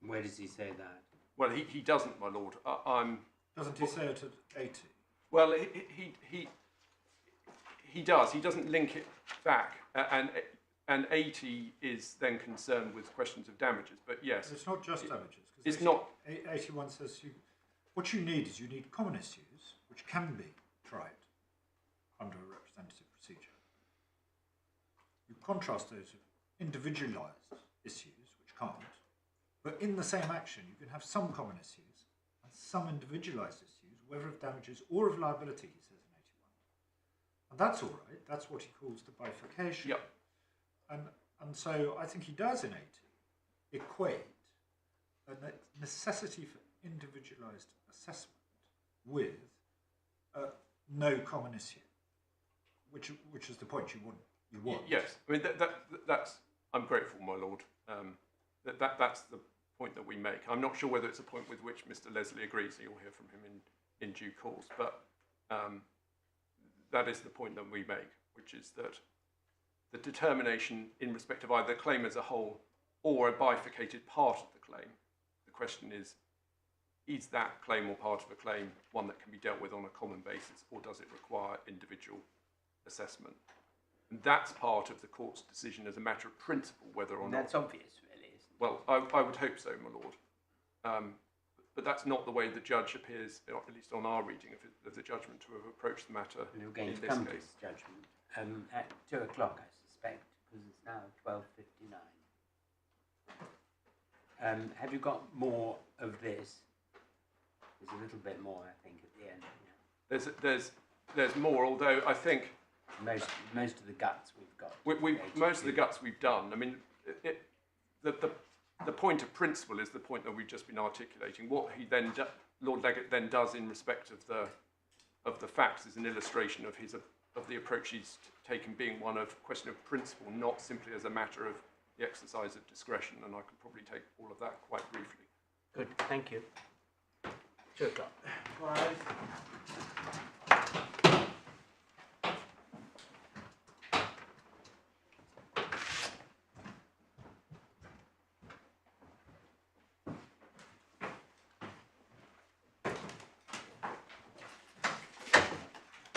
Where does he say that? Well, he doesn't, my lord. Doesn't he say it at 80? Well, he does. He doesn't link it back, and 80 is then concerned with questions of damages. But yes, it's not just damages. It's not. 81 says what you need is common issues which can be tried under a representative procedure. You contrast those with individualised issues which can't. But in the same action, you can have some common issues and some individualised issues, whether of damages or of liability, he says in 81. And that's all right. That's what he calls the bifurcation. Yep. And so I think he does in 80 equate a necessity for individualised assessment with no common issue, which is the point you want. Yes, I mean that's. I'm grateful, my lord. That's the point that we make. I'm not sure whether it's a point with which Mr. Leslie agrees. You'll hear from him in due course, but that is the point that we make, which is that the determination in respect of either the claim as a whole or a bifurcated part of the claim. The question is is that claim or part of a claim one that can be dealt with on a common basis, or does it require individual assessment? And that's part of the court's decision as a matter of principle, whether or And not... that's obvious, really, isn't it? Well, I would hope so, my lord. But that's not the way the judge appears, at least on our reading of the judgment, to have approached the matter And we're going in to this come to case. this judgment at 2 o'clock, I suspect, because it's now 12:59. Have you got more of this? There's a little bit more, I think, at the end. Yeah. There's more, although I think Most of the guts we've got. most of the guts we've done. I mean, the point of principle is the point that we've just been articulating. What he then Lord Leggett then does in respect of the facts is an illustration of the approach he's taken, being one of question of principle, not simply as a matter of the exercise of discretion. And I could probably take all of that quite briefly. Good, thank you. 2 o'clock. Rise.